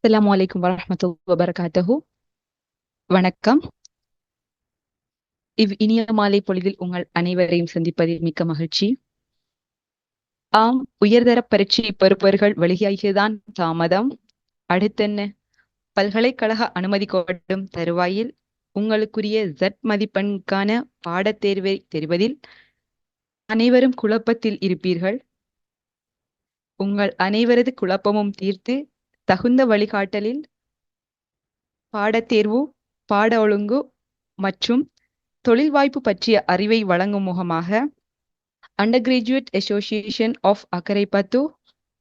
அஸ்ஸலாமு அலைக்கும் வரஹ்மத்துல்லாஹி வபரகாத்துஹு. வணக்கம். இனிய மாலை பொழுதில் உங்கள் அனைவரையும் சந்திப்பதில் மிக்க மகிழ்ச்சி. உயர்தர பரீட்சை பெறுபவர்கள் வெளியாகியதான் தாமதம். அடுத்தென்ன? பல்கலைக்கழக அனுமதி கோரும் தருவாயில் உங்களுக்குரிய Z மதிப்பெண்ணுக்கான பாடத்தேர்வை தெரிவதில் அனைவரும் குழப்பத்தில் இருப்பீர்கள். உங்கள் அனைவரது குழப்பமும் தீர்த்து தகுந்த வழிகாட்டலில் பாடத்தேர்வு, பாட ஒழுங்கு மற்றும் தொழில் வாய்ப்பு பற்றிய அறிவை வழங்கும் முகமாக undergraduate association of Akkaraipattu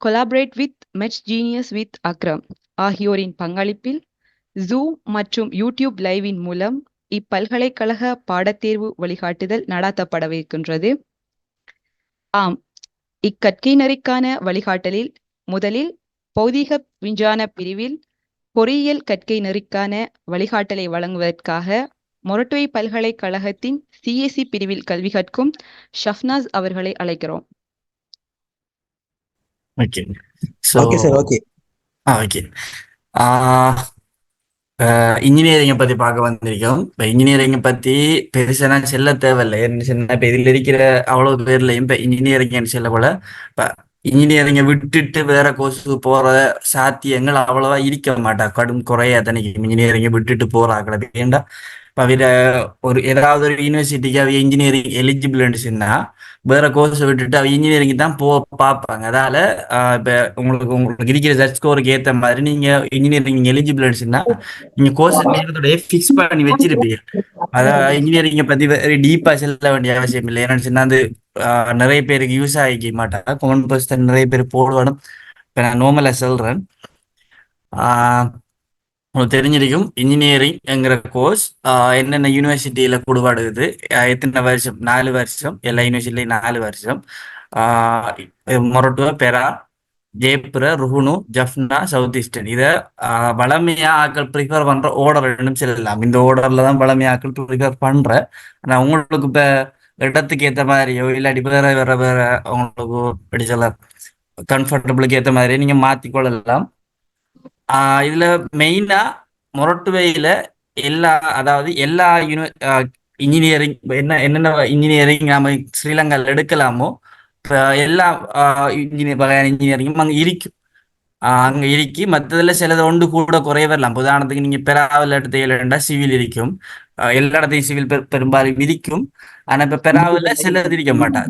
collaborate with maths genius with Akram ஆகியோரின் பங்களிப்பில் ஜூம் மற்றும் யூடியூப் லைவின் மூலம் இப்பல்கலைக்கழக பாடத்தேர்வு வழிகாட்டுதல் நடாத்தப்படவிருக்கின்றது. இக்கற்கை நெறிக்கான வழிகாட்டலில் முதலில் பௌதிக விஞ்ஞான பிரிவில் பொறியியல் கற்கை நெறிக்கான வழிகாட்டலை வழங்குவதற்காக மொரட்டுவை பல்கலைக்கழகத்தின் சிஎஸ்சி பிரிவில் கல்வி கற்கும் ஷஃப்னாஸ் அவர்களை அழைக்கிறோம். Okay sir. ஓகே. இன்ஜினியரிங்கை பற்றி பார்க்க வந்திருக்கோம். இப்போ இன்ஜினியரிங்கை பற்றி பெருசாக நான் செல்ல தேவையில்லை. என்ன சொன்னால் இப்போ இதில் இருக்கிற அவ்வளோ பேர்லையும் இப்போ இன்ஜினியரிங்னு சொல்ல போல இப்போ இன்ஜினியரிங்கை விட்டுட்டு வேற கோர்ஸுக்கு போகிற சாத்தியங்கள் அவ்வளோவா இருக்க மாட்டா, கடும் குறையா தனிக்கு இன்ஜினியரிங்கை விட்டுட்டு போகிறாக்கிறது. ஏண்டா இப்போ அவர ஏதாவது ஒரு யூனிவர்சிட்டிக்கு அவ இன்ஜினியரிங் எலிஜிபிள்னு சொன்னால் வேற கோர்ஸை விட்டுட்டு அவ இன்ஜினியரிங் தான் பார்ப்பாங்க. அதால இப்போ உங்களுக்கு இருக்கிற சர்ச் ஸ்கோருக்கு ஏற்ற மாதிரி நீங்கள் இன்ஜினியரிங் எலிஜிபிள்னு சொன்னால் நீங்கள் கோர்ஸ் நேரத்தோட ஃபிக்ஸ் பண்ணி வச்சிருப்பீங்க. அதாவது இன்ஜினியரிங்கை பற்றி வெரி டீப்பாக செல்ல வேண்டிய அவசியம் இல்லை. ஏன்னு சொன்னால் அது நிறைய பேருக்கு யூஸ் ஆகிக்க மாட்டாங்க. காமன் பர்சன் நிறைய பேர் போடுவானும். இப்போ நான் நார்மலாக சொல்கிறேன். உங்களுக்கு தெரிஞ்சிருக்கும் இன்ஜினியரிங்ங்கிற கோர்ஸ் என்னென்ன யூனிவர்சிட்டியில் கொடுவாடுது, எத்தனை வருஷம், 4 வருஷம். எல்லா யூனிவர்சிட்டிலையும் 4 வருஷம். மொரட்டுவா, பெரா, ஜெயப்புர, ருஹுனு, ஜஃப்னா, சவுத் ஈஸ்டர்ன். இதை வளமையா ஆக்கள் ப்ரிஃபர் பண்ற ஆர்டர்னு சொல்லலாம். இந்த ஆர்டர்ல தான் வளமையா ஆக்கள் ப்ரிஃபர் பண்ற. ஆனால் உங்களுக்கு இப்போ இடத்துக்கு ஏற்ற மாதிரியோ இல்லாட்டி வேற வேற வேற உங்களுக்கு எப்படி சொல்ல கம்ஃபர்டபுளுக்கு ஏற்ற மாதிரி நீங்க மாற்றிக்கொள்ளலாம். இதுல மெயினா மொரட்டுவையில அதாவது எல்லா இன்ஜினியரிங் என்னென்ன இன்ஜினியரிங் நாம ஸ்ரீலங்காவில் எடுக்கலாமோ எல்லா வகையான இன்ஜினியரிங்கும் அங்கே இருக்கும். அங்கே இருக்கி மற்றதுல சிலது ஒன்று கூட குறைய வரலாம். உதாரணத்துக்கு நீங்க பெராவில் எடுத்தீங்கன்னா சிவில் இருக்கும். எல்லா இடத்தையும் சிவில் பெரும்பாலும் இருக்கும். ஆனா இப்ப பெராவில் சிலது இருக்க மாட்டா,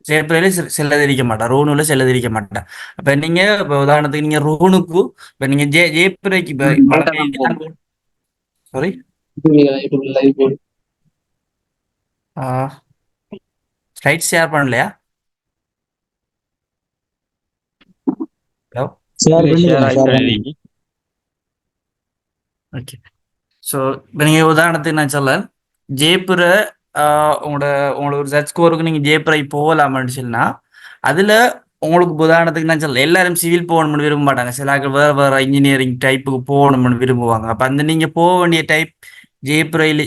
ஜெயப்புரையில சிலது இருக்க மாட்டா, ரோனுல சிலது இருக்க மாட்டா. அப்ப நீங்க உதாரணத்துக்கு நீங்க ரோனுக்கு இப்ப நீங்க ஜெயப்புரைக்கு சாரி ஸ்லைட் ஷேர் பண்ணலையா? ஓகே. ஸோ இப்போ நீங்கள் உதாரணத்துக்கு நான் சொல்ல ஜெயப்புர உங்களோட ஒரு சர்ச் ஸ்கோருக்கு நீங்கள் ஜெயப்புரை போகலாமான்னு சொன்னா அதில் உங்களுக்கு உதாரணத்துக்கு நான் சொல்ல எல்லாரும் சிவில் போகணும்னு விரும்ப மாட்டாங்க. சில வேறு வேறு இன்ஜினியரிங் டைப்புக்கு போகணும்னு விரும்புவாங்க. அப்போ அந்த நீங்கள் போக வேண்டிய டைப் ஜெயப்புரையில்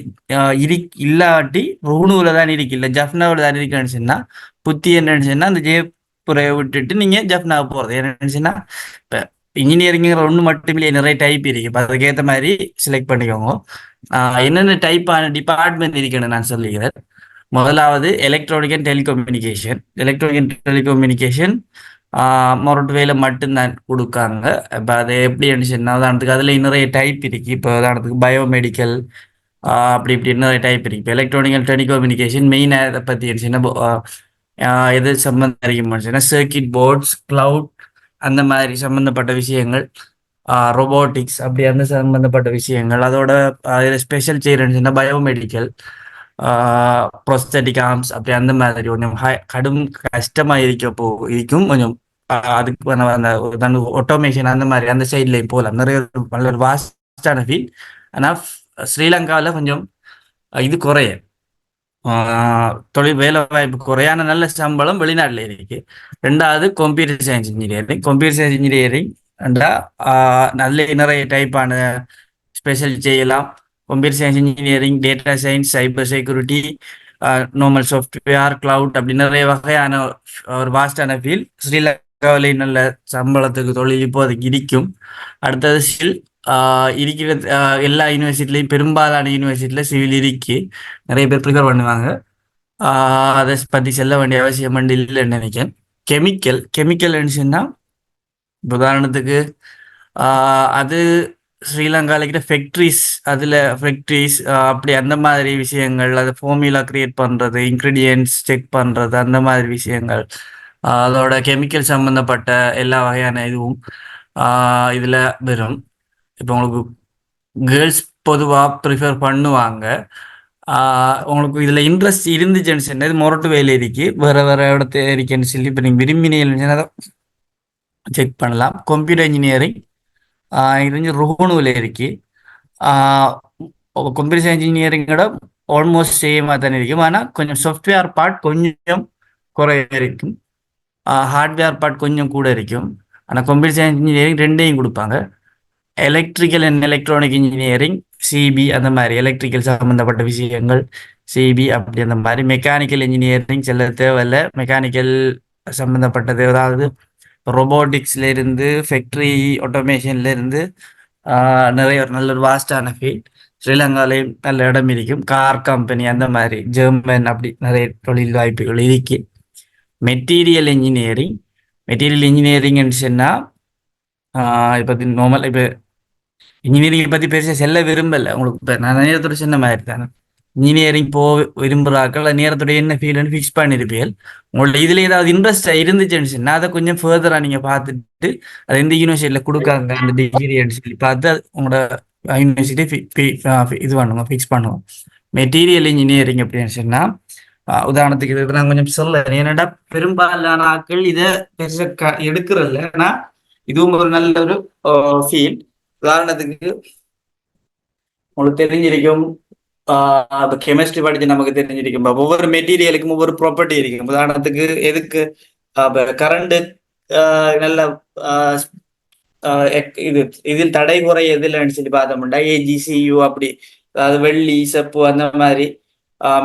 இல்லாட்டி ருணுவில் தான் இருக்கு, இல்லை ஜஃப்னாவில் தான் இருக்குன்னு சொன்னால் புத்தி என்னன்னு சொன்னால் அந்த ஜெயப்புரையை விட்டுட்டு நீங்கள் ஜஃப்னாவுக்கு போகிறது. என்னன்னு சொன்னால் இப்போ இன்ஜினியரிங்கிற ஒன்று மட்டுமே நிறைய டைப் இருக்கு. இப்போ அதுக்கேற்ற மாதிரி செலக்ட் பண்ணிக்கோங்க. என்னென்ன டைப்பான டிபார்ட்மெண்ட் இருக்குன்னு நான் சொல்லிக்கிறேன். முதலாவது electronic and telecommunication. Electronic and telecommunication மொரட்டுவேல மட்டும்தான் கொடுக்காங்க. இப்போ அது எப்படி சொன்னால் உதாரணத்துக்கு அதில் நிறைய டைப் இருக்கு. இப்போ உதாரணத்துக்கு பயோமெடிக்கல் அப்படி இப்படி நிறைய டைப் இருக்கு. இப்போ எலக்ட்ரானிக் அண்ட் டெலிகம்யூனிகேஷன் மெயினாக இதை பற்றி எது சம்மந்தம் இருக்குன்னு சர்க்கிட் போர்ட்ஸ், கிளவுட், அந்த மாதிரி சம்மந்தப்பட்ட விஷயங்கள், ரொபோட்டிக்ஸ் அப்படி அந்த சம்மந்தப்பட்ட விஷயங்கள். அதோட அதில் ஸ்பெஷல் செய்யறதுன்னா பயோமெடிக்கல், ப்ரோஸ்தட்டிக் ஆர்ம்ஸ் அப்படி அந்த மாதிரி கொஞ்சம் கடும் கஷ்டமாக இருக்கும் கொஞ்சம். அதுக்கு அந்த ஆட்டோமேஷன் அந்த மாதிரி அந்த சைட்லேயும் போகலாம். நிறைய நல்ல வாஸ்டான ஃபீல்ட். ஆனால் ஸ்ரீலங்காவில் கொஞ்சம் இது குறைய தொழில் வேலை வாய்ப்பு குறையான நல்ல சம்பளம் வெளிநாட்டில் இருக்கு. ரெண்டாவது computer science engineering. Computer science engineering நல்ல நிறைய டைப்பான ஸ்பெஷல் செய்யலாம். Computer science engineering, data science, cyber security, normal software, cloud அப்படி நிறைய வகையான ஒரு வாஸ்டான ஃபீல்ட் ஸ்ரீலங்கா ஸ்ரீலங்காவிலே நல்ல சம்பளத்துக்கு தொழில் இப்போதைக்கு இருக்கும். அடுத்தது சிவில் இருக்கிற எல்லா யூனிவர்சிட்டிலையும் பெரும்பாலான யூனிவர்சிட்டியில் சிவில் இருக்கு. நிறைய பேர் ப்ரிஃபர் பண்ணுவாங்க. அதை பற்றி செல்ல வேண்டிய அவசியம் இல்லைன்னு நினைக்கிறேன். கெமிக்கல்னு சொன்னால் உதாரணத்துக்கு அது ஸ்ரீலங்காவில் இருக்கிற ஃபேக்ட்ரிஸ், அதில் ஃபேக்ட்ரிஸ் அப்படி அந்த மாதிரி விஷயங்கள், அது ஃபார்முலா கிரியேட் பண்ணுறது, இன்க்ரீடியன்ட்ஸ் செக் பண்ணுறது, அந்த மாதிரி விஷயங்கள், அதோட கெமிக்கல் சம்மந்தப்பட்ட எல்லா வகையான இதுவும் இதில் வரும். இப்போ உங்களுக்கு கேர்ள்ஸ் பொதுவாக ப்ரிஃபர் பண்ணுவாங்க. உங்களுக்கு இதில் இன்ட்ரெஸ்ட் இருந்துச்சுன்னு சொன்னால் இது மொரட்டு வேலை இருக்கு, வேறு வேறு இடத்த இருக்குன்னு சொல்லி இப்போ நீங்கள் விரும்பினீங்கன்னு அதை செக் பண்ணலாம். கம்ப்யூட்டர் இன்ஜினியரிங் இது ரோணுவில் இருக்கு. கம்ப்யூட்டர் சயின்ஸ் இன்ஜினியரிங்கோட ஆல்மோஸ்ட் சேமாக தானே இருக்கும். ஆனால் கொஞ்சம் சாஃப்ட்வேர் பார்ட் கொஞ்சம் குறைய இருக்கும், ஹார்ட்வேர் பார்ட் கொஞ்சம் கூட இருக்கும். ஆனால் கம்ப்யூட்டர் சயின்ஸ் இன்ஜினியரிங் ரெண்டையும் கொடுப்பாங்க. எலக்ட்ரிக்கல் அண்ட் எலக்ட்ரானிக் இன்ஜினியரிங் சிபி, அந்த மாதிரி எலக்ட்ரிக்கல் சம்மந்தப்பட்ட விஷயங்கள் சிபி அப்படி. அந்த மாதிரி மெக்கானிக்கல் இன்ஜினியரிங் செல்ல தேவையில்லை. மெக்கானிக்கல் சம்மந்தப்பட்டது அதாவது ரொபோட்டிக்ஸ்ல இருந்து ஃபேக்ட்ரி ஆட்டோமேஷன்ல இருந்து நிறைய நல்ல ஒரு வாஸ்டான ஃபீல்ட். ஸ்ரீலங்காலையும் நல்ல இடம் இருக்கும். கார் கம்பெனி அந்த மாதிரி ஜெர்மன் அப்படி நிறைய தொழில் வாய்ப்புகள் இருக்கு. மெட்டீரியல் இன்ஜினியரிங்னு சொன்னால் இப்போ நார்மல் இப்போ இன்ஜினியரிங்கை பற்றி பெருசாக செல்ல விரும்பலை. உங்களுக்கு இப்போ நான் நேரத்தோட சின்ன மாதிரி தானே இன்ஜினியரிங் விரும்புகிறாக்கள் நேரத்தோட என்ன ஃபீல்டுன்னு ஃபிக்ஸ் பண்ணியிருப்பீர்கள். உங்களோட இதில் ஏதாவது இன்ட்ரெஸ்டாக இருந்துச்சுன்னு சொன்னால் அதை கொஞ்சம் ஃபர்தராக நீங்கள் பார்த்துட்டு அது எந்த யூனிவர்சிட்டியில் கொடுக்காங்க அந்த டிகிரின்னு சொல்லி பார்த்து உங்களோட யூனிவர்சிட்டி இது பண்ணுவோம், ஃபிக்ஸ் பண்ணுவோம். மெட்டீரியல் இன்ஜினியரிங் அப்படின்னு சொன்னால் உதாரணத்துக்கு இது நான் கொஞ்சம் சொல்லலை, ஏன்னாடா பெரும்பாலான ஆட்கள் இதை பெருசாக எடுக்கிறதில்ல. ஆனால் இதுவும் ஒரு நல்ல ஒரு ஃபீல்ட். உதாரணத்துக்கு உங்களுக்கு தெரிஞ்சிருக்கும், கெமிஸ்ட்ரி படிச்சு நமக்கு தெரிஞ்சிருக்கும், ஒவ்வொரு மெட்டீரியலுக்கும் ஒவ்வொரு ப்ராப்பர்ட்டி இருக்கும். உதாரணத்துக்கு எதுக்கு கரண்ட் நல்ல இது இதில் தடை குறை எதுலன்னு சொல்லி பார்த்தோம்னா ஏஜிசியு அப்படி, அதாவது வெள்ளி செப்பு அந்த மாதிரி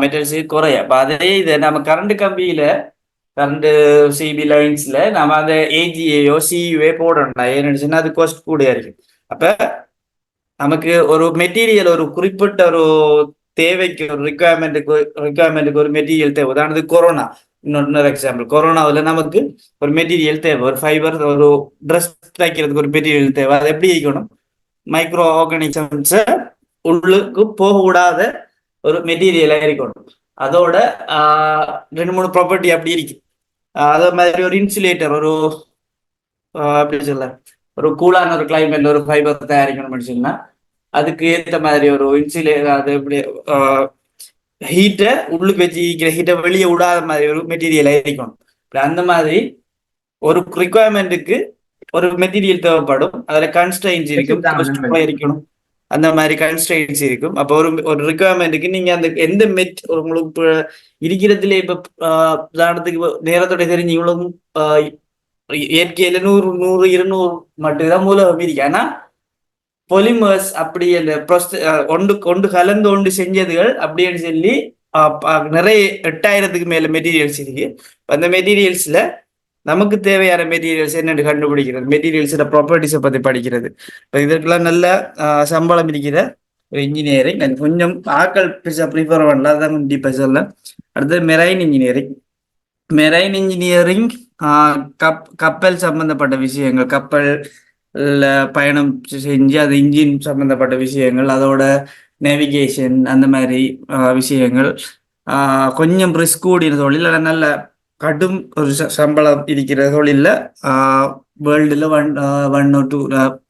மெட்டல்ஸு குறைய. அப்போ அதே இது நம்ம கரண்ட் கம்பியில கரண்ட் சிபி லைன்ஸ்ல நம்ம அந்த ஏஜிஏயோ சியூஏ போடணும். ஏன்னு சொன்னா அது காஸ்ட் கூட இருக்கு. அப்ப நமக்கு ஒரு மெட்டீரியல் ஒரு குறிப்பிட்ட ஒரு தேவைக்கு ஒரு ரிக்குவயர்மெண்ட்டுக்கு ஒரு மெட்டீரியல் தேவை. உதாரணத்துக்கு கொரோனா இன்னொரு எக்ஸாம்பிள். கொரோனாவில் நமக்கு ஒரு மெட்டீரியல் தேவை, ஒரு ஃபைபர், ஒரு ட்ரெஸ் தைக்கிறதுக்கு ஒரு மெட்டீரியல் தேவை. அது எப்படி இருக்கணும்? மைக்ரோ ஆர்கானிசம்ஸை உள்ளுக்கு போகக்கூடாத ஒரு மெட்டீரியலாக இருக்கணும். அதோட 2-3 ப்ராப்பர்ட்டி அப்படி இருக்கு. அதே மாதிரி ஒரு இன்சுலேட்டர், ஒரு அப்படி சொல்ல ஒரு கூலான ஒரு கிளைமேட்ல ஒரு ஃபைபர் தயாரிக்கணும்னு சொன்னா அதுக்கு ஏற்ற மாதிரி ஒரு இன்சுலேட்டர், அது எப்படி ஹீட்டை உள்ளுக்கு வச்சு ஹீட்டை வெளியே விடாத மாதிரி ஒரு மெட்டீரியல் இருக்கணும். அந்த மாதிரி ஒரு ரிக்குவயர்மெண்ட்டுக்கு ஒரு மெட்டீரியல் தேவைப்படும். அதில் கன்ஸ்ட்ரெயின்ஸ் இருக்கும், இருக்கணும். அந்த மாதிரி கன்ஸ்ட்ரெயின்ஸ் இருக்கும். அப்போ ஒரு ரிக்குவயர்மெண்ட்டுக்கு நீங்க அந்த எந்த உங்களுக்கு இப்போ இருக்கிறதுல இப்போ உதாரணத்துக்கு நேரத்தோட தெரிஞ்சு இவ்வளவு இயற்கையில 100-200 மட்டும்தான் மூலம் இருக்கு. ஆனா பொலிமர்ஸ் அப்படி அந்த ஒன்று கலந்து ஒன்று செஞ்சதுகள் அப்படின்னு சொல்லி நிறைய 8000க்கு மேல மெட்டீரியல்ஸ் இருக்கு. அந்த மெட்டீரியல்ஸ்ல நமக்கு தேவையான மெட்டீரியல்ஸ் என்னென்னு கண்டுபிடிக்கிறது, மெட்டீரியல்ஸோட ப்ராப்பர்ட்டிஸை பற்றி படிக்கிறது. இப்போ இதற்கெல்லாம் நல்ல சம்பளம் இருக்கிற ஒரு இன்ஜினியரிங். கொஞ்சம் ஆக்கள் ப்ரிஃபர் பண்ணல, அதான் டீப்பாக சொல்ல. அடுத்தது மெரைன் இன்ஜினியரிங் கப்பல் சம்பந்தப்பட்ட விஷயங்கள், கப்பல் பயணம் செஞ்சு அது இன்ஜின் சம்பந்தப்பட்ட விஷயங்கள், அதோட நேவிகேஷன் அந்த மாதிரி விஷயங்கள். கொஞ்சம் ரிஸ்க் கூடிய தொழில், நல்ல கடும் ஒரு சம்பளம் இருக்கிற தொழிலில் வேர்ல்டில் 1 or 2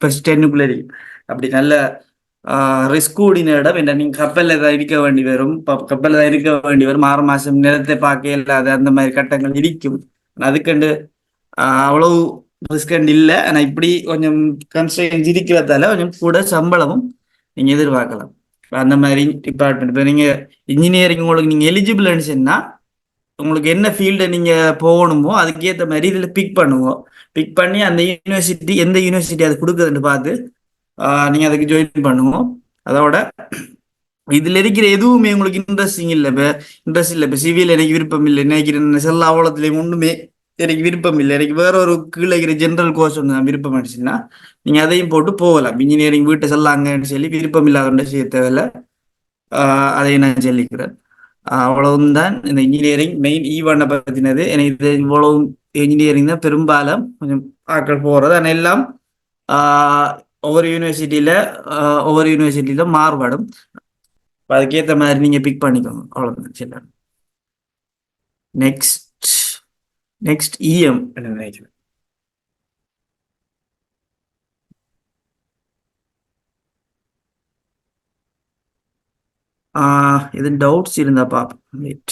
10க்குள்ள இருக்கும். அப்படி நல்ல ரிஸ்க் கூடின இடம் என்ன, நீங்கள் கப்பலில் தான் இருக்க வேண்டி வரும். கப்பலில் தான் இருக்க வேண்டி வரும். 6 மாதம் நிலத்தை பார்க்க இல்லாத அந்த மாதிரி கட்டங்கள் இருக்கும். அதுக்கண்டு அவ்வளவு ரிஸ்கண்ட் இல்லை. ஆனால் இப்படி கொஞ்சம் கன்ஸ்ட்ரெயின்ஸ் இருக்கிறதால கொஞ்சம் கூட சம்பளமும் நீங்கள் எதிர்பார்க்கலாம். அந்த மாதிரி டிபார்ட்மெண்ட். இப்போ நீங்கள் இன்ஜினியரிங் உங்களுக்கு நீங்கள் எலிஜிபிள்னு சொன்னால் உங்களுக்கு என்ன ஃபீல்டை நீங்கள் போகணுமோ அதுக்கேற்ற மாதிரி இதில் பிக் பண்ணுவோம். பிக் பண்ணி அந்த யூனிவர்சிட்டி எந்த யூனிவர்சிட்டி அது கொடுக்குதுன்னு பார்த்து நீங்கள் அதுக்கு ஜாயின் பண்ணுவோம். அதோட இதில் இருக்கிற எதுவுமே உங்களுக்கு இன்ட்ரெஸ்ட் இல்லை. இப்போ சிவியில் எனக்கு விருப்பம் இல்லை, நினைக்கிறேன் செல்ல அவ்வளோத்துலேயும் ஒன்றுமே எனக்கு விருப்பம் இல்லை, எனக்கு வேற ஒரு கீழே இருக்கிற ஜென்ரல் கோர்ஸ் ஒன்று நான் விருப்பம் ஆயிடுச்சுன்னா நீங்க அதையும் போட்டு போகலாம். இன்ஜினியரிங் வீட்டை சொல்லாங்கன்னு சொல்லி விருப்பம் இல்லாத செய்ய தேவையில்ல. அதை நான் சொல்லிக்கிறேன். அவ்வளவுதான் இந்த இன்ஜினியரிங் மெயின் ஈவனை பற்றினது. எனக்கு இது இவ்வளவு இன்ஜினியரிங் தான் பெரும்பாலும் கொஞ்சம் ஆட்கள் போகிறது. ஆனால் எல்லாம் ஆஹ், ஒவ்வொரு யூனிவர்சிட்டியில ஒவ்வொரு யூனிவர்சிட்டியில மாறுபடும். அதுக்கேற்ற மாதிரி நீங்க பிக் பண்ணிக்கோங்க. அவ்வளவுதான் சரி. நெக்ஸ்ட் நெக்ஸ்ட் இஎம் என்ன நினைக்கிறேன். எதுவும் டவுட்ஸ் இருந்தா பாப்போம். Wait.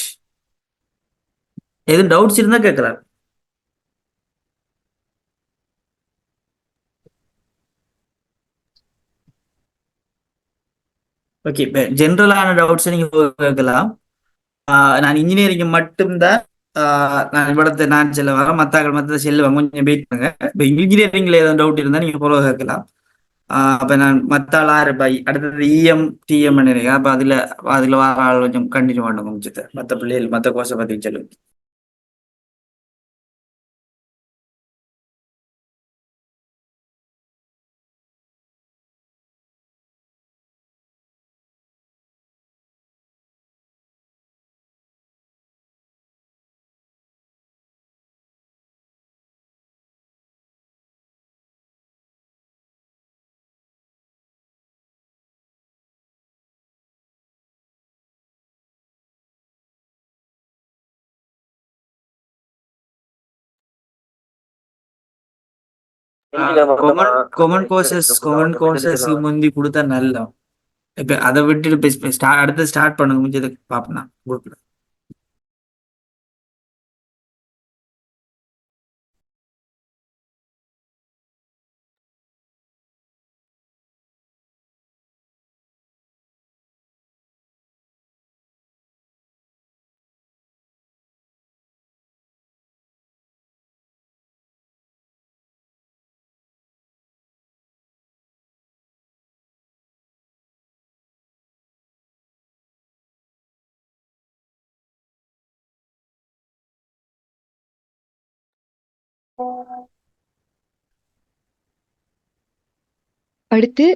எதுவும் டவுட்ஸ் இருந்தா கேட்கலாம். ஓகே, இப்போ ஜென்ரலான டவுட்ஸ் நீங்க கேட்கலாம். நான் இன்ஜினியரிங் மட்டும்தான் நான் இவ்வளத்தை நான் செல்ல வரேன், மற்றாக்கள் மற்ற செல்லுவாங்க, கொஞ்சம் வெயிட் பண்ணுங்க. இப்போ இன்ஜினியரிங்ல ஏதாவது டவுட் இருந்தா நீங்க ஃபாலோ கேட்கலாம். அப்ப நான் மற்ற ஆள் ஆறு அடுத்தது இஎம் டிஎம் நினைக்கிறேன். அப்ப அதுல வர ஆள் கொஞ்சம் கண்டினியூ பண்ணுங்க முடிச்சது. மற்ற பிள்ளைகள் மற்ற கோர்ஸை பத்தி சொல்லுங்க. கொமன் கோர்சஸ் முந்தி கொடுத்தா நல்லா. இப்ப அதை விட்டுட்டு அடுத்து ஸ்டார்ட் பண்ணுங்க முடிஞ்சது பாப்பனா குரூப்ல. அடுத்து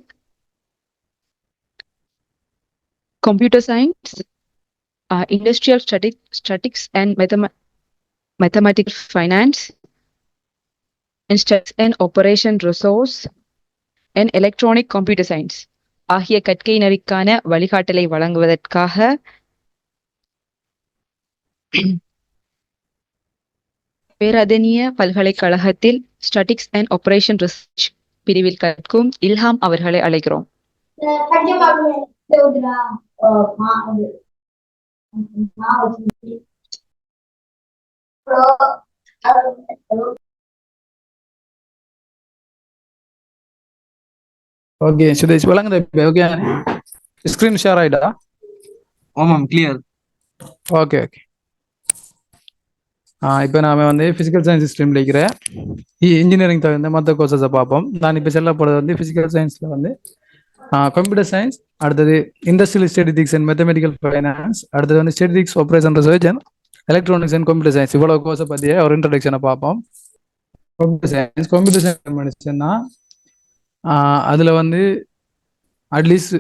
computer science, industrial statics and mathematical finance, and studies and operation resource and electronic computer science ஆகிய கற்கை நெறிக்கான வழிகாட்டலை வழங்குவதற்காக பேராதெனிய பல்கலைக்கழகத்தில் ஸ்டாட்டிக்ஸ் அண்ட் ஆபரேஷன் ரிசர்ச் பிரிவில் கற்கும் இல்ஹாம் அவர்களை அழைக்கிறோம். ஓகே சுதேஷ் வழங்குற. ஓகே, ஸ்கிரீன் ஷேர் ஆயிட்டா? ஆமாம், கிளியர். Okay okay. இப்போ நாம வந்து ஃபிசிக்கல் சயின்ஸ் ஸ்ட்ரீம்ல இருக்கிற இன்ஜினியரிங் தவிர்த்த மற்ற கோர்சஸை பார்ப்போம். நான் இப்போ சொல்ல போகிறது வந்து ஃபிசிக்கல் சயின்ஸில் வந்து கம்ப்யூட்டர் சயின்ஸ், அடுத்தது industrial statistics and mathematical finance, அடுத்தது வந்து statistics operation research and electronics and computer science. இவ்வளோ கோர்ஸை பற்றிய ஒரு இன்ட்ரடக்ஷனை பார்ப்போம். கம்ப்யூட்டர் சயின்ஸ் முடிச்சுன்னா அதில் வந்து அட்லீஸ்ட்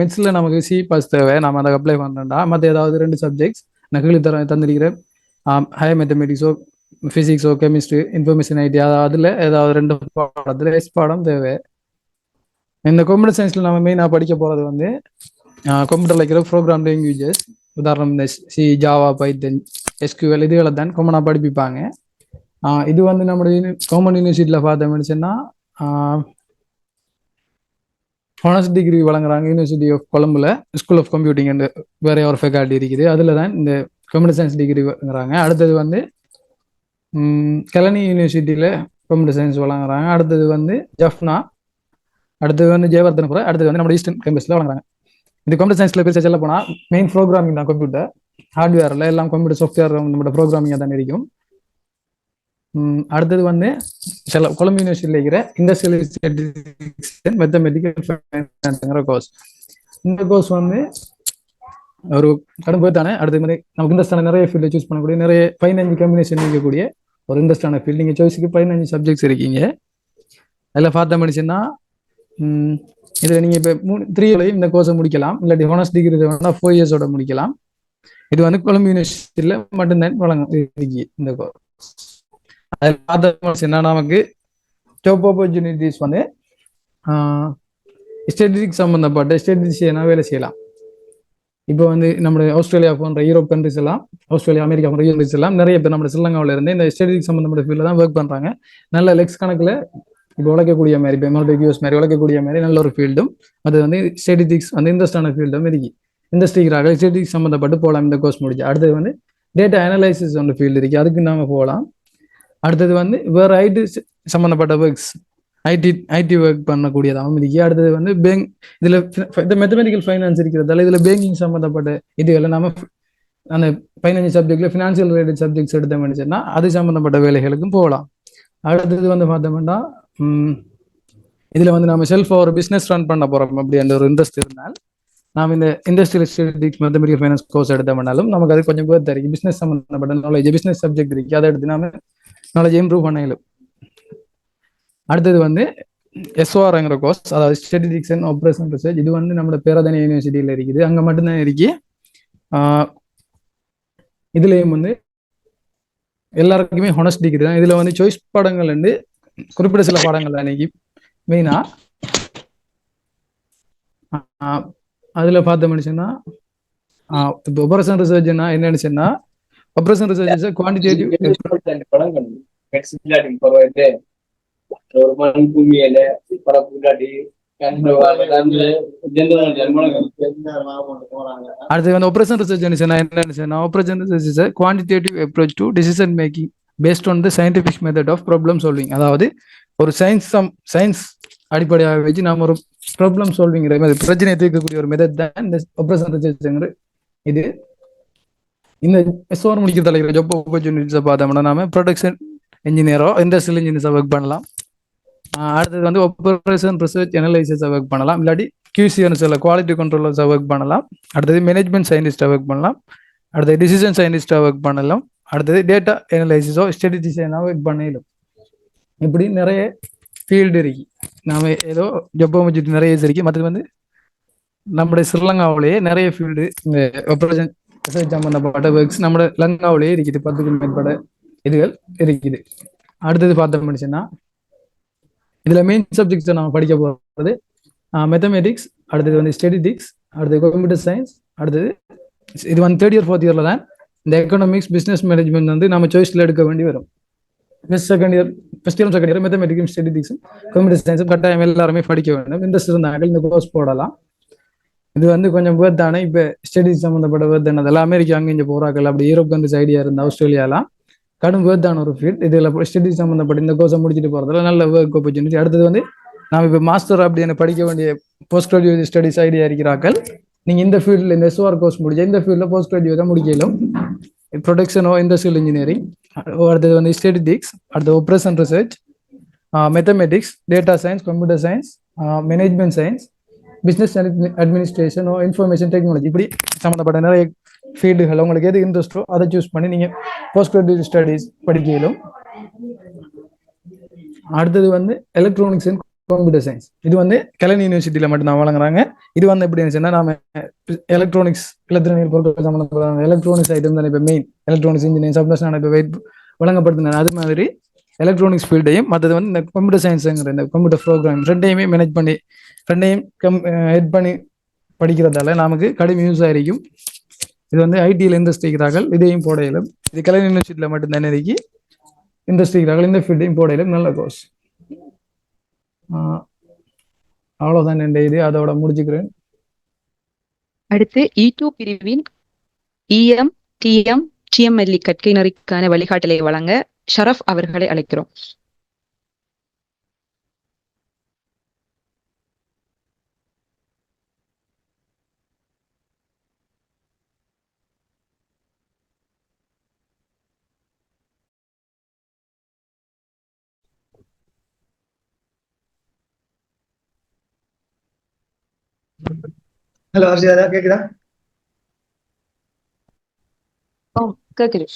மெட்ஸில் நமக்கு சி பாஸ் தேவை. நம்ம அதை அப்ளை பண்ணுறோம்டா. மற்ற ஏதாவது 2 சப்ஜெக்ட்ஸ் நகலி தந்திருக்கிறேன். ஹையர் மேத்தமெட்டிக்ஸோ ஃபிசிக்ஸோ கெமிஸ்ட்ரி இன்ஃபர்மேஷன் ஐடி, அதில் ஏதாவது 2 பாடத்தில் எஸ் பாடம் தேவை. இந்த கம்ப்யூட்டர் சயின்ஸில் நம்ம மெயினாக படிக்க போகிறது வந்து கம்ப்யூட்டரில் இருக்கிற ப்ரோக்ராம் லாங்குவேஜஸ். உதாரணம் இந்த சி, ஜாவா, பைத்தன், எஸ்கியூஎல் இதுகளை தான் காமனாக படிப்பிப்பாங்க. இது வந்து நம்மளுடைய காமன் யூனிவர்சிட்டியில் பார்த்தோம்னு சொன்னால் ஹானர்ஸ் டிகிரி வழங்குறாங்க. யூனிவர்சிட்டி ஆஃப் கொலம்புல ஸ்கூல் ஆஃப் கம்ப்யூட்டிங் அண்ட் வேற ஒரு ஃபேக்கல்ட்டி இருக்குது. அதில் தான் இந்த கம்ப்யூட்டர் சயின்ஸ் டிகிரி வழங்குறாங்க. அடுத்தது வந்து கெலனி யூனிவர்சிட்டியில் கம்ப்யூட்டர் சயின்ஸ் வழங்குறாங்க. அடுத்தது வந்து ஜஃப்னா, அடுத்தது வந்து ஜெயவர்தனபுரம், அடுத்தது வந்து நம்ம ஈஸ்டர்ன் கேம்பஸில் வழங்குறாங்க. இந்த கம்ப்யூட்டர் சயின்ஸில் பேச சொல்ல போனால் மெயின் ப்ரோக்ராமிங் தான். கம்ப்யூட்டர் ஹார்ட்வேரில் எல்லாம் கம்ப்யூட்டர் சாஃப்ட்வேர் நம்மளோட ப்ரோக்ராமிங்காக தான் இருக்கும். அடுத்தது வந்து கொலம்பு யூனிவர்சிட்டியில் இருக்கிற இண்டஸ்ட்ரியல் ஸ்டாட்டிஸ்டிக்ஸ் அண்ட் மேத்தமெட்டிக்கல் ஃபைனான்ஸ்ங்கிற கோர்ஸ். இந்த கோர்ஸ் வந்து ஒரு கடும் போய் தானே. அடுத்த மாதிரி நமக்கு இந்த ஸ்தானம் நிறைய ஃபீல்டு சூஸ் பண்ணக்கூடிய, நிறைய 15 காம்பினேஷன் இருக்கக்கூடிய ஒரு இன்ட்ரெஸ்டான ஃபீல்டு. நீங்கள் சாய்ஸுக்கு 15 சப்ஜெக்ட்ஸ் இருக்கீங்க. அதில் பார்த்த முடிச்சுன்னா இதில் நீங்கள் இப்போ 3 இந்த கோர்ஸை முடிக்கலாம். இல்லாட்டி ஹானர்ஸ் டிகிரி வேணால் 4 இயர்ஸோட முடிக்கலாம். இது வந்து கொழும்பு யூனிவர்சிட்டியில் மட்டும்தான் இருக்கு இந்த கோர்ஸ். அதில் பார்த்த முடிச்சுன்னா நமக்கு ஜாப் ஆப்பர்ச்சுனிட்டிஸ் வந்து ஸ்டேட்டிஸ்டிக்ஸ் சம்மந்தப்பட்ட ஸ்டேட்டிஸ்டிஷியனாக வேலை செய்யலாம். இப்போ வந்து நம்ம ஆஸ்திரேலியா போன்ற யூரோப் கண்ட்ரிஸ் எல்லாம், ஆஸ்திரேலியா அமெரிக்கா போன்ற கண்ட்ரிஸ் எல்லாம் நிறைய பேர் நம்ம ஸ்ரீலங்காவில் இருந்து இந்த ஸ்டேட்டிஸ்டிக்ஸ் சம்மந்தப்பட்ட ஃபீல்டில் தான் ஒர்க் பண்ணுறாங்க. நல்ல லெக்ஸ் கணக்கில் இப்போ உழைக்கக்கூடிய மாதிரி, இப்போ எம்எல்டி யூஎஸ் மாதிரி உழைக்கக்கூடிய மாதிரி நல்ல ஒரு ஃபீல்டும், அது வந்து ஸ்டேட்டிஸ்டிக்ஸ் வந்து இன்ட்ரெஸ்டான ஃபீல்டும் இருக்கு. இண்டஸ்ட்ரிக்காக ஸ்டேட்டிஸ்டிக்ஸ் சம்மந்தப்பட்டு போகலாம் இந்த கோர்ஸ் முடிச்சு. அடுத்தது வந்து டேட்டா அனலைசிஸ் ஒன்று ஃபீல்டு இருக்குது, அதுக்கு நாம போகலாம். அடுத்தது வந்து வேறு ஐடி சம்மந்தப்பட்ட ஒர்க்ஸ், ஐடி ஒர்க் பண்ணக்கூடியதாகவும் இருக்கு. அடுத்தது வந்து பேங்க், இதில் இந்த மேத்தமெட்டிக்கல் ஃபைனான்ஸ் இருக்கிறதால இதில் பேங்கிங் சம்மந்தப்பட்ட இதுகளை நம்ம அந்த 15 சப்ஜெக்ட்ல ஃபினான்சியல் ரிலேட்டட் சப்ஜெக்ட்ஸ் எடுத்தோம்னா அது சம்மந்தப்பட்ட வேலைகளுக்கும் போகலாம். அடுத்தது வந்து பார்த்தோம்னா இதில் வந்து நம்ம செல்ஃபாக ஒரு பிஸ்னஸ் ரன் பண்ண போகிறோம் அப்படி அந்த ஒரு இன்ட்ரெஸ்ட் இருந்தால் நாம் இந்த industrial statistics mathematical finance course எடுத்தோம்னாலும் நமக்கு அது கொஞ்சம் பேர் தெரியும். பிஸ்னஸ் சம்மந்தப்பட்ட நாலேஜ், பிஸ்னஸ் சப்ஜெக்ட் இருக்கு, அதை எடுத்து நாம நாலேஜ் இம்ப்ரூவ் பண்ணலும். அடுத்தது வந்து எஸ்ஓஆர்ங்கிற கோர்ஸ், அதாவது ஸ்டேட்டிஸ்டிக்ஸ் அண்ட் ஆப்ரேஷன் ரிசர்ச். இது வந்து நம்ம பேராதனை யூனிவர்சிட்டியில் இருக்குது, அங்கே மட்டும்தான் இருக்கு. இதுலேயும் வந்து எல்லாருக்குமே ஹானர்ஸ் டிகிரி தான். இதில் வந்து சாய்ஸ் பாடங்கள் வந்து குறிப்பிட்ட சில பாடங்கள் அன்னைக்கு மெயினாக அதில் பார்த்த முடிச்சுன்னா இப்போ ஆப்ரேஷன் ரிசர்ச்னா என்னன்னு சொன்னா, ஆப்ரேஷன் ரிசர்ச் குவான்டிடேட்டிவ் அடுத்து வந்து ஆப்ரேஷன் ரிசர்ச் என்னன்னு, operation research is a quantitative approach to decision making based on the scientific method of problem solving. அதாவது ஒரு சயின்ஸ் அடிப்படையாக வச்சு நாம ஒரு ப்ராப்ளம் சால்விங், பிரச்சனையை தீர்க்கக்கூடிய ஒரு மெத்தட் தான் இந்த ஆப்ரேஷன் ரிசர்ச். இது இந்த எஸ்ஓஆர் முடிக்கிற தலைவர் ஜாப் ஆப்பர்ச்சுனிட்டிஸை பார்த்தோம்னா நாம ப்ரொடக்ஷன் இன்ஜினியரோ இண்டஸ்ட்ரியல் இன்ஜினியர்ஸை ஒர்க் பண்ணலாம். அடுத்தது வந்து ஆப்ரேஷன் ரிசர்ச் அனலைசிஸை ஒர்க் பண்ணலாம். இல்லாட்டி QC சொல்ல குவாலிட்டி கண்ட்ரோலர்ஸை ஒர்க் பண்ணலாம். அடுத்தது மேனேஜ்மெண்ட் சயின்டிஸ்டை ஒர்க் பண்ணலாம். அடுத்தது டிசிஷன் சயின்டிஸ்டை ஒர்க் பண்ணலாம். அடுத்தது டேட்டா அனலைசிஸோ ஸ்டேட்டிஸ்டிஷியனாக ஒர்க் பண்ணலாம். இப்படி நிறைய ஃபீல்டு இருக்கு. நாம ஏதோ ஜாப் ஆப்பர்ச்சுனிட்டி நிறைய இருக்கு. மற்றது வந்து நம்முடைய ஸ்ரீலங்காவிலேயே நிறைய ஃபீல்டு இந்த ஆப்ரேஷன் ரிசர்ச் சம்பந்தப்பட்ட ஒர்க்ஸ் நம்ம லங்காவிலேயே இருக்குது. 10க்கும் மேற்பட்ட இதுகள் இருக்குது. அடுத்தது பார்த்தோம் முடிச்சுன்னா இதுல மெயின் சப்ஜெக்ட்ஸை நம்ம படிக்க போகிறது மேத்தமெட்டிக்ஸ், அடுத்தது வந்து ஸ்டேட்டிஸ்டிக்ஸ், அடுத்தது கம்ப்யூட்டர் சயின்ஸ், அடுத்தது இது வந்து 3rd இயர் 4th இயர்ல தான் இந்த எக்கனாமிக்ஸ் பிஸ்னஸ் மேனேஜ்மெண்ட் வந்து நம்ம சாய்ஸ்ல எடுக்க வேண்டி வரும். ஃபர்ஸ்ட் இயர் மேத்தமெட்டிக்ஸ் ஸ்டேட்டிஸ்டிக்ஸும் கம்ப்யூட்டர் சயின்ஸும் கட்டாயம் எல்லாருமே படிக்க வேண்டும். இன்ட்ரெஸ்ட் இருந்தாங்க இந்த கோர்ஸ் போடலாம். இது வந்து கொஞ்சம் பேர் தானே இப்போ ஸ்டடிஸ் சம்மந்தப்பட்ட பேர் தானே அமெரிக்கா அங்கே இங்கே போகிறார்கள், அப்படி யூரோப் கண்ட்ரிஸ் ஐடியா இருந்து ஆஸ்திரேலியாலாம் கடும் பேர்தான ஒரு ஃபீல்ட். இதில் ஸ்டடிஸ் சம்மந்தப்பட்ட இந்த கோர்ஸை முடிச்சுட்டு போகிறதுல நல்ல ஒர்க் ஆப்பர்ச்சுனிட்டி. அடுத்தது வந்து நாம் இப்போ மாஸ்டர் அப்படின்னு படிக்க வேண்டிய போஸ்ட் கிராஜுவேட் ஸ்டடிஸ் ஐடியா இருக்கிறார்கள். நீங்கள் இந்த ஃபீல்டில் இந்த எஸ்ஓஆர் கோர்ஸ் முடிச்சா இந்த ஃபீல்டில் போஸ்ட் கிராஜுவேட்டாக முடிக்கலும். ப்ரொடக்ஷனோ இண்டஸ்ட்ரியல் இன்ஜினியரிங், அடுத்தது வந்து ஸ்டேட்டிஸ்டிக்ஸ், அடுத்தது operation research, mathematics, data science, computer science, management science, business administration, information technology, இப்படி சம்மந்தப்பட்ட நிறைய ஃபீல்டுகள் உங்களுக்கு எது இன்ட்ரெஸ்டோ அதை சூஸ் பண்ணி நீங்கள் போஸ்ட் கிராஜுவேட் ஸ்டடீஸ் படிக்கலும். அடுத்தது வந்து எலக்ட்ரானிக்ஸ் அண்ட் கம்ப்யூட்டர் சயின்ஸ். இது வந்து கலன் யூனிவர்சிட்டியில் மட்டும்தான் வழங்குறாங்க. இது வந்து எப்படி இருந்துச்சுன்னா நாம எலக்ட்ரானிக்ஸ் இலத்திரனியல் பொருட்கள் சம்மந்தப்பட்ட எலக்ட்ரானிக்ஸ் ஐட்டம் தான் இப்போ மெயின் எலக்ட்ரானிக்ஸ் இன்ஜினியரிங் சப்ளஸ்னான இப்போ வழங்கப்படுத்தினாங்க. அது மாதிரி எலக்ட்ரானிக்ஸ் ஃபீல்டையும் மற்றது வந்து இந்த கம்ப்யூட்டர் சயின்ஸுங்கிற இந்த கம்ப்யூட்டர் ப்ரோக்ராம் ரெண்டையுமே மேனேஜ் பண்ணி ரெண்டையும் ஹெட் பண்ணி படிக்கிறதால நமக்கு கடும் யூஸ் ஆகிருக்கும். இது வந்து ஐடியில் இண்டஸ்ட்ரிக்கிறார்கள், இதையும் போடையிலும். இது கலை யூனிவர்சிட்டியில் மட்டும்தானே இருக்கு இண்டஸ்ட்ரிக்கிறார்கள், இந்த ஃபீல்டையும் போடையிலும். நல்ல கோர்ஸ். அவ்வளோதான் என் இது, அதோட முடிச்சுக்கிறேன். அடுத்து E2 பிரிவின் EM, TM, TMLE கற்கையினருக்கான வழிகாட்டலை வழங்க ஷரஃப் அவர்களை அழைக்கிறோம். ஹலோ ஹர்ஷிதா, கேக்குதா? கேக்குது.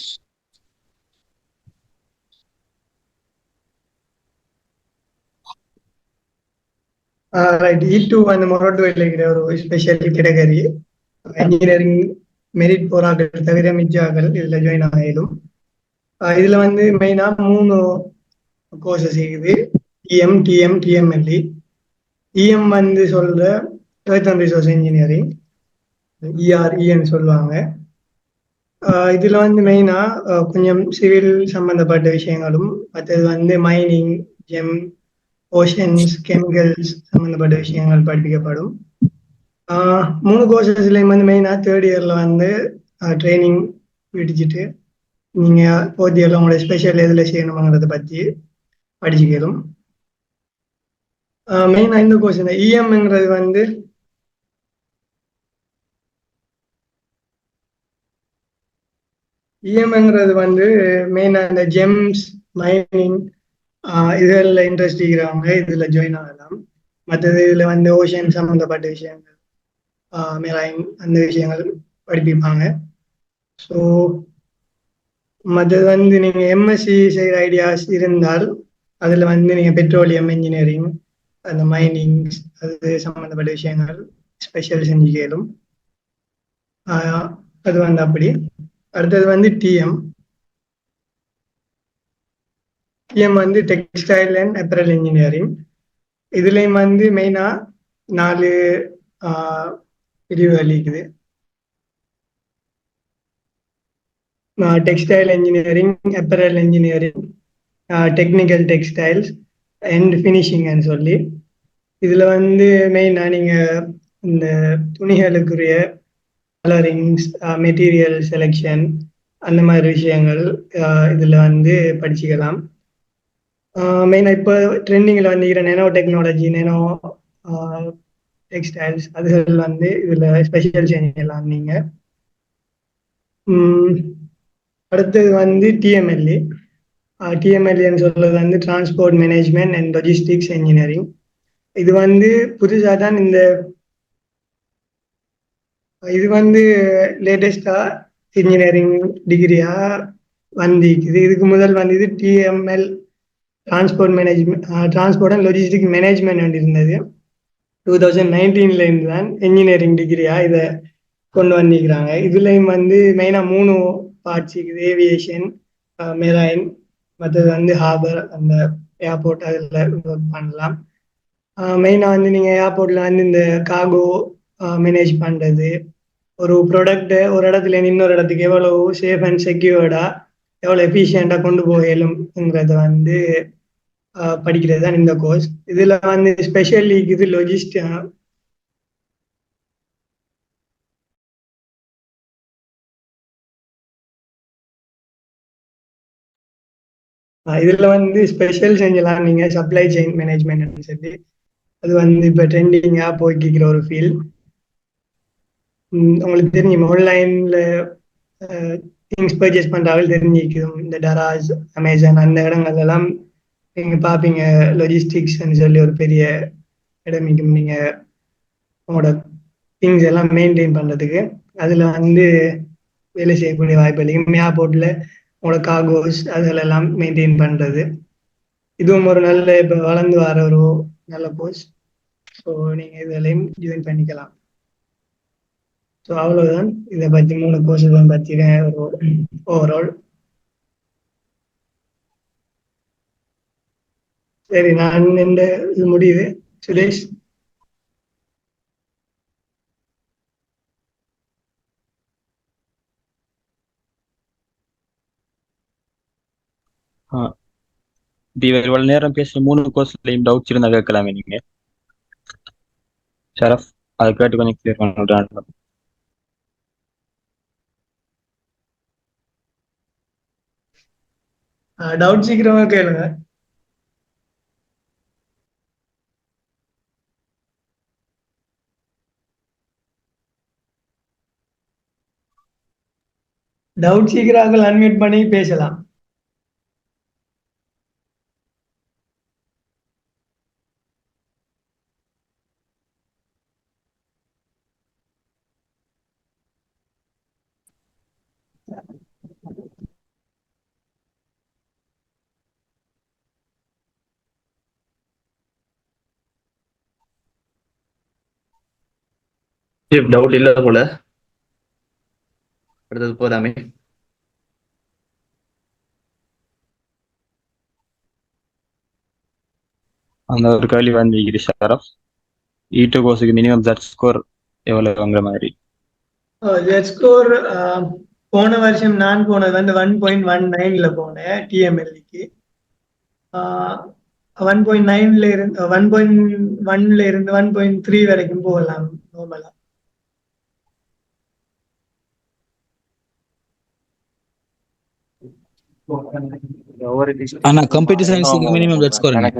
ரைட். E2 அந்த மொரட்டுவையில் இருக்கிற ஒரு ஸ்பெஷல் கேட்டகரி. இன்ஜினியரிங் மெரிட் போராக்கள் தவிர மிச்சாக்கள் இதுல ஜாயின் ஆகிடும். இதுல வந்து மெயினா 3 கோர்சஸ் இருக்குது. இஎம், டிஎம், டிஎம்எல்இ. இஎம் வந்து சொல்ற எர்த் அண்ட் ரிசோர்ஸ் இன்ஜினியரிங், இஆர்இன்னு சொல்லுவாங்க. இதுல வந்து மெயினா கொஞ்சம் சிவில் சம்பந்தப்பட்ட விஷயங்களும், மற்றது வந்து மைனிங், ஜெம், ஓஷன்ஸ், கெமிக்கல்ஸ் சம்பந்தப்பட்ட விஷயங்கள் படிப்பிக்கப்படும். 3 கோர்சஸ்லயும் வந்து மெயினா தேர்ட் இயர்ல வந்து ட்ரைனிங் பிடிச்சிட்டு நீங்க ஃபோர்த் இயர்ல உங்களோட ஸ்பெஷல் எதுல செய்யணுங்கிறத பத்தி படிச்சுக்கலும். மெயினா இந்த கோர்ஸ் இந்த இஎம்ங்கிறது வந்து மெயினா இந்த ஜெம்ஸ், மைனிங் இதுல இன்ட்ரெஸ்ட் இருக்கிறவங்க இதுல ஜாயின் ஆகலாம். மற்றது இதுல வந்து ஓஷன் சம்பந்தப்பட்ட விஷயங்கள், மெரைன் அந்த விஷயங்கள் படிப்பிப்பாங்க. ஸோ மற்றது வந்து நீங்க எம்எஸ்சி செய்கிற ஐடியாஸ் இருந்தால் அதுல வந்து நீங்க பெட்ரோலியம் இன்ஜினியரிங், அந்த மைனிங் அது சம்பந்தப்பட்ட விஷயங்கள் ஸ்பெஷல் செஞ்சு கேளும். அது வந்து அப்படி. அடுத்தது வந்து டிஎம். டிஎம் வந்து டெக்ஸ்டைல் அண்ட் அப்பரல் இன்ஜினியரிங். இதுலயும் வந்து மெயினா 4 பிரிவுகள் இருக்குது. Textile engineering, apparel engineering, technical textiles and ஃபினிஷிங்னு சொல்லி. இதுல வந்து மெயினா நீங்க இந்த துணிகளுக்குரிய கலரிங்ஸ், மெட்டீரியல் செலெக்ஷன் அந்த மாதிரி விஷயங்கள் இதுல வந்து படிச்சுக்கலாம். மெயினாக இப்போ ட்ரெண்டிங்கில் வந்துக்கிற நேனோ டெக்னாலஜி, நேனோ டெக்ஸ்டைல்ஸ் அதுகள் வந்து இதில் ஸ்பெஷல் செய்யலாம் நீங்கள். அடுத்தது வந்து டிஎம்எல்இ. டிஎம்எல்ஏன்னு சொல்றது வந்து transport management and logistics engineering. இது வந்து புதுசாக தான் இது வந்து லேட்டஸ்டா இன்ஜினியரிங் டிகிரியா வந்திருக்குது. இதுக்கு முதல் வந்து இது DML transport management, transport and logistic management இருந்தது. 2019 இருந்து தான் இன்ஜினியரிங் டிகிரியா இதை கொண்டு வந்திருக்கிறாங்க. இதுலயும் வந்து மெயினா 3 பார்ட்ஸ் இருக்குது. ஏவியேஷன், மெரைன், மற்றது வந்து ஹார்பர், அந்த ஏர்போர்ட் அதில் ஒர்க் பண்ணலாம். மெயினா வந்து நீங்க ஏர்போர்ட்ல வந்து இந்த கார்கோ மேனேஜ் பண்றது, ஒரு ப்ராடக்ட் ஒரு இடத்துல இன்னொரு இடத்துக்கு எவ்வளவு சேஃப் அண்ட் செக்யூர்டா எவ்வளவு எஃபிஷியண்டா கொண்டு போகலும்ங்கிறத வந்து படிக்கிறது தான் இந்த கோர்ஸ். இதுல வந்து ஸ்பெஷலி இது இதுல வந்து ஸ்பெஷல் செஞ்சலாம் நீங்க சப்ளை செயின் மேனேஜ்மெண்ட் சொல்லி. அது வந்து இப்ப ட்ரெண்டிங்கா போய்க்கிற ஒரு ஃபீல்ட். உங்களுக்கு தெரியும் ஆன்லைன்ல திங்ஸ் பர்ச்சேஸ் பண்றாங்க தெரிஞ்சிக்கும். இந்த டராஸ், அமேசான் அந்த இடங்கள் எல்லாம் நீங்க பாப்பீங்க. லாஜிஸ்டிக்ஸ்ன்னு சொல்லி ஒரு பெரிய இடமிக்கும். நீங்க உங்களோட திங்ஸ் எல்லாம் மெயின்டைன் பண்றதுக்கு அதுல வந்து வேலை செய்யக்கூடிய வாய்ப்பு இல்லைங்க. ஏர்போர்ட்ல உங்களோட கார்கோஸ் அதெல்லாம் மெயின்டைன் பண்றது. இதுவும் ஒரு நல்ல இப்ப வளர்ந்து வர ஒரு நல்ல கோர்ஸ். ஸோ நீங்க இதெல்லாம் ஜாயின் பண்ணிக்கலாம். ஸோ அவ்வளவுதான். இதை பத்தி 3 கோர்ஸஸ் பத்தி ஒரு ஓவரால். சரி, நான் இந்த இது முடியுது. சுரேஷ். இவ்வளவு நேரம் பேசுற 3 கோர்ஸ்லயும் டவுட்ஸ் இருந்தா கேட்கலாமே நீங்க ஷரஃப், அதை கேட்டு கொஞ்சம் கிளியர் பண்ணுறேன். டவுட் சீக்கிரமா கேளுங்க. டவுட் சீக்கிரம் அன்மியூட் பண்ணி பேசலாம். டவுட் இல்ல போல. அடுத்தது போலாமே. அந்த ஒரு கேள்வி வந்து ஷரஃப், E2 கோர்ஸுக்கு மினிமம் ஜட் ஸ்கோர் எவ்வளவு வாங்குற மாதிரி? ஜெட் ஸ்கோர் போன வருஷம் நான் போனது வந்து 1.19ல போனேன் டிஎம்எல்க்கு. 1.9ல இருந்து 1.1ல இருந்து 1.3 வரைக்கும் போகலாம் நார்மலா. ஆனா கம்ப்யூட்டர் சயின்ஸுக்கு மினிமம் ஜட் ஸ்கோர் என்ன?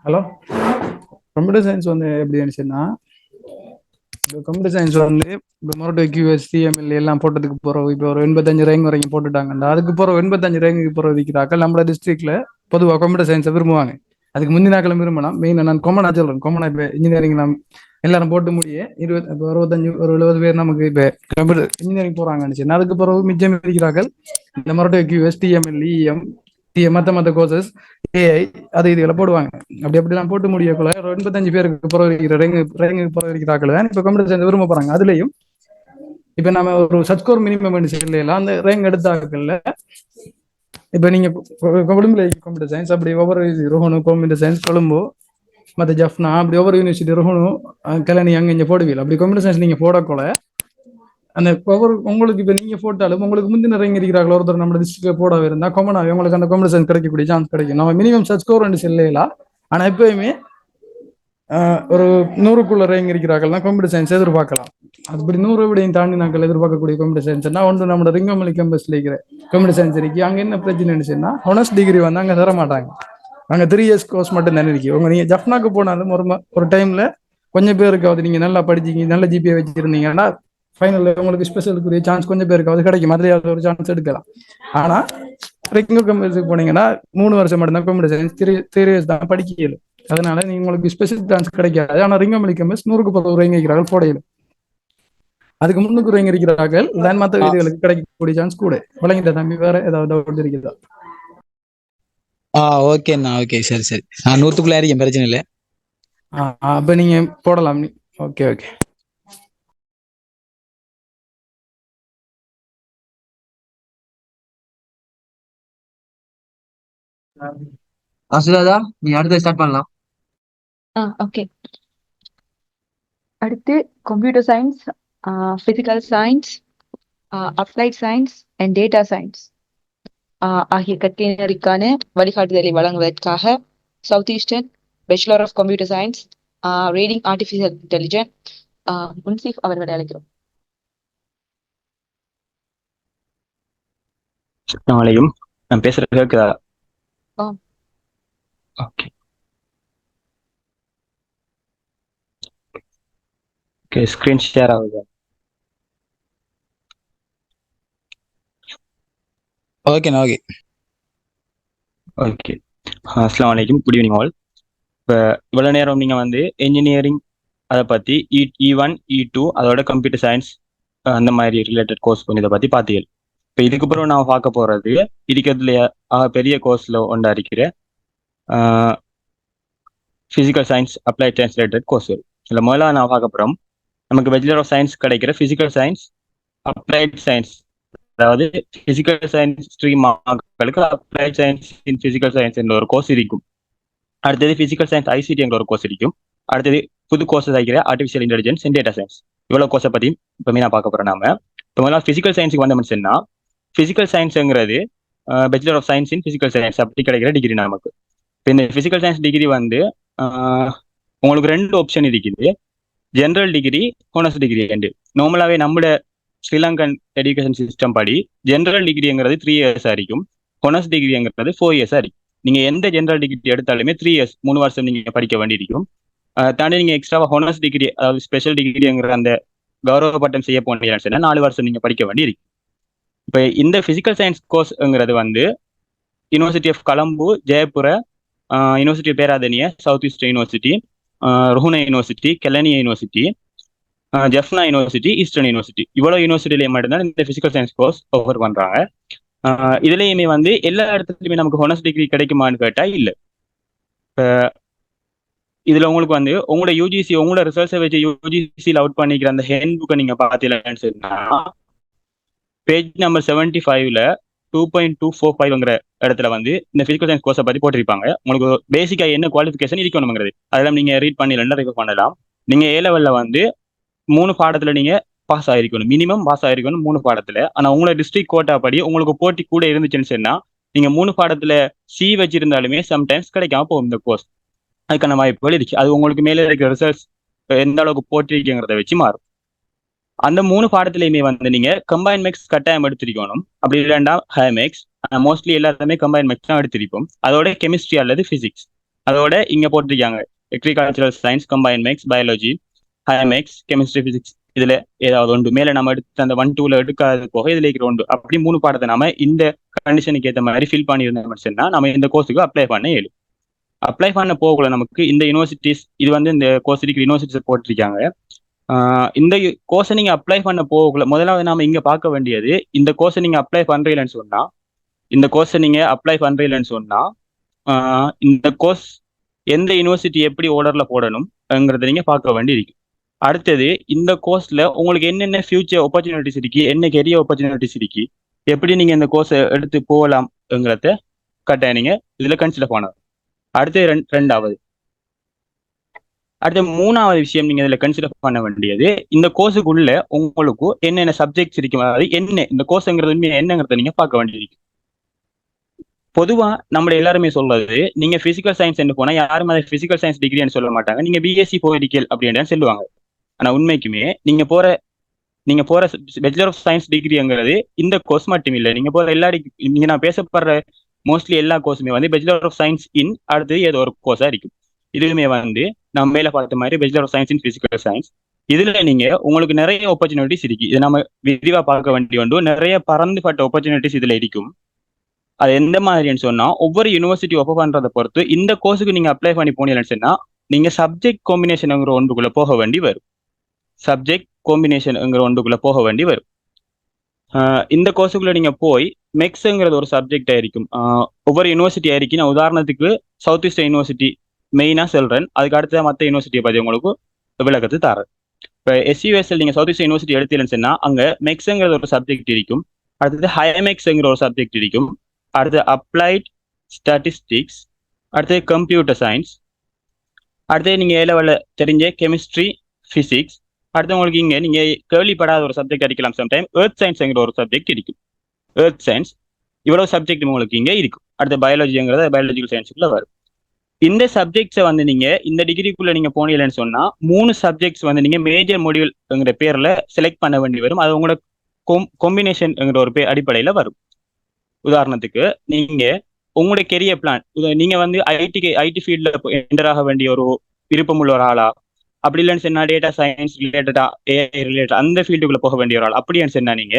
ஹலோ, கம்ப்யூட்டர் சயின்ஸ் வந்து எப்படி இருந்துச்சுன்னா, இப்போ கம்ப்யூட்டர் சயின்ஸ் வந்து இப்போ மறுபடியும் QS CML எல்லாம் போட்டதுக்கு போகிறோம். இப்போ ஒரு 85 ரேங்க் வரைக்கும் போட்டுட்டாங்கண்டா, அதுக்கு போகிற 85 ரேங்குக்கு போகிற விற்கிறாக்கள் நம்மளோட டிஸ்ட்ரிக்ட்ல பொதுவாக கம்ப்யூட்டர் சயின்ஸை விரும்புவாங்க. அதுக்கு முந்தினாக்களும் விரும்பலாம். மெயினாக நான் காமனாக சொல்கிறேன். காமனாக இப்போ இன்ஜினியரிங் நம்ம எல்லாரும் போட்டு முடிய இப்போ 65 ஒரு 70 பேர் நமக்கு இப்போ கம்ப்யூட்டர் இன்ஜினியரிங் போகிறாங்கன்னு சரி, அதுக்கு பிறகு மிச்சம் இருக்கிறார்கள் இந்த மறுபடியும் QS TML EM மற்ற கோர்சஸ் AI அது இதுகளை போடுவாங்க. அப்படிலாம் போட்டு முடியக்குள்ள ஒரு 85 பேருக்கு பிறகு இருக்கிற ரேங்குக்கு பிறகு இருக்கிறாக்கள் தான் இப்போ கம்ப்யூட்டர் சயின்ஸ் விரும்ப போறாங்க. அதுலயும் இப்ப நம்ம ஒரு சட்ஸ்கோர் மினிமம் சொல்லலாம் அந்த ரேங்க் எடுத்தாக்கல்ல. இப்ப நீங்க கொழும்புல கம்ப்யூட்டர் சயின்ஸ் அப்படி ஒவ்வொரு ரோஹனு கம்ப்யூட்டர் சயின்ஸ் கொழும்பு மற்ற ஜஃப்னா அப்படி ஒவ்வொரு யூனிவர்சிட்டி ரோஹனு கல்யாணி அங்க இங்க போடுவீங்க. அப்படி கம்ப்யூட்டர் சயின்ஸ் நீங்க போடக்கூட அந்த ஒவ்வொரு உங்களுக்கு இப்ப நீங்க போட்டாலும் உங்களுக்கு முந்தின ரேங்க் இருக்கிறார்கள் ஒருத்தர் நம்ம டிஸ்ட்ரிக்ட்ல போட இருந்தா காமனாக உங்களுக்கு அந்த கம்ப்யூட்டர் சயின்ஸ் கிடைக்கக்கூடிய சான்ஸ் கிடைக்கும். நம்ம மினிமம் சட்ஸ்கோர் சொல்லலாம். ஆனா எப்பயுமே ஒரு 100க்குள்ள ரேங்க் இருக்கிறார்கள் தான் கம்ப்யூட்டர் சயின்ஸ் எதிர்பார்க்கலாம். அப்படி 100 விடையும் தாண்டி நாங்கள் எதிர்பார்க்கக்கூடிய கம்ப்யூட்டர் சயின்ஸ்னா ஒன்று நம்ம ரிங்கமலி கேம்பஸ்ல இருக்கிற கம்ப்யூட்டர் சயின்ஸ் இருக்கு. அங்க என்ன பிரச்சனைன்னு சொன்னா ஹானர்ஸ் டிகிரி வந்து அங்க தர மாட்டாங்க. அங்க 3 இயர்ஸ் கோர்ஸ் மட்டும் தானே இருக்கு. உங்க நீங்க ஜஃப்னாக்கு போனாலும் ஒரு டைம்ல கொஞ்சம் பேருக்காவது நீங்க நல்லா படிச்சீங்க நல்ல GPA வச்சிருந்தீங்கன்னா ஃபைனல்ல உங்களுக்கு ஸ்பெஷலுக்குரிய சான்ஸ் கொஞ்சம் பேருக்காவது கிடைக்கும். அதுல ஒரு சான்ஸ் எடுக்கலாம். ஆனா ரிங்கோ கம்பெனிக்கு போனீங்கன்னா 3 வருஷம் மட்டும்தான் கம்ப்யூட்டர் சயின்ஸ் 3 இயர்ஸ் தான் படிக்க இயலும். அதனால நீங்க உங்களுக்கு ஸ்பெஷல் சான்ஸ் கிடைக்காது. ஆனா ரிங்கமலி கேம்பஸ் 100க்கு 10 ரேங்க் இருக்கிறார்கள் போடையிலும். அதுக்கு 300 ரேங்க் இருக்கிறார்கள் தான் மற்ற வீடுகளுக்கு கிடைக்கக்கூடிய சான்ஸ் கூட. விளங்கிட்ட தம்பி, வேற ஏதாவது டவுட் இருக்குதா? ஓகேண்ணா, ஓகே, சரி சரி. நான் 100க்குள்ள இருக்கேன், பிரச்சனை இல்லை. அப்ப நீங்க போடலாம். Okay okay. அசுராதா, நீ அடுத்த ஸ்டார்ட் பண்ணலாம். ஓகே. அடுத்து computer science, physical science, applied science and data science ஆகிய கற்கையினருக்கான வழிகாட்டுதலை வழங்குவதற்காக south eastern bachelor of computer science reading artificial intelligence Munsif அவர்களை அழைக்கிறோம். வணக்கம், நான் பேசுறது கேக்குதா? ஓகே ஓகே, ஸ்கிரீன் ஷேர் ஆகுது. ஓகேண்ணா, ஓகே ஓகே. அஸ்ஸலாமு அலைக்கும், குட் ஈவினிங் ஆல். இப்போ இவ்வளோ நேரம் நீங்கள் வந்து என்ஜினியரிங் அதை பற்றி E1 E2 அதோட கம்ப்யூட்டர் சயின்ஸ் அந்த மாதிரி ரிலேட்டட் கோர்ஸ் கொஞ்சம் இதை பற்றி பார்த்தீங்க. இப்போ இதுக்கு அப்புறம் நான் பார்க்க போகிறது இருக்கிறதுல பெரிய கோர்ஸில் ஒன்றா இருக்கிற physical science applied science related course. இதில் முதல்ல நான் பார்க்க போகிறோம் நமக்கு பேச்சுலர் ஆஃப் சயின்ஸ் கிடைக்கிற ஃபிசிக்கல் சயின்ஸ் அப்ளைட் சயின்ஸ், அதாவது ஃபிசிக்கல் சயின்ஸ் ஸ்ட்ரீம் மக்களுக்கு applied science in physical science என்ற ஒரு கோர்ஸ் இருக்கும். அடுத்தது ஃபிசிக்கல் சயின்ஸ் ICT என்ற ஒரு கோர்ஸ் இருக்கும். அடுத்தது புது கோர்ஸஸ் ஆகிற artificial intelligence and data science. இவ்வளோ கோர்ஸை பற்றி இப்போ நான் பார்க்க போகிறோம். நாம இப்போ முதல்ல ஃபிசிக்கல் சயின்ஸுக்கு வந்தோம்னு சொன்னால், ஃபிசிக்கல் சயின்ஸுங்கிறது bachelor of science in physical science அப்படி கிடைக்கிற டிகிரி நமக்கு. இப்போ இந்த ஃபிசிக்கல் சயின்ஸ் டிகிரி வந்து உங்களுக்கு 2 ஆப்ஷன் இருக்குது, ஜென்ரல் டிகிரி, ஹானர்ஸ் டிகிரி. நார்மலாகவே நம்மளோட ஸ்ரீலங்கன் எஜுகேஷன் சிஸ்டம் படி ஜென்ரல் டிகிரிங்கிறது 3 இயர்ஸ் இருக்கும், ஹானர்ஸ் டிகிரிங்கிறது 4 இயர்ஸ் இருக்கும். நீங்கள் எந்த ஜென்ரல் டிகிரி எடுத்தாலுமே 3 இயர்ஸ் 3 வருஷம் நீங்கள் படிக்க வேண்டியிருக்கும். தாண்டி நீங்கள் எக்ஸ்ட்ராவாக ஹானர்ஸ் டிகிரி அதாவது ஸ்பெஷல் டிகிரிங்கிற அந்த கௌரவ பட்டம் செய்ய போனீங்கன்னு சொன்னால் 4 வருஷம் நீங்கள் படிக்க வேண்டியிருக்கும். இப்போ இந்த பிசிக்கல் சயின்ஸ் கோர்ஸ்ங்கிறது வந்து university of Colombo, Jayapura, university Peradeniya, south east university, Ruhuna university, Kelaniya university, Jaffna university, eastern university, இவ்வளோ யூனிவர்சிட்டிலேயே மட்டும்தான் இந்த பிசிக்கல் சயின்ஸ் கோர்ஸ் ஆஃபர் பண்றாங்க. இதுலயுமே வந்து எல்லா இடத்துலையுமே நமக்கு ஹானர்ஸ் டிகிரி கிடைக்குமான்னு கேட்டா இல்லை. இப்போ இதுல உங்களுக்கு வந்து உங்களோட யூஜிசி, உங்களோட ரிசர்ச்சை வச்சு யூஜிசியில் அவுட் பண்ணிக்கிற அந்த ஹேண்ட் புக்கை நீங்க பார்த்தீங்கன்னு சொன்னா பேஜ் நம்பர் 75ல 2.245ங்கிற இடத்துல வந்து இந்த பிசிக்கல் சயின்ஸ் கோர்ஸை பத்தி போட்டிருப்பாங்க. உங்களுக்கு பேசிக்கா என்ன குவாலிஃபிகேஷன் இருக்கணுங்கிறது அதெல்லாம் நீங்க ரீட் பண்ணி ரெஃபர் பண்ணலாம். நீங்க A லெவல்ல வந்து 3 பாடத்துல நீங்க பாஸ் ஆயிருக்கணும், மினிமம் பாஸ் ஆயிருக்கணும் 3 பாடத்துல. ஆனா உங்களோட டிஸ்ட்ரிக்ட் கோட்டா படி உங்களுக்கு போட்டி கூட இருந்துச்சுன்னு சொன்னா நீங்க 3 பாடத்துல C வச்சிருந்தாலுமே சம்டைம்ஸ் கிடைக்காம போகும் இந்த கோர்ஸ். அதுக்கான வாய்ப்புகள் இருக்கு. அது உங்களுக்கு மேலே இருக்கிற ரிசல்ட்ஸ் எந்த அளவுக்கு போட்டிருக்கீங்கிறத வச்சு மாறும். அந்த 3 பாடத்துலையுமே வந்து நீங்க கம்பைன் மேக்ஸ் கட்டாயம் எடுத்திருக்கணும். அப்படி இல்லைன்னா ஹையர் மேக்ஸ், மோஸ்ட்லி எல்லாருமே கம்பைன் மேக்ஸ் தான் எடுத்திருப்போம். அதோட கெமிஸ்ட்ரி அல்லது பிசிக்ஸ், அதோட இங்க போட்டிருக்காங்க agricultural science, combine maths, biology, higher maths, chemistry, physics, இதுல ஏதாவது ஒன்று. மேல நம்ம எடுத்து அந்த 1-2ல எடுக்காது போக இதுல இருக்கிற ஒன்று. அப்படி 3 பாடத்தை நாம இந்த கண்டிஷனுக்கு ஏற்ற மாதிரி ஃபில் பண்ணியிருந்தோம்னு சொன்னா நம்ம இந்த கோர்ஸுக்கு அப்ளை பண்ண இயலும். அப்ளை பண்ண போகல நமக்கு இந்த யூனிவர்சிட்டிஸ், இது வந்து இந்த கோர்ஸ் இருக்கிற யூனிவர்சிட்டிஸ் போட்டிருக்காங்க. இந்த கோர்ஸை நீங்க அப்ளை பண்ண போகல முதலாவது நாம இங்க பார்க்க வேண்டியது, இந்த கோர்ஸை நீங்க அப்ளை பண்றீங்கன்னு சொன்னா இந்த கோர்ஸ் எந்த யூனிவர்சிட்டி எப்படி ஆர்டர்ல போடணும்ங்கிறத நீங்க பார்க்க வேண்டி இருக்கு. அடுத்தது இந்த கோர்ஸ்ல உங்களுக்கு என்னென்ன ஃபியூச்சர் ஆப்பர்ச்சுனிட்டிஸ் இருக்கு, என்ன கெரியர் ஆப்பர்ச்சுனிட்டிஸ் இருக்கு, எப்படி நீங்க இந்த கோர்ஸை எடுத்து போகலாம்ங்கிறத கட்டாயம் நீங்க இதுல கன்சிடர் பண்ணணும். அடுத்தது ரெண்டாவது. அடுத்த 3வது விஷயம் நீங்க இதுல கன்சிடர் பண்ண வேண்டியது, இந்த கோர்ஸுக்குள்ள உங்களுக்கு என்னென்ன சப்ஜெக்ட்ஸ் இருக்கும், அதாவது என்ன இந்த கோர்ஸ்ங்கிறது உண்மையா என்னங்கிறத நீங்க பார்க்க வேண்டியிருக்கு. பொதுவா நம்ம எல்லாருமே சொல்றது, நீங்க பிசிக்கல் சயின்ஸ் போனா யாரும் அதை பிசிக்கல் சயின்ஸ் டிகிரின்னு சொல்ல மாட்டாங்க, நீங்க பிஎஸ்சி போயிருக்கீல் அப்படின்னு சொல்லுவாங்க. ஆனா உண்மைக்குமே நீங்க போற பேச்சுலர் ஆஃப் சயின்ஸ் டிகிரிங்கிறது இந்த கோர்ஸ் மட்டும் இல்லை. நீங்க போற எல்லா நீங்க நான் பேசப்படுற மோஸ்ட்லி எல்லா கோர்ஸுமே வந்து பேச்சுலர் ஆஃப் சயின்ஸ் இன் அடுத்து ஏதோ ஒரு கோர்ஸா இருக்கும். இதுவுமே வந்து நம்ம மேல பார்த்த மாதிரி bachelor of science in physical science. இதுல நீங்க உங்களுக்கு நிறைய ஆப்பர்ச்சுனிட்டிஸ் இருக்கு. இதை நம்ம விரிவா பார்க்க வேண்டிய ஒன்று. நிறைய பறந்துபட்ட ஆப்பர்ச்சுனிட்டிஸ் இதுல இருக்கும். அது எந்த மாதிரின்னு சொன்னா, ஒவ்வொரு யூனிவர்சிட்டி ஒப்ப பண்றதை பொறுத்து இந்த கோர்ஸுக்கு நீங்க அப்ளை பண்ணி போனீங்கன்னு சொன்னா நீங்க சப்ஜெக்ட் காம்பினேஷன்ங்கிற ஒன்றுக்குள்ள போக வேண்டி வரும். இந்த கோர்ஸுக்குள்ள நீங்க போய் மெக்ஸ்ங்கிறது ஒரு சப்ஜெக்ட் ஆയിരിக்கும். ஒவ்வொரு யூனிவர்சிட்டி ஆയിരിக்கும். நான் உதாரணத்துக்கு சவுத் ஈஸ்ட் யூனிவர்சிட்டி மெயினா சொல்றேன், அதுக்கு அடுத்த மற்ற யூனிவர்சிட்டியை பத்தி உங்களுக்கு விளக்கத்து தரேன். இப்போ SUSL நீங்க சவுத் ஈஸ்ட் யூனிவர்சிட்டி எடுத்தீங்கன்னு சொன்னா அங்க மெக்ஸ்ங்கிறது ஒரு சப்ஜெக்ட் இருக்கும். அடுத்தது ஹைமெக்ஸ்ங்கிற ஒரு சப்ஜெக்ட் இருக்கும். அடுத்து அப்ளைட் ஸ்டாட்டிஸ்டிக்ஸ், அடுத்தது கம்ப்யூட்டர் சயின்ஸ், அடுத்தது நீங்க A லெவல்ல தெரிஞ்ச கெமிஸ்ட்ரி, பிசிக்ஸ். அடுத்து உங்களுக்கு இங்க நீங்க கேள்விப்படாத ஒரு சப்ஜெக்ட் அடிக்கலாம் சம்டைம், எர்த் சயின்ஸ்ங்கிற ஒரு சப்ஜெக்ட் இருக்கும். எர்த் சயின்ஸ் இவ்வளவு சப்ஜெக்ட் உங்களுக்கு இங்க இருக்கும். அடுத்து பயாலஜிங்கிறத பயாலஜிக்கல் சயின்ஸுக்குள்ள வரும். இந்த சப்ஜெக்ட்ஸை வந்து நீங்க இந்த டிகிரிக்குள்ள நீங்க போனீங்கன்னு சொன்னா 3 சப்ஜெக்ட்ஸ் வந்து நீங்க மேஜர் மொடியூல்ங்கிற பேர்ல செலக்ட் பண்ண வேண்டி வரும். அது உங்களோட காம்பினேஷன்ங்கிற ஒரு அடிப்படையில வரும். உதாரணத்துக்கு நீங்க உங்களுடைய கெரியர் பிளான், நீங்க வந்து ஐடி ஃபீல்ட்ல என்டர் ஆக வேண்டிய ஒரு விருப்பம் உள்ள ஒரு ஆளா, அப்படி இல்லைன்னு சொன்னா டேட்டா சயின்ஸ் ரிலேட்டடா, AI ரிலேட்டட் அந்த ஃபீல்டுக்குள்ள போக வேண்டிய ஒரு ஆள் அப்படின்னு சொன்னா நீங்க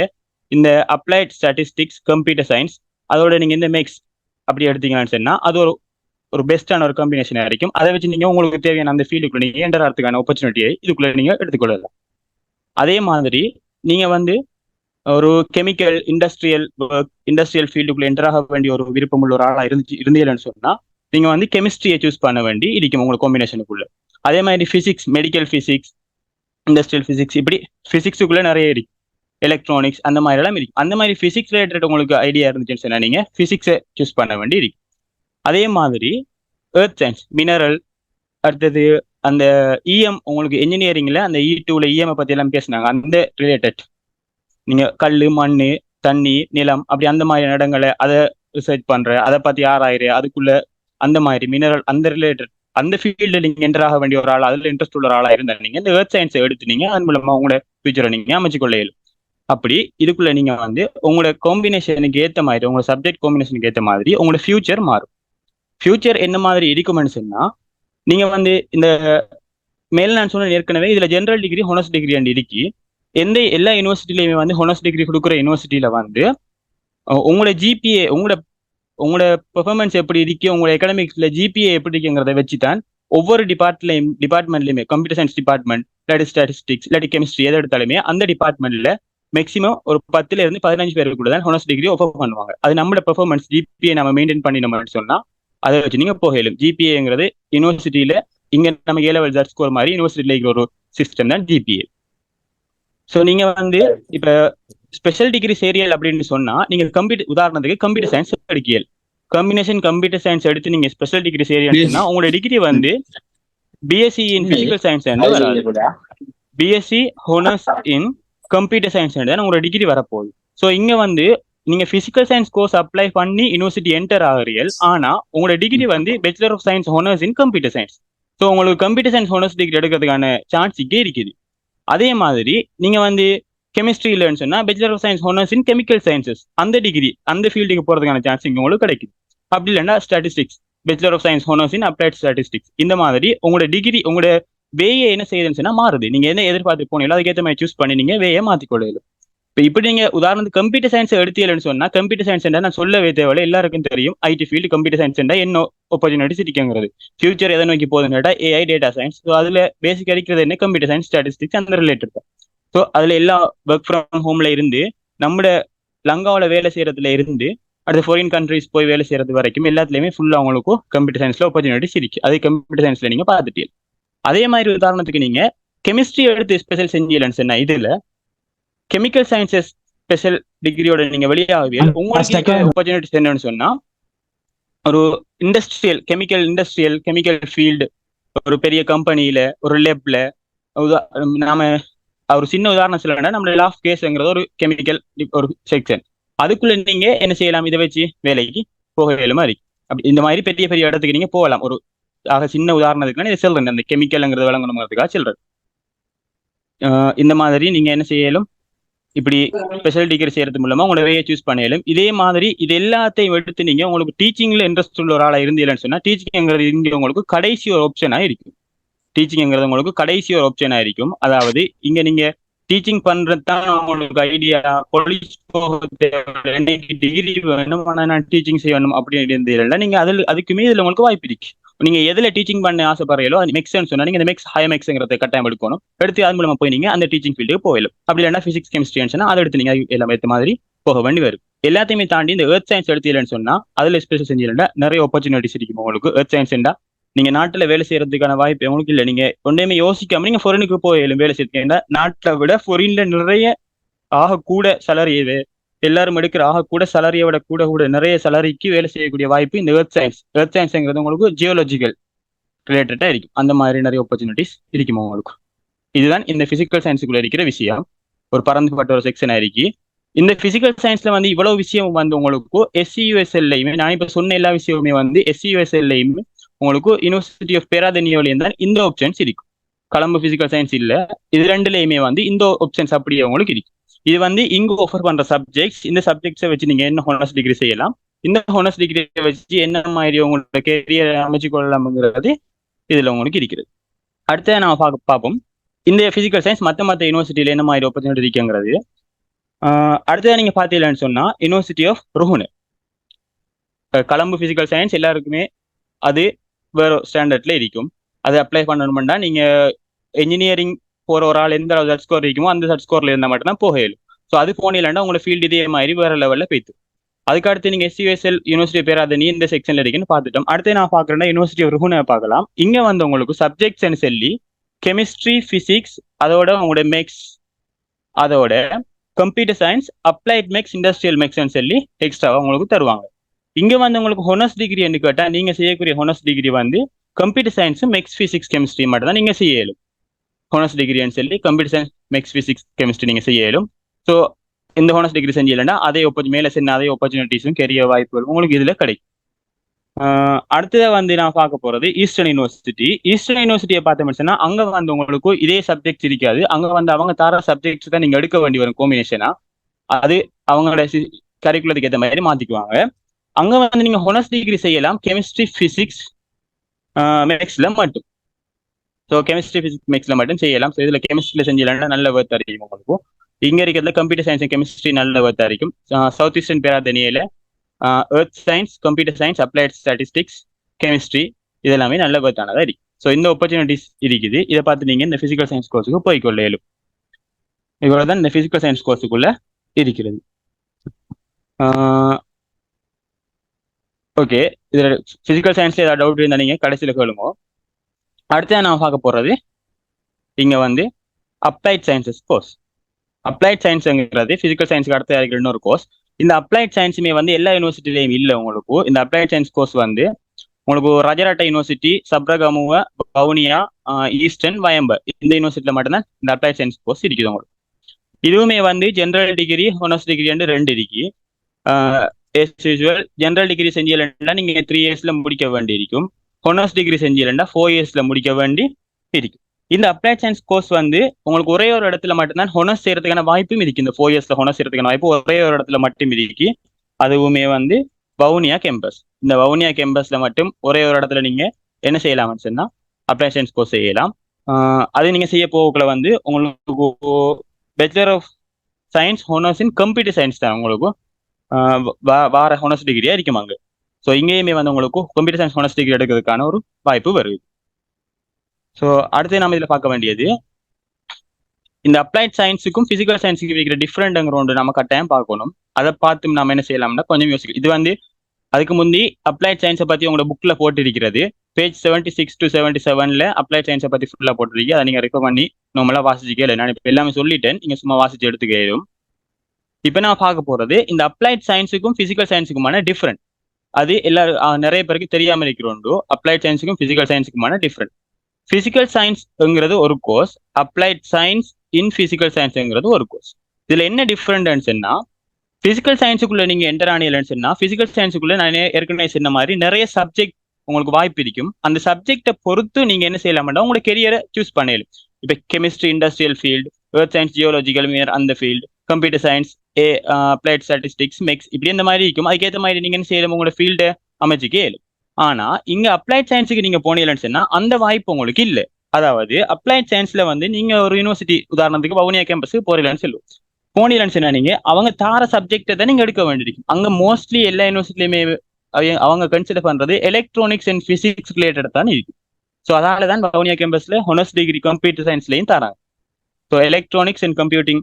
இந்த அப்ளைட் ஸ்டாட்டிஸ்டிக்ஸ், கம்ப்யூட்டர் சயின்ஸ், அதோட நீங்க இந்த மேக்ஸ் அப்படி எடுத்தீங்கன்னு சொன்னா அது ஒரு பெஸ்டான ஒரு காம்பினேஷனாக இருக்கும். அதை வச்சு நீங்க உங்களுக்கு தேவையான அந்த ஃபீல்டுக்குள்ள நீங்க என்டர் ஆகிறதுக்கான ஆப்பர்ச்சுனிட்டியை இதுக்குள்ள நீங்க எடுத்துக்கொள்ளலாம். அதே மாதிரி நீங்க வந்து ஒரு கெமிக்கல் இண்டஸ்ட்ரியல் ஃபீல்டுக்குள்ள என்டர் ஆக வேண்டிய ஒரு விருப்பம் உள்ள ஒரு ஆளா இருந்தீங்கன்னு சொன்னா நீங்க வந்து கெமிஸ்ட்ரியை சூஸ் பண்ண வேண்டி இருக்கும் உங்களுக்கு காம்பினேஷனுக்குள்ள. அதே மாதிரி physics, medical physics, industrial physics, இப்படி பிசிக்ஸுக்குள்ள நிறைய இருக்கு. எலக்ட்ரானிக்ஸ் அந்த மாதிரி எல்லாம் இருக்கு. அந்த மாதிரி பிசிக்ஸ் ரிலேட்டட் உங்களுக்கு ஐடியா இருந்துச்சுன்னு சொன்னா நீங்க பிசிக்ஸை சூஸ் பண்ண வேண்டி இருக்கு. அதே மாதிரி எர்த் சயின்ஸ், மினரல், அடுத்தது அந்த EM உங்களுக்கு இன்ஜினியரிங்ல அந்த E2ல EM பத்தி எல்லாம் பேசினாங்க. அந்த ரிலேட்டட் நீங்க கல், மண், தண்ணி, நிலம் அப்படி அந்த மாதிரி இடங்களை அதை ரிசர்ச் பண்ற, அதை பத்தி ஆராயிற, அதுக்குள்ள அந்த மாதிரி மினரல் அந்த ரிலேட்டட் அந்த ஃபீல்டு நீங்க என்டர் ஆக வேண்டிய ஒரு ஆள், அதுல இன்ட்ரெஸ்ட் உள்ள ஒரு ஆளா இருந்தா நீங்க இந்த எர்த் சயின்ஸை எடுத்துனீங்க. அதன் மூலமா உங்களோட ஃபியூச்சரை நீங்க அமைச்சுக்கொள்ள இயலும். அப்படி இதுக்குள்ள நீங்க வந்து உங்களோட காம்பினேஷனுக்கு ஏற்ற மாதிரி, உங்களோட சப்ஜெக்ட் காம்பினேஷனுக்கு ஏற்ற மாதிரி உங்களோட ஃபியூச்சர் மாறும். ஃபியூச்சர் என்ன மாதிரி இருக்கும்னு சொன்னா, நீங்க வந்து இந்த மேல நான் சொன்ன ஏற்கனவே இதுல general degree, honours degree and இருக்கு. எல்லா யூனிவர்சிட்டிலையுமே வந்து ஹானர்ஸ் டிகிரி கொடுக்குற யூனிவர்சிட்டியில வந்து உங்களோட ஜிபிஏ உங்களோட பெர்ஃபார்மன்ஸ் எப்படி இருக்கு, உங்களோட எக்கனாமிக்ஸ்ல ஜிபிஏ எப்படி இருக்குங்கிறத வச்சு தான் ஒவ்வொரு டிபார்ட்மெண்ட்லயுமே கம்ப்யூட்டர் சயின்ஸ் டிபார்ட்மெண்ட் இல்லாட்டி ஸ்டாட்டிஸ்டிக்ஸ் இல்லாட்டி கெமிஸ்ட்ரி எதை எடுத்தாலுமே அந்த டிபார்ட்மெண்ட்ல மேக்ஸிமம் ஒரு 10 இருந்து 15 பேருக்கு கூட தான் ஹானர்ஸ் டிகிரி ஆஃபர் பண்ணுவாங்க. அது நம்மளோட பெர்ஃபார்மன்ஸ் ஜிபிஏ நம்ம மெயின்டைன் பண்ணினோம்னு சொன்னா அதை வச்சு நீங்க போகலும். ஜிபிஏங்கிறது யூனிவர்சிட்டியில இங்க நம்ம A லெவல் ஸ்கோர் மாதிரி யூனிவர்சிட்டியில இருக்கிற ஒரு சிஸ்டம் தான் ஜிபிஏ. ஸோ நீங்க இப்ப ஸ்பெஷல் டிகிரி சேரியல் அப்படின்னு சொன்னா நீங்க உதாரணத்துக்கு கம்ப்யூட்டர் சயின்ஸ் எடுக்கியல், காம்பினேஷன் கம்ப்யூட்டர் சயின்ஸ் எடுத்து நீங்க ஸ்பெஷல் டிகிரி சேரியல்னா உங்களோட degree BSc in physical science BSc honours in computer science உங்களோட டிகிரி வரப்போகுது. ஸோ இங்க நீங்க பிசிக்கல் சயின்ஸ் கோர்ஸ் அப்ளை பண்ணி யூனிவர்சிட்டி என்டர் ஆகிறீர்கள். ஆனா உங்களோட degree bachelor of science honours in computer science. So உங்களுக்கு கம்ப்யூட்டர் சயின்ஸ் ஹானர்ஸ் டிகிரி எடுக்கிறதுக்கான சான்ஸ் இங்கே இருக்குது. அதே மாதிரி நீங்க கெமிஸ்ட்ரி இல்லைன்னு சொன்னா bachelor of science honours in chemical sciences அந்த டிகிரி அந்த ஃபீல்டுக்கு போறதுக்கான சான்ஸ் இங்க உங்களுக்கு கிடைக்குது. அப்படி இல்லைன்னா statistics bachelor of science honours in applied statistics இந்த மாதிரி உங்களோட டிகிரி உங்களோட வேயை என்ன செய்யுதுன்னு சொன்னா மாறுது. நீங்க என்ன எதிர்பார்த்து போனீங்களோ அதுக்கேற்ற மாதிரி சூஸ் பண்ணி நீங்க வேயை மாற்றிக்கொள்ளலாம். இப்போ இப்படி நீங்க உதாரணத்துக்கு கம்ப்யூட்டர் சயின்ஸ் எடுத்தீங்கன்னு சொன்னா கம்ப்யூட்டர் சயின்ஸ் நான் சொல்லவே தேவையில்லை, எல்லாருக்கும் தெரியும். ஐடி ஃபீல்டு கம்ப்யூட்டர் சயின்ஸ் என்ன ஆப்பர்ச்சுனிட்டிஸ் இருக்குங்கிறது. ஃபியூச்சர் எதை நோக்கி போகுதுன்னு கேட்டால் ஏஐ டேட்டா சயின்ஸ். ஸோ அதுல பேசிக் இருக்கிறது என்ன கம்ப்யூட்டர் சயின்ஸ் ஸ்டாட்டிஸ்டிக்ஸ் அந்த ரிலேட்டட் தான். ஸோ அதுல எல்லாம் ஒர்க் ஃப்ரம் ஹோம்ல இருந்து நம்மளோட லங்காவில் வேலை செய்யறதுல இருந்து அடுத்த ஃபாரின் கண்ட்ரிஸ் போய் வேலை செய்யறது வரைக்கும் எல்லாத்துலயுமே ஃபுல்லா அவங்களுக்கும் கம்ப்யூட்டர் சயின்ஸ்ல ஆப்பர்ச்சுனிட்டிஸ் இருக்கு. அதே கம்ப்யூட்டர் சயின்ஸ்ல நீங்க பார்த்துட்டீங்க. அதே மாதிரி உதாரணத்துக்கு நீங்க கெமிஸ்ட்ரி எடுத்து ஸ்பெஷல் செஞ்சீங்கன்னு சொன்னா இதுல கெமிக்கல் சயின்சஸ் ஸ்பெஷல் டிகிரியோட நீங்க வெளியாகுவீங்க. உங்களுக்கு ஆப்பர்ச்சுனிட்டிஸ் என்னன்னு சொன்னா ஒரு கெமிக்கல் ஃபீல்டு ஒரு பெரிய கம்பெனியில ஒரு லேப்ல நாம ஒரு சின்ன உதாரணம் சொல்லணும்னா நம்ம லாஃப் கேஸ்ங்கிறது ஒரு கெமிக்கல் ஒரு செக்ஷன். அதுக்குள்ள நீங்க என்ன செய்யலாம், இதை வச்சு வேலைக்கு போக வேலுமா இருக்கு. அப்படி இந்த மாதிரி பெரிய பெரிய இடத்துக்கு நீங்க போகலாம். ஒரு சின்ன உதாரணத்துக்கு இதை சொல்றேன், அந்த கெமிக்கல்ங்கிறது விளங்கணுங்கிறதுக்காக சொல்றேன். இந்த மாதிரி நீங்க என்ன செய்யலும் இப்படி ஸ்பெஷல் டிகிரி செய்யறது மூலமா உங்களோட வேலையை சூஸ் பண்ணலும். இதே மாதிரி இது எல்லாத்தையும் எடுத்து நீங்க உங்களுக்கு டீச்சிங்ல இன்ட்ரெஸ்ட் உள்ள ஒரு ஆளா இருந்தீங்கன்னு சொன்னா டீச்சிங்கிறது இங்க உங்களுக்கு கடைசி ஒரு ஆப்ஷனா இருக்கும். டீச்சிங்கிறது உங்களுக்கு கடைசி ஒரு ஆப்ஷனா இருக்கும். அதாவது இங்க நீங்க டீச்சிங் பண்றது தான் உங்களுக்கு ஐடியா, பொலிஸ் டிகிரி வேணும் ஆனா நான் டீச்சிங் செய்யணும் அப்படின்னு இருந்தீங்கன்னா நீங்க அதுக்குமே இதுல உங்களுக்கு வாய்ப்பு இருக்கு. நீங்க எதுல டீச்சிங் பண்ண ஆசைப்படுறீங்களோ அது மெக்ஸ்ன்னு சொன்னா நீங்க மெக்ஸ் ஹை மெக்ஸ்ங்கிறத கட்டாயம் எடுக்கணும். எடுத்து அது மூலமா போய் நீங்க அந்த டீச்சிங் ஃபீல்டுக்கு போயிடும். அப்படி இல்லைன்னா பிசிக்ஸ் கெமிஸ்ட்ரின்னு சொன்னா அதை எடுத்து நீங்க எல்லாம் ஏற்ற மாதிரி போக வேண்டி வரும். எல்லாத்தையுமே தாண்டி இந்த எர்த் சயின்ஸ் எடுத்தீங்கன்னு சொன்னா அதுல ஸ்பெஷல் செஞ்சீங்கன்னா நிறைய ஆப்பர்ச்சுனிட்டிஸ் இருக்கும் உங்களுக்கு. எர்த் சயின்ஸ்டா நீங்க நாட்டுல வேலை செய்யறதுக்கான வாய்ப்பு உங்களுக்கு இல்லை. நீங்க ஒன்றையுமே யோசிக்காம நீங்க ஃபாரினுக்கு போயிடும் வேலை செய்யறீங்கன்னா நாட்டை விட ஃபாரின்ல நிறைய கூட சலரி எல்லாரும் எடுக்கிற கூட சலரியை விட கூட நிறைய சலரிக்கு வேலை செய்யக்கூடிய வாய்ப்பு இந்த எர்த் சயின்ஸ்ங்கிறது உங்களுக்கு ஜியோலஜிக்கல் ரிலேட்டடா இருக்கும். அந்த மாதிரி நிறைய ஆப்பர்ச்சுனிட்டிஸ் இருக்குமா உங்களுக்கு. இதுதான் இந்த பிசிக்கல் சயின்ஸுக்குள்ள இருக்கிற விஷயம். ஒரு பரந்துபட்ட ஒரு செக்ஷனா இருக்கு. இந்த பிசிக்கல் சயின்ஸ்ல இவ்வளவு விஷயம் உங்களுக்கு SCUSLலையுமே நான் இப்ப சொன்ன எல்லா விஷயமுமே SCUSLலையுமே உங்களுக்கு யூனிவர்சிட்டி ஆஃப் பேராதெனியோலையும் தான் இந்த ஆப்ஷன்ஸ் இருக்கும். கொலம்போ பிசிக்கல் சயின்ஸ் இல்ல, இது ரெண்டுலையுமே இந்த ஆப்ஷன்ஸ் அப்படியே உங்களுக்கு இருக்கு. இது இங்க ஆஃபர் பண்ற சப்ஜெக்ட்ஸ். இந்த சப்ஜெக்ட்ஸை வச்சு நீங்க என்ன ஹானர்ஸ் டிகிரி செய்யலாம், இந்த ஹானர்ஸ் டிகிரியை வச்சு என்ன மாதிரி உங்களோட கேரியர் அமைச்சு கொள்ளலாம்ங்கிறது இதுல உங்களுக்கு இருக்கிறது. அடுத்த நம்ம பார்ப்போம் இந்த பிசிக்கல் சயின்ஸ் மற்ற யூனிவர்சிட்டியில என்ன மாதிரி ஆப்பர்ச்சுனிட்டி இருக்குங்கிறது. அடுத்ததான் நீங்க பாத்தீங்கன்னு சொன்னா university of Ruhuna. Colombo physical science எல்லாருக்குமே அது வேற ஸ்டாண்டர்ட்ல இருக்கும். அது அப்ளை பண்ணணும்னா நீங்க இன்ஜினியரிங் போற ஒரு ஆள் எந்த சட் ஸ்கோர் இருக்குமோ அந்த சட் ஸ்கோர்ல இருந்தால் மட்டும் தான் போகலும். ஸோ அது போனீங்கன்னா உங்களோட ஃபீல்டு இதே மாதிரி வேற லெவல்ல போய்த்து. அதுக்கடுத்து நீங்க SCUSL யூனிவர்சிட்டி பேராதெனி இந்த செக்ஷன்ல இருக்குன்னு பார்த்துட்டோம். அடுத்து நான் பாக்குறேன்னா யூனிவர்சிட்டி ஆஃப் ருஹுனை பார்க்கலாம். இங்க உங்களுக்கு சப்ஜெக்ட்ஸ்ன்னு சொல்லி கெமிஸ்ட்ரி, பிசிக்ஸ், அதோட உங்களோட மேக்ஸ், அதோட computer science, applied maths, industrial மேக்ஸ்ன்னு சொல்லி எக்ஸ்ட்ராவா உங்களுக்கு தருவாங்க. இங்க உங்களுக்கு ஹானர்ஸ் டிகிரி என்று கேட்டா நீங்க செய்யக்கூடிய honours degree computer science, maths, physics, chemistry மட்டும் தான் நீங்க செய்ய இயலும். ஹானர்ஸ் டிகிரின்னு சொல்லி computer science, maths, physics, chemistry நீங்க செய்ய இயலும். ஸோ இந்த ஹானர்ஸ் டிகிரி செஞ்சீங்கன்னா அதே மேல சென்ன அதே ஆப்பர்ச்சுனிட்டிஸும் கெரியர் வாய்ப்புகள் உங்களுக்கு இதுல கிடைக்கும். அடுத்ததை நான் பார்க்க போறது ஈஸ்டர்ன் யூனிவர்சிட்டி. ஈஸ்டர்ன் யூனிவர்சிட்டியை பார்த்தோம்னா அங்க உங்களுக்கு இதே சப்ஜெக்ட்ஸ் இருக்காது. அங்க அவங்க தர சப்ஜெக்ட்ஸ் தான் நீங்க எடுக்க வேண்டி வரும் காம்பினேஷனா. அது அவங்களோட கரிக்குலத்துக்கு ஏற்ற மாதிரி மாத்திக்குவாங்க. அங்க நீங்க ஹானர்ஸ் டிகிரி செய்யலாம் கெமிஸ்ட்ரி, பிசிக்ஸ், மேக்ஸ்ல மட்டும். ஸோ கெமிஸ்ட்ரி, பிசிக்ஸ், மேக்ஸ்ல மட்டும் செய்யலாம். ஸோ இதுல கெமிஸ்ட்ரியில செஞ்சீங்கன்னா நல்ல வேர்த் அறியும் உங்களுக்கு. இங்க இருக்கிறதுல கம்ப்யூட்டர் சயின்ஸ் அண்ட் கெமிஸ்ட்ரி நல்ல ஒர்த்தா இருக்கும். சவுத் ஈஸ்டர்ன் பேராதனியில earth science, computer science, applied statistics, chemistry இதெல்லாமே நல்ல ஒர்த்தானதா இருக்கு. ஸோ இந்த ஆப்பர்ச்சுனிட்டிஸ் இருக்குது. இதை பார்த்து நீங்க இந்த பிசிக்கல் சயின்ஸ் கோர்ஸுக்கு போய்க்கொள்ள இயலும். இவ்வளவுதான் இந்த பிசிக்கல் சயின்ஸ் கோர்ஸுக்குள்ள இருக்கிறது. ஓகே, இதுல பிசிக்கல் சயின்ஸ்ல ஏதாவது டவுட் இருந்தா நீங்க கடைசியில கேளுங்க. அடுத்து நான் பார்க்க போறது இங்க வந்து அப்ளைட் சயின்சஸ் கோர்ஸ். அப்ளைட் சயின்ஸ்ங்கிறது பிசிக்கல் சயின்ஸ்க்கு அடுத்து இருக்கிற இன்னொரு கோர்ஸ். இந்த அப்ளைட் சயின்ஸுமே வந்து எல்லா யூனிவர்சிட்டிலையும் இல்லை. உங்களுக்கு இந்த அப்ளைட் சயின்ஸ் கோர்ஸ் வந்து உங்களுக்கு ரஜரட்ட யூனிவர்சிட்டி, சப்ரகமுவ, வவுனியா, ஈஸ்டர்ன், வயம்பர் இந்த யூனிவர்சிட்டியில மட்டும்தான் இந்த அப்ளைட் சயின்ஸ் கோர்ஸ் இருக்குது உங்களுக்கு. இதுவுமே வந்து ஜென்ரல் டிகிரி, ஹானர்ஸ் டிகிரி ரெண்டு இருக்கு. ஜென்ரல் டிகிரி செஞ்சீங்கன்னா நீங்க 3 இயர்ஸ்ல முடிக்க வேண்டி இருக்கும். ஹானர்ஸ் டிகிரி செஞ்சீங்கன்னா 4 இயர்ஸ்ல முடிக்க வேண்டி இருக்கு. இந்த அப்ளைட் சயின்ஸ் கோர்ஸ் வந்து உங்களுக்கு ஒரே ஒரு இடத்துல மட்டும்தான் ஹானர்ஸ் செய்யறதுக்கான வாய்ப்பும் இருக்கு. இந்த 4 இயர்ஸ்ல ஹானர்ஸ் செய்யறதுக்கான வாய்ப்பு ஒரே ஒரு இடத்துல மட்டும் இருக்கு. அதுவுமே வந்து வவுனியா கேம்பஸ். இந்த வவுனியா கேம்பஸ்ல மட்டும் ஒரே ஒரு இடத்துல நீங்க என்ன செய்யலாம்னு சொன்னா அப்ளைட் சயின்ஸ் கோர்ஸ் செய்யலாம். அது நீங்க செய்ய போகக்குள்ள வந்து உங்களுக்கு bachelor of science honours in computer science தான் உங்களுக்கு வார ஹானர்ஸ் டிகிரியா இருக்கும் அங்க. ஸோ இங்கேயுமே வந்து உங்களுக்கு கம்ப்யூட்டர் சயின்ஸ் ஹானர்ஸ் டிகிரி எடுக்கிறதுக்கான ஒரு வாய்ப்பு வருது. ஸோ அடுத்து நம்ம இதில் பார்க்க வேண்டியது இந்த அப்ளைட் சயின்ஸுக்கும் பிசிக்கல் சயின்ஸுக்கும் இருக்கிற டிஃப்ரெண்ட்ங்கிற ஒன்று நம்ம கட்டாயம் பார்க்கணும். அதை பார்த்து நம்ம என்ன செய்யலாம்னா கொஞ்சம் யோசிக்கும். இது வந்து அதுக்கு முந்தி அப்ளைட் சயின்ஸை பற்றி உங்களோட புக்கில் போட்டிருக்கிறது. பேஜ் 76 to 77 அப்ளைட் சயின்ஸை பற்றி ஃபுல்லாக போட்டிருக்கு. அதை நீங்கள் ரெஃபர் பண்ணி நம்மளாம் வாசிச்சுக்கே இல்லை. நான் இப்போ எல்லாமே சொல்லிட்டேன், நீங்கள் சும்மா வாசிச்சு எடுத்துக்கணும். இப்போ நான் பார்க்க போகிறது இந்த அப்ளைட் சயின்ஸுக்கும் பிசிக்கல் சயின்ஸுக்குமான டிஃப்ரெண்ட். அது எல்லாரும் நிறைய பேருக்கு தெரியாமல் இருக்கிறோண்டோ. அப்ளைட் சயின்ஸுக்கும் பிசிக்கல் சயின்ஸுக்குமான டிஃப்ரெண்ட். பிசிக்கல் சயின்ஸ்ங்கிறது ஒரு course, applied science in physical சயின்ஸ்ங்கிறது ஒரு கோர்ஸ். இதுல என்ன டிஃப்ரெண்ட்னா பிசிக்கல் சயின்ஸுக்குள்ள நீங்க என்டர் ஆனியலன்ஸ்னா பிசிக்கல் சயின்ஸுக்குள்ள நான் ஏற்கனவே சொன்ன மாதிரி நிறைய சப்ஜெக்ட் உங்களுக்கு வாய்ப்பு இருக்கும். அந்த சப்ஜெக்டை பொறுத்து நீங்க என்ன செய்யலாம்னா உங்களோட கெரியரை சூஸ் பண்ணலாம். இப்போ chemistry industrial field, earth science geological அந்த field, computer science, applied statistics, maths இப்படி இந்த மாதிரி இருக்கும். அதுக்கேற்ற மாதிரி நீங்க என்ன செய்யலாம், உங்களோட ஃபீல்டை அமைச்சிக்கே இயலும். ஆனா இங்க அப்ளைட் சயின்ஸுக்கு நீங்க போனீங்கன்னு சொன்னா அந்த வாய்ப்பு உங்களுக்கு இல்லை. அதாவது அப்ளைட் சயின்ஸ்ல வந்து நீங்க ஒரு யூனிவர்சிட்டி உதாரணத்துக்கு வவுனியா கேம்பஸுக்கு போறீங்கன்னு சொல்லுவோம். போனீங்கன்னு சொன்னா நீங்க அவங்க தார சப்ஜெக்டை தான் நீங்க எடுக்க வேண்டியிருக்கும். அங்க மோஸ்ட்லி எல்லா யூனிவர்சிட்டியுமே அவங்க கன்சிடர் பண்றது எலக்ட்ரானிக்ஸ் அண்ட் பிசிக்ஸ் ரிலேட்டட் தான் இருக்கு. ஸோ அதனால தான் வவுனியா கேம்பஸ்ல ஹானர்ஸ் டிகிரி கம்ப்யூட்டர் சயின்ஸ்லையும் தராங்க. So electronics and computing,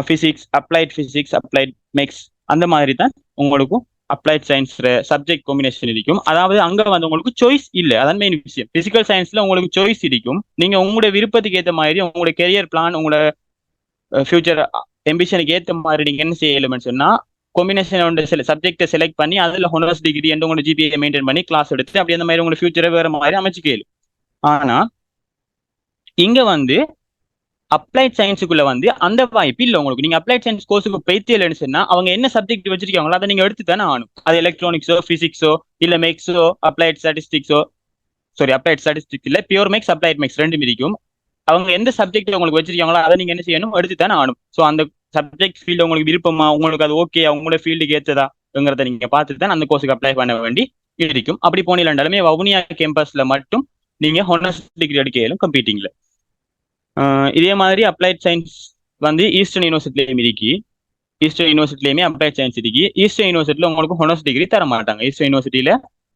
physics, applied maths அந்த மாதிரி தான் உங்களுக்கும் அப்ளைட் சயின்ஸ் சப்ஜெக்ட் காம்பினேஷன் இருக்கும். அதாவது அங்க வந்து உங்களுக்கு சாய்ஸ் இல்லை. அதான் மெயின் விஷயம். பிசிக்கல் சயின்ஸ்ல உங்களுக்கு சாய்ஸ் இருக்கும். நீங்க உங்களோட விருப்பத்துக்கு ஏற்ற மாதிரி உங்களோட கெரியர் பிளான், உங்களோட ஃபியூச்சர் எம்பிஷனுக்கு ஏற்ற மாதிரி நீங்க என்ன செய்யலும்னு சொன்னா காம்பினேஷன் சப்ஜெக்டை செலக்ட் பண்ணி அதில் ஹானர்ஸ் டிகிரி என்று உங்களோட ஜிபிஏ மெயின்டைன் பண்ணி கிளாஸ் எடுத்து அப்படி அந்த மாதிரி உங்களோட ஃபியூச்சரை வேற மாதிரி அமைச்சு கேளு. ஆனா இங்க வந்து அப்ளைட் சயின்ஸுக்குள்ள வந்து அந்த வாய்ப்பு இல்லை உங்களுக்கு. நீங்க அப்ளைட் சயின்ஸ் கோர்ஸுக்கு போய்த்தேன்னு சொன்னா அவங்க என்ன சப்ஜெக்ட் வச்சிருக்காங்களோ அதை நீங்க எடுத்து தானே ஆகணும். அது எலக்ட்ரானிக்ஸோ, பிசிக்ஸோ, இல்ல மெக்ஸோ, அப்ளைட் ஸ்டாட்டிஸ்டிக்ஸோ, அப்ளைட் ஸ்டாட்டிஸ்டிக்ஸ் இல்ல பியூர் மெக்ஸ், அப்ளைட் மெக்ஸ் ரெண்டும் இருக்கும். அவங்க எந்த சப்ஜெக்ட் உங்களுக்கு வச்சிருக்காங்களோ அதை நீங்க என்ன செய்யணும், எடுத்து தானே ஆகணும். ஸோ அந்த சப்ஜெக்ட் ஃபீல்டு உங்களுக்கு விருப்பமா, உங்களுக்கு அது ஓகே, அவங்களோட ஃபீல்டுக்கு ஏற்றதாங்கிறத நீங்க பார்த்துட்டு தான் அந்த கோர்ஸுக்கு அப்ளை பண்ண வேண்டி இருக்கும். அப்படி போனீங்கன்னாலுமே வவுனியா கேம்பஸ்ல மட்டும் நீங்க ஹானர்ஸ் டிகிரி எடுக்கலும் கம்ப்யூட்டிங்ல. இதே மாதிரி அப்ளைட் சயின்ஸ் வந்து ஈஸ்டர்ன் யூனிவர்சிட்டிலையும் இருக்கு. ஈஸ்டர்ன் யூனிவர்சிட்டிலையுமே அப்ளைட் சயின்ஸ் இருக்கு. ஈஸ்டர்ன் யூனிவர்சிட்டியில் உங்களுக்கு ஹானர்ஸ் டிகிரி தர மாட்டாங்க. ஈஸ்டர்ன் யூனிவர்சிட்டியில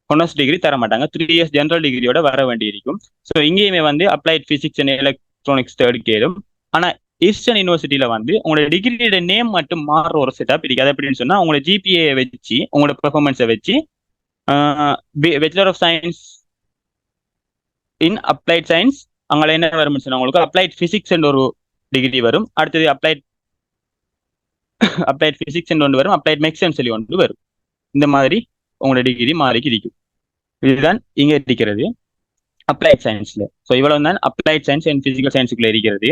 ஹானர்ஸ் டிகிரி தர மாட்டாங்க. 3 இயர்ஸ் ஜென்ரல் டிகிரியோட வர வேண்டி இருக்கும். ஸோ இங்கேயுமே வந்து அப்ளைட் பிசிக்ஸ் அண்ட் எலக்ட்ரானிக்ஸ் எடுக்கலும். ஆனா ஈஸ்டர்ன் யூனிவர்சிட்டியில வந்து உங்களோட டிகிரியோட நேம் மட்டும் மாறுற ஒரு செட்டப் இருக்கு. அது எப்படின்னு சொன்னா உங்களோட ஜிபிஏ வச்சு, உங்களோட பெர்ஃபார்மன்ஸை வச்சு bachelor of science in applied science அங்கே என்ன வரும்னு சொன்னா உங்களுக்கு அப்ளைட் பிசிக்ஸ் ஒரு டிகிரி வரும். அடுத்தது அப்ளைட் பிசிக்ஸ் ஒன்று வரும். அப்ளைட் மெக்ஸ் சொல்லி ஒன்று வரும். இந்த மாதிரி உங்களோட டிகிரி மாறிக்கு இருக்கும். இதுதான் இங்க இருக்கிறது அப்ளைட் சயின்ஸ்ல. ஸோ இவ்வளவு தான் அப்ளைட் சயின்ஸ் அண்ட் பிசிக்கல் சயின்ஸுக்குள்ள இருக்கிறது.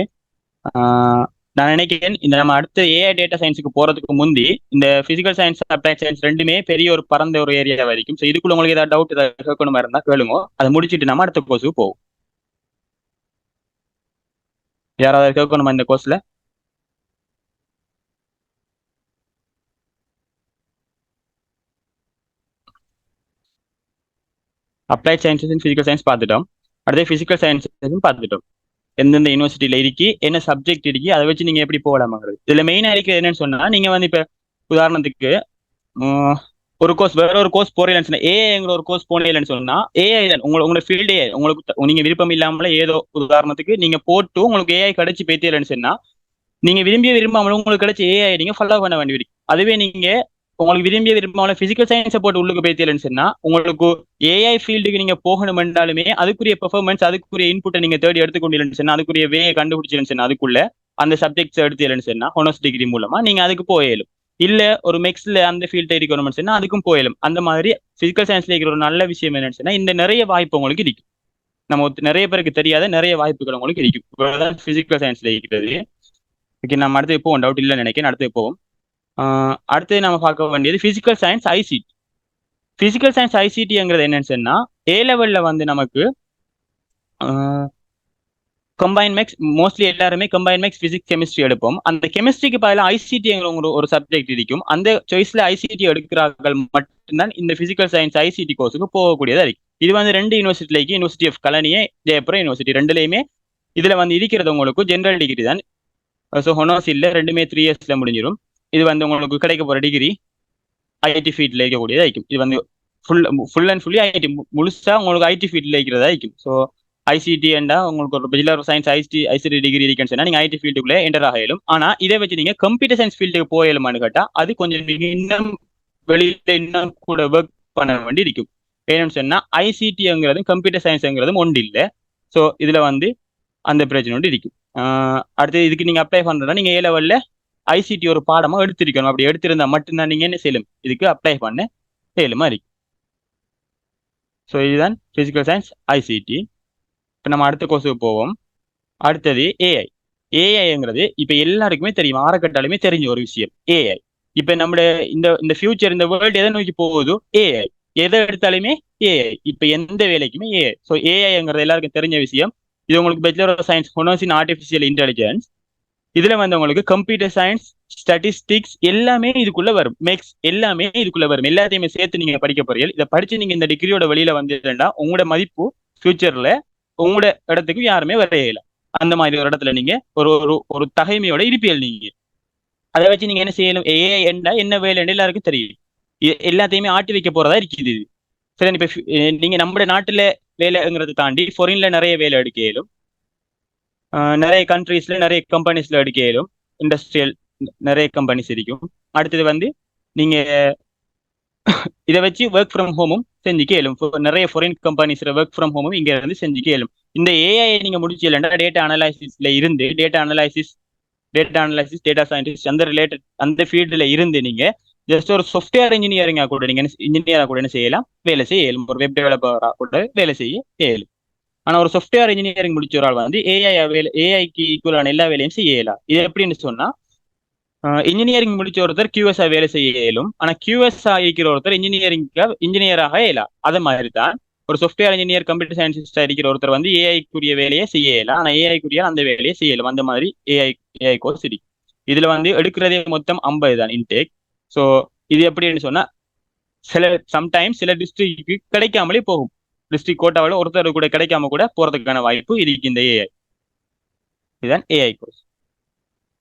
நான் நினைக்கிறேன் இந்த நம்ம அடுத்த ஏஐ டேட்டா சயின்ஸுக்கு போறதுக்கு முந்தி இந்த பிசிக்கல் சயின்ஸ், அப்ளைட் சயின்ஸ் ரெண்டுமே பெரிய ஒரு பரந்த ஒரு ஏரியா வரைக்கும். ஸோ இதுக்குள்ள உங்களுக்கு ஏதாவது டவுட் ஏதாவது கேட்கணுமா இருந்தா கேளுங்க. அதை முடிச்சுட்டு நம்ம அடுத்த கோர்ஸுக்கு போவோம். யாராவது கேட்கணுமா இந்த கோர்ஸ்ல? அப்ளைட் சயின்ஸஸ் பிசிக்கல் சயின்ஸ் பார்த்துட்டோம். அடுத்து பிசிக்கல் சயின்ஸஸும் பார்த்துட்டோம். எந்தெந்த யூனிவர்சிட்டியில இருக்கி என்ன சப்ஜெக்ட் இருக்கி அதை வச்சு நீங்க எப்படி போகலாமாங்கிறது. இதுல மெயினா இருக்கிறது என்னன்னு சொன்னா, நீங்க வந்து இப்ப உதாரணத்துக்கு ஒரு கோர்ஸ் வேற ஒரு கோர்ஸ் போறீங்கன்னு ஏஐங்கிற ஒரு கோர்ஸ் போனீங்கன்னு சொன்னா ஏஐ உங்களோட ஃபீல்டே உங்களுக்கு நீங்க விருப்பம் இல்லாமல ஏதோ உதாரணத்துக்கு நீங்க போட்டு உங்களுக்கு ஏஐ கிடைச்சி பேத்தியலன்னு சொன்னா நீங்க விரும்பாமலும் உங்களுக்கு கிடைச்ச ஏஐ நீங்க ஃபாலோ பண்ண வேண்டியிருக்கும். அதுவே நீங்க உங்களுக்கு விரும்பாமல பிசிக்கல் சயின்ஸை போட்டு உள்ளுக்கு பேத்தியலன்னு சொன்னா உங்களுக்கு ஏஐ ஃபீல்டுக்கு நீங்க போகணும் என்றாலுமே அதுக்குரிய பெர்ஃபார்மன்ஸ் அதுக்குரிய இன்புட்டை நீங்க தேடி எடுத்துக்கொண்டு சொன்னா அதுக்குரிய வேயை கண்டுபிடிச்சிருன்னு சொன்னா அதுக்குள்ள அந்த சப்ஜெக்ட்ஸ் எடுத்து சொன்னா ஹானர்ஸ் டிகிரி மூலமா நீங்க அதுக்கு போயிடும். இல்ல ஒரு மெக்ஸ்ல அந்த ஃபீல்ட் இருக்கணும்னு சொன்னா அதுக்கும் போயிடும். அந்த மாதிரி பிசிக்கல் சயின்ஸ்ல இருக்கிற ஒரு நல்ல விஷயம் என்னன்னு சொன்னா இந்த நிறைய வாய்ப்பு உங்களுக்கு இருக்கும். நம்ம நிறைய பேருக்கு தெரியாத நிறைய வாய்ப்புகள் உங்களுக்கு இருக்கும். இவ்வளவுதான் பிசிக்கல் சயின்ஸ்ல இருக்கிறது. ஓகே, நம்ம அடுத்து போவோம். டவுட் இல்லைன்னு நினைக்கிறேன். அடுத்து போவோம். அடுத்து நம்ம பார்க்க வேண்டியது physical science ICT. Physical science ஐசிடிங்கிறது என்னன்னு சொன்னா ஏ லெவல்ல வந்து நமக்கு கம்பைன் மேக்ஸ் மோஸ்ட்லி எல்லாருமே கம்பைன் மேக்ஸ் பிசிக்ஸ் கெமிஸ்ட்ரி எடுப்போம். அந்த கெமிஸ்ட்ரிக்கு பதிலாக ஐசிடிங்கிற ஒரு சப்ஜெக்ட் இருக்கும். அந்த சாய்ஸ்ல ஐசிடி எடுக்கிறார்கள் மட்டும்தான் இந்த பிசிக்கல் சயின்ஸ் ஐசிடி கோர்ஸுக்கு போகக்கூடியதா இருக்கு. இது வந்து 2 யூனிவர்சிட்டிக்கு யூனிவர்சிட்டி ஆஃப் கலனியே ஜெயபுரம் யூனிவர்சிட்டி ரெண்டுலையுமே இதுல வந்து இருக்கிறது உங்களுக்கு ஜென்ரல் டிகிரி தான். ஸோ ஹொனர்ஸ் இல்லை, ரெண்டுமே 3 இயர்ஸ்ல முடிஞ்சிடும். இது வந்து உங்களுக்கு கிடைக்க போற டிகிரி ஐடி ஃபீல்ட்ல இருக்கக்கூடியதா இருக்கும். இது வந்து ஃபுல் அண்ட் ஃபுல்லி ஐடி முழுசா உங்களுக்கு ஐடி ஃபீல்ட்ல இருக்கிறதா இருக்கும். ஸோ ஐசிடி என்றா உங்களுக்கு ஒரு bachelor of science ICT degree இருக்குன்னு சொன்னா நீங்க ஐடி ஃபீல்டுக்குள்ளே என்டர் ஆகலும். ஆனா இதை வச்சு நீங்க கம்ப்யூட்டர் சயின்ஸ் ஃபீல்டுக்கு போயலுமான்னு கேட்டா அது கொஞ்சம் இன்னும் வெளியில இன்னும் கூட ஒர்க் பண்ண வேண்டி இருக்கும். ஏன்னு சொன்னா ஐசிடிங்கிறது கம்ப்யூட்டர் சயின்ஸ்ங்கிறது ஒன்று இல்லை. ஸோ இதுல வந்து அந்த பிரச்சனை ஒன்று இருக்கும். அடுத்து இதுக்கு நீங்க அப்ளை பண்றதா நீங்க ஏ லெவல்ல ஐசிடி ஒரு பாடமா எடுத்திருக்கணும். அப்படி எடுத்திருந்தா மட்டும்தான் நீங்க என்ன செய்யலும் இதுக்கு அப்ளை பண்ண செய்யலுமா இருக்கு. ஸோ இதுதான் பிசிக்கல் சயின்ஸ் ஐசிடி. இப்போ நம்ம அடுத்த கோர்ஸுக்கு போவோம். அடுத்தது ஏஐ. ஏஐங்கிறது இப்போ எல்லாருக்குமே தெரியும், ஆரக்கட்டாலுமே தெரிஞ்ச ஒரு விஷயம் ஏஐ. இப்போ நம்மளோட இந்த ஃபியூச்சர் இந்த வேர்ல்டு எதை நோக்கி போகுதோ ஏஐ. எதை எடுத்தாலுமே ஏஐ. இப்போ எந்த வேலைக்குமே ஏஐ. ஸோ ஏஐங்கிறது எல்லாருக்கும் தெரிஞ்ச விஷயம். இது உங்களுக்கு bachelor of science honours in artificial intelligence. இதுல வந்து உங்களுக்கு கம்ப்யூட்டர் சயின்ஸ் ஸ்டாட்டிஸ்டிக்ஸ் எல்லாமே இதுக்குள்ள வரும். மேக்ஸ் எல்லாமே இதுக்குள்ள வரும். எல்லாத்தையுமே சேர்த்து நீங்க படிக்க போறீங்க. இதை படிச்சு நீங்க இந்த டிகிரியோட வெளியில வந்துட்டா உங்களோட மதிப்பு ஃபியூச்சர்ல உங்களோட இடத்துக்கு யாருமே வரையல. அந்த மாதிரி ஒரு இடத்துல நீங்க ஒரு ஒரு தகைமையோட இருப்பியல் நீங்க. அதை வச்சு நீங்க என்ன செய்யணும், ஏஐ என்ன வேலை எல்லாருக்கும் தெரியும். எல்லாத்தையுமே ஆட்டி வைக்க போறதா இருக்குது. சரி, இப்ப நீங்க நம்ம நாட்டுல வேலைங்கிறத தாண்டி ஃபாரின்ல நிறைய வேலை எடுக்க இயலும். நிறைய கண்ட்ரீஸ்ல நிறைய கம்பெனிஸ்ல எடுக்க இயலும். இண்டஸ்ட்ரியல் நிறைய கம்பெனிஸ் இருக்கும். அடுத்தது வந்து நீங்க இதை வச்சு ஒர்க் ஃப்ரம் ஹோமும் செஞ்சுக்க இயலும். நிறைய ஃபாரின் கம்பெனிஸ்ல ஒர்க் ஃப்ரம் ஹோமும் இங்க இருந்து செஞ்சுக்க இயலும். இந்த ஏஐ நீங்க முடிச்சு இல்லைன்னா டேட்டா அனலைசிஸ்ல இருந்து டேட்டா அனலைசிஸ் டேட்டா சயின்டிஸ்ட் அந்த ரிலேட்டட் அந்த ஃபீல்டுல இருந்து நீங்க ஜஸ்ட் ஒரு சாஃப்ட்வேர் இன்ஜினியரிங்கா கூட நீங்க இன்ஜினியரா கூட என்ன செய்யலாம், வேலை செய்ய இயலும். ஒரு வெப் டெவலப்பரா கூட வேலை செய்ய இயலும். ஆனா ஒரு சாஃப்ட்வேர் இன்ஜினியரிங் முடிச்ச ஒரு ஆள் வந்து ஏஐக்கு ஈக்குவலான எல்லா வேலையும் செய்ய இயலாம். இது எப்படின்னு சொன்னா இன்ஜினியரிங் முடிச்ச ஒருத்தர் கியூஎஸ்ஆ வேலை செய்ய இயலும். ஆனா கியூஎஸ்ஆ இருக்கிற ஒருத்தர் இன்ஜினியராக இயலாம். அது மாதிரி தான் ஒரு சாஃப்ட்வேர் இன்ஜினியர் கம்ப்யூட்டர் சயின்டிஸ்டா இருக்கிற ஒருத்தர் வந்து ஏஐக்குரிய வேலையை செய்ய இயலாம். ஆனா ஏஐக்குரிய அந்த வேலையை செய்யலாம். அந்த மாதிரி ஏஐ கோர்ஸ் இருக்கு. இதுல வந்து எடுக்கிறதே மொத்தம் 50 தான் இன்டேக். ஸோ இது எப்படின்னு சொன்னா சம்டைம்ஸ் சில டிஸ்ட்ரிக்ட்க்கு கிடைக்காமலே போகும். டிஸ்ட்ரிக்ட் கோட்டாவில் ஒருத்தர் கூட கிடைக்காம கூட போறதுக்கான வாய்ப்பு இருக்கு இந்த ஏஐ. இதுதான் ஏஐ கோர்ஸ்.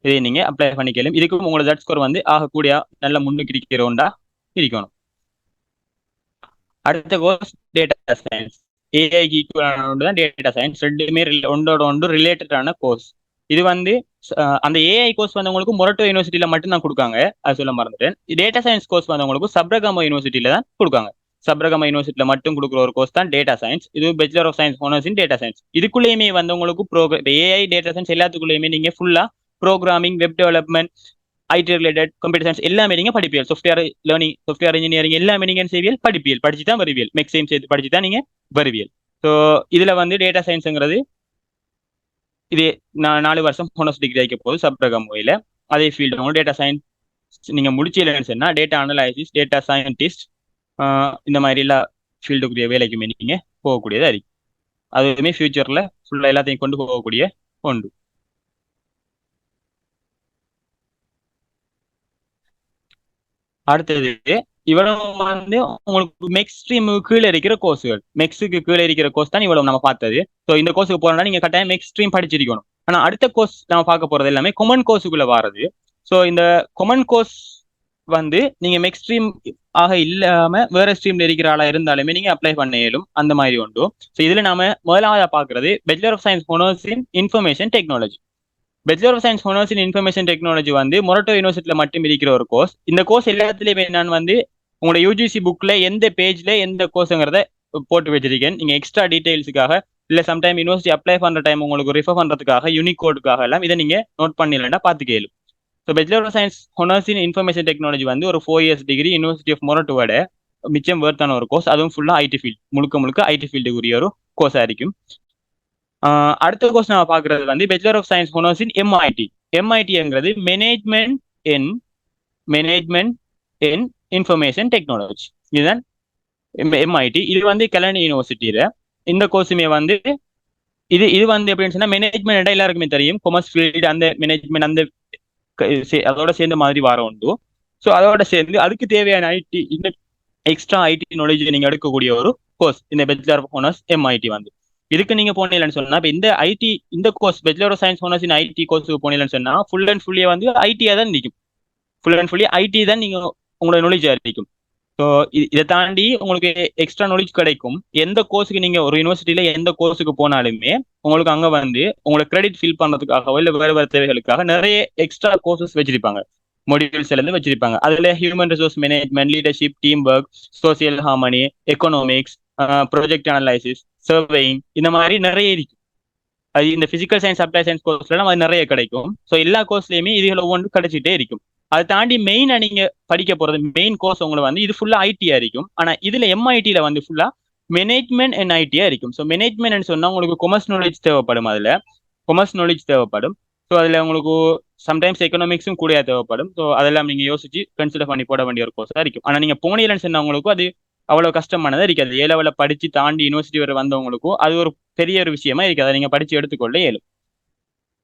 இதை நீங்க அப்ளை பண்ணிக்கலாம். இதுக்கும் உங்களோட ஜட் ஸ்கோர் வந்து ஆகக்கூடிய நல்ல முன்னுக்கு இருக்கிறோண்டா இருக்கணும். அடுத்த கோர்ஸ் டேட்டா சயின்ஸ். ஏஐக்கு ஈக்குவலான ஒன்று தான் டேட்டா சயின்ஸ். ரெண்டுமே ஒன்றோட ஒன்று ரிலேட்டடான கோர்ஸ். இது வந்து அந்த ஏஐ கோர்ஸ் வந்து உங்களுக்கு மொரட்டோ யூனிவர்சிட்டியில மட்டும் தான் கொடுக்காங்க. அது சொல்ல மறந்துட்டேன். டேட்டா சயின்ஸ் கோர்ஸ் வந்து உங்களுக்கு சப்ரகமா யூனிவர்சிட்டியில தான் கொடுக்காங்க. சப்ரகமா யூனிவர்சிட்டியில மட்டும் கொடுக்குற ஒரு கோர்ஸ் தான் டேட்டா சயின்ஸ். இது bachelor of science honours in data science. இதுக்குள்ளேயுமே வந்து உங்களுக்கு ஏஐ டேட்டா சயின்ஸ் எல்லாத்துக்குள்ளேயுமே நீங்க ஃபுல்லா programming, web development, IT related, computer science எல்லாமே நீங்க படிப்பியல். சாஃப்ட்வேர் லேர்னிங், சாஃப்ட்வேர் இன்ஜினியரிங் எல்லாமே நீங்க செய்வியல் படிப்பியல். படிச்சு தான் வருவியல். மேக்ஸையும் சேர்த்து படிச்சு தான் நீங்க வருவியல். ஸோ இதுல வந்து டேட்டா சயின்ஸுங்கிறது இது 4 வருஷம் ஹானர்ஸ் டிகிரி ஆகிக்க போகுது சப்ரகமோயில. அதே ஃபீல்டு உங்களுக்கு டேட்டா சயின்ஸ் நீங்க முடிச்சிடலன்னு சொன்னா டேட்டா அனலைசிஸ், டேட்டா சயின்டிஸ்ட் இந்த மாதிரி எல்லா ஃபீல்டுக்குரிய வேலைக்குமே நீங்க போகக்கூடியதா இருக்கு. அதுவுமே ஃபியூச்சர்ல ஃபுல்லா எல்லாத்தையும் கொண்டு போகக்கூடிய ஒன்று. அடுத்தது இவ்வளவு வந்து உங்களுக்கு மெக்ஸ் ஸ்ட்ரீமுக்கு கீழே இருக்கிற கோர்ஸுகள், மெக்ஸுக்கு கீழே இருக்கிற கோர்ஸ் தான் இவ்வளவு நம்ம பார்த்தது. ஸோ இந்த கோர்ஸுக்கு போறோம்னா நீங்க கட்டாயம் மெக்ஸ் ஸ்ட்ரீம் படிச்சிருக்கணும். ஆனா அடுத்த கோர்ஸ் நம்ம பார்க்க போறது எல்லாமே கொமன் கோர்ஸுக்குள்ள வாரது. ஸோ இந்த கொமன் கோர்ஸ் வந்து நீங்க மெக்ஸ் ஸ்ட்ரீம் ஆக இல்லாம வேற ஸ்ட்ரீம்ல இருக்கிற ஆளா இருந்தாலுமே நீங்க அப்ளை பண்ண இயலும், அந்த மாதிரி உண்டு. ஸோ இதுல நாம முதலாவதா பாக்குறது bachelor of science honours in information technology. Bachelor of science honours in information technology வந்து மொரட்டோ யூனிவர்சிட்டியில மட்டும் இருக்கிற ஒரு கோர்ஸ். இந்த கோர்ஸ் எல்லாத்துலயுமே நான் வந்து உங்களோட யூஜிசி புக்ல எந்த பேஜ்ல எந்த கோர்ஸுங்கிறத போட்டு வச்சிருக்கேன். நீங்க எக்ஸ்ட்ரா டீடைல்ஸுக்காக இல்ல சம்டைம் யூனிவர்சிட்டி அப்ளை பண்ற டைம் உங்களுக்கு ரிஃபர் பண்றதுக்காக யூனிகோடுக்காக எல்லாம் இதை நீங்க நோட் பண்ணிடலன்னா பார்த்து கேளும். So bachelor of science honours in information technology வந்து ஒரு 4 இயர்ஸ் டிகிரி யூனிவர்சிட்டி ஆஃப் மொரட்டோவோட மிச்சம் வேர்த்தான ஒரு கோர்ஸ். அதுவும் ஃபுல்லா ஐடி ஃபீல்ட், முழுக்க ஐடி ஃபீல்டுக்குரிய ஒரு கோர்ஸா இருக்கும். அடுத்த கோர்ஸ் நம்ம பார்க்கறது வந்து bachelor of science honours in MIT. எம்ஐடிங்கிறது மேனேஜ்மெண்ட் இன் இன்ஃபர்மேஷன் டெக்னாலஜி. இதுதான் எம்ஐடி. இது வந்து கெலனி யூனிவர்சிட்டியில இந்த கோர்ஸுமே வந்து இது வந்து எப்படின்னு சொன்னா மேனேஜ்மெண்ட் எல்லாருக்குமே தெரியும். கொமர்ஸ் ஃபீல்டு அந்த மேனேஜ்மெண்ட் அந்த அதோட சேர்ந்த மாதிரி வர உண்டு. ஸோ அதோட சேர்ந்து அதுக்கு தேவையான ஐடி, இந்த எக்ஸ்ட்ரா ஐடி நாலேஜ் நீங்க எடுக்கக்கூடிய ஒரு கோர்ஸ் இந்த பேச்சுலர் ஆஃப் ஹானர்ஸ் எம்ஐடி வந்து. இதுக்கு நீங்க போனீங்கன்னு சொன்னா இப்போ இந்த course bachelor of science honours in IT கோர்ஸுக்கு போனீங்கன்னு சொன்னா ஃபுல் அண்ட் ஃபுல்லியே வந்து ஐடியா தான் நிற்கும். ஃபுல் அண்ட் ஃபுல்லி ஐடி தான் நீங்க உங்களோட நாலேஜ் இருக்கும். ஸோ இதை தாண்டி உங்களுக்கு எக்ஸ்ட்ரா நாலேஜ் கிடைக்கும். எந்த கோர்ஸுக்கு நீங்க ஒரு யூனிவர்சிட்டியில எந்த கோர்ஸுக்கு போனாலுமே உங்களுக்கு அங்க வந்து உங்களை கிரெடிட் ஃபில் பண்றதுக்காகவோ இல்லை வேறு தேவைகளுக்காக நிறைய எக்ஸ்ட்ரா கோர்சஸ் வச்சிருப்பாங்க, மொடியூல்ஸ் எல்லாம் வச்சிருப்பாங்க. அதுல human resource management, leadership, team work, social harmony, economics, project analysis, surveying, இந்த மாதிரி நிறைய இருக்கு. அது இந்த பிசிக்கல் சயின்ஸ் அப்ளை சயின்ஸ் கோர்ஸ்லாம் அது நிறைய கிடைக்கும். ஸோ எல்லா கோர்ஸ்லயுமே இதுகளை ஒவ்வொன்று கிடைச்சிட்டே இருக்கும். அதை தாண்டி மெயினா நீங்க படிக்க போறது மெயின் கோர்ஸ் உங்களுக்கு வந்து இது ஃபுல்லா ஐடியா இருக்கும். ஆனா இதுல எம்ஐடியில வந்து ஃபுல்லா மேனேஜ்மெண்ட் அண்ட் ஐடியா இருக்கும். ஸோ மேனேஜ்மெண்ட் சொன்னா உங்களுக்கு கொமர்ஸ் நாலேஜ் தேவைப்படும். ஸோ அதுல உங்களுக்கு சம்டைம்ஸ் எக்கனாமிக்ஸும் கூட தேவைப்படும். ஸோ அதெல்லாம் நீங்க யோசிச்சு கன்சிடர் பண்ணி போட வேண்டிய ஒரு கோர்ஸா இருக்கும். ஆனா நீங்க போனீங்கன்னு சொன்னா உங்களுக்கு அது அவ்வளவு கஷ்டமானதா இருக்காது. ஏ லெவலில் படிச்சு தாண்டி யூனிவர்சிட்டி வரை வந்தவங்களுக்கும் அது ஒரு பெரிய ஒரு விஷயமா இருக்காது. அதை நீங்க படிச்சு எடுத்துக்கொள்ள இயலும்.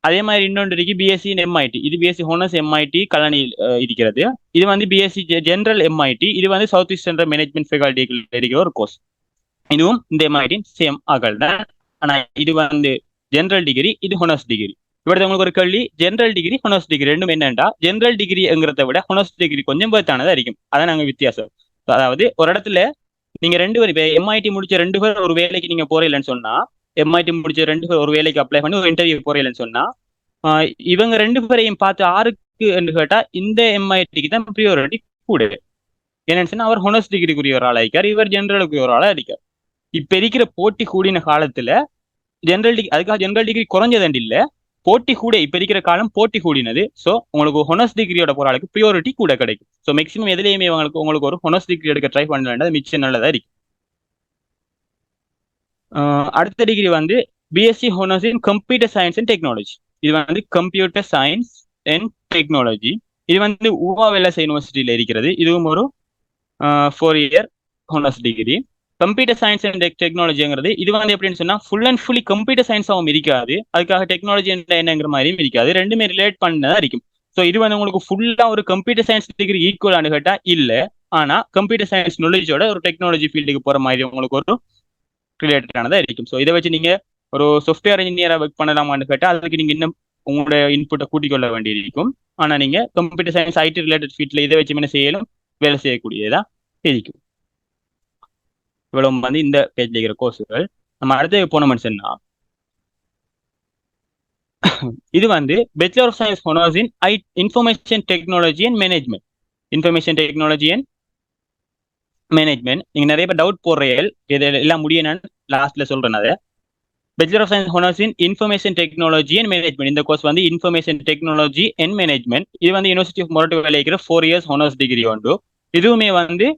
அதே மாதிரி இன்னொன்று இருக்கு பிஎஸ்சி எம்ஐடி. இது பிஎஸ்சி ஹானர்ஸ் எம்ஐடி கலனியில் இருக்கிறது. இது வந்து பிஎஸ்சி ஜெனரல் எம்ஐடி. இது வந்து சவுத் ஈஸ்ட் சென்ட்ரல் மேனேஜ்மெண்ட் ஃபேக்கல்ட்டிகள் இருக்கிற ஒரு கோர்ஸ். இதுவும் இந்த எம்ஐடி சேம் ஆகல் தான். ஆனா இது வந்து ஜெனரல் டிகிரி, இது ஹானர்ஸ் டிகிரி. இவ்வளவு உங்களுக்கு ஒரு கேள்வி, ஜெனரல் டிகிரி ஹானர்ஸ் டிகிரி ரெண்டும் என்னண்டா, ஜெனரல் டிகிரிங்கிறத விட ஹானர்ஸ் டிகிரி கொஞ்சம் பேர்த்தானதா இருக்கும். அதான் நாங்க வித்தியாசம். அதாவது ஒரு இடத்துல நீங்க 2 பேர், இப்போ எம்ஐடி முடிச்ச 2 பேர் ஒரு வேலைக்கு நீங்க போறீங்கன்னு சொன்னா, எம்ஐடி முடிச்ச 2 பேர் ஒரு வேலைக்கு அப்ளை பண்ணி ஒரு இன்டர்வியூ போறீங்கன்னு சொன்னா, இவங்க 2 பேரையும் பார்த்து ஆருக்கு என்று கேட்டா இந்த எம்ஐடிக்கு தான் ப்ரியாரிட்டி கூட. என்னன்னு சொன்னா அவர் ஹானர்ஸ் டிகிரிக்குரிய ஒரு ஆளா இருக்கார், இவர் ஜெனரலுக்குரிய ஒரு ஆளா இருக்கார். இப்ப இருக்கிற போட்டி கூடின காலத்துல ஜெனரல் டிகிரி, அதுக்காக ஜெனரல் டிகிரி குறைஞ்சதண்டு இல்ல, போட்டி கூட இப்ப இருக்கிற காலம் போட்டி கூடினது. ஸோ உங்களுக்கு ஹானர்ஸ் டிகிரியோட போற ஆளுக்கு ப்ரியாரிட்டி கூட கிடைக்கும். ஸோ மேக்ஸிமம் எதுலையுமே உங்களுக்கு ஒரு ஹானர்ஸ் டிகிரி எடுக்க ட்ரை பண்ண வேண்டாம், மிச்சம் நல்லதா இருக்கு. அடுத்த டிகிரி வந்து BSc honours in computer science and technology. இது வந்து கம்ப்யூட்டர் சயின்ஸ் அண்ட் டெக்னாலஜி. இது வந்து UVA யூனிவர்சிட்டியில இருக்கிறது. இதுவும் ஒரு 4 year honours degree. Computer science and டெக்னாலஜிங்கிறது இது வந்து எப்படின்னு சொன்னா ஃபுல் அண்ட் ஃபுல்லி கம்ப்யூட்டர் சயின்ஸாகவும் இருக்காது, அதுக்காக டெக்னாலஜி என்னங்கிற மாதிரியும் இருக்காது, ரெண்டுமே ரிலேட் பண்ணதான் இருக்கும். ஸோ இது வந்து உங்களுக்கு ஃபுல்லா ஒரு கம்ப்யூட்டர் சயின்ஸ் டிகிரி ஈக்குவலானு கேட்டா இல்ல. ஆனா கம்ப்யூட்டர் சயின்ஸ் நாலேஜோட ஒரு டெக்னாலஜி ஃபீல்டுக்கு போற மாதிரி உங்களுக்கு ஒரு ரிலேட்டடானதா இருக்கும். ஸோ இதை வச்சு நீங்க ஒரு சாஃப்ட்வேர் இன்ஜினியரா ஒர்க் பண்ணலாமான்னு கேட்டா அதுக்கு நீங்க இன்னும் உங்களோட இன்புட்டை கூட்டிக் கொள்ள வேண்டியிருக்கும். ஆனா நீங்க கம்ப்யூட்டர் சயின்ஸ் ஐடி ரிலேட்டட் ஃபீல்ட்ல இதை வச்சு என்ன செய்யலும் வேலை செய்யக்கூடியதா இருக்கும். இவ்வளவு வந்து இந்த பேஜ்ல இருக்கிற கோர்ஸுகள். நம்ம அடுத்து போனோம்னு சொன்னா இது வந்து bachelor of science honours in information technology and management. Information technology and management. நீங்க நிறைய பேர் டவுட் போடுறீர்கள், இது எல்லாம் முடிய நான் லாஸ்ட்ல சொல்றேன். அதை bachelor of science honours in information technology and management. இந்த கோர்ஸ் வந்து இன்ஃபர்மேஷன் டெக்னாலஜி அண்ட் மேனேஜ்மெண்ட். இது வந்து யூனிவர்சிட்டி ஆஃப் மொரட்டோவில் இருக்கிற 4 இயர்ஸ் ஹானர்ஸ் டிகிரி உண்டு. இதுவுமே வந்து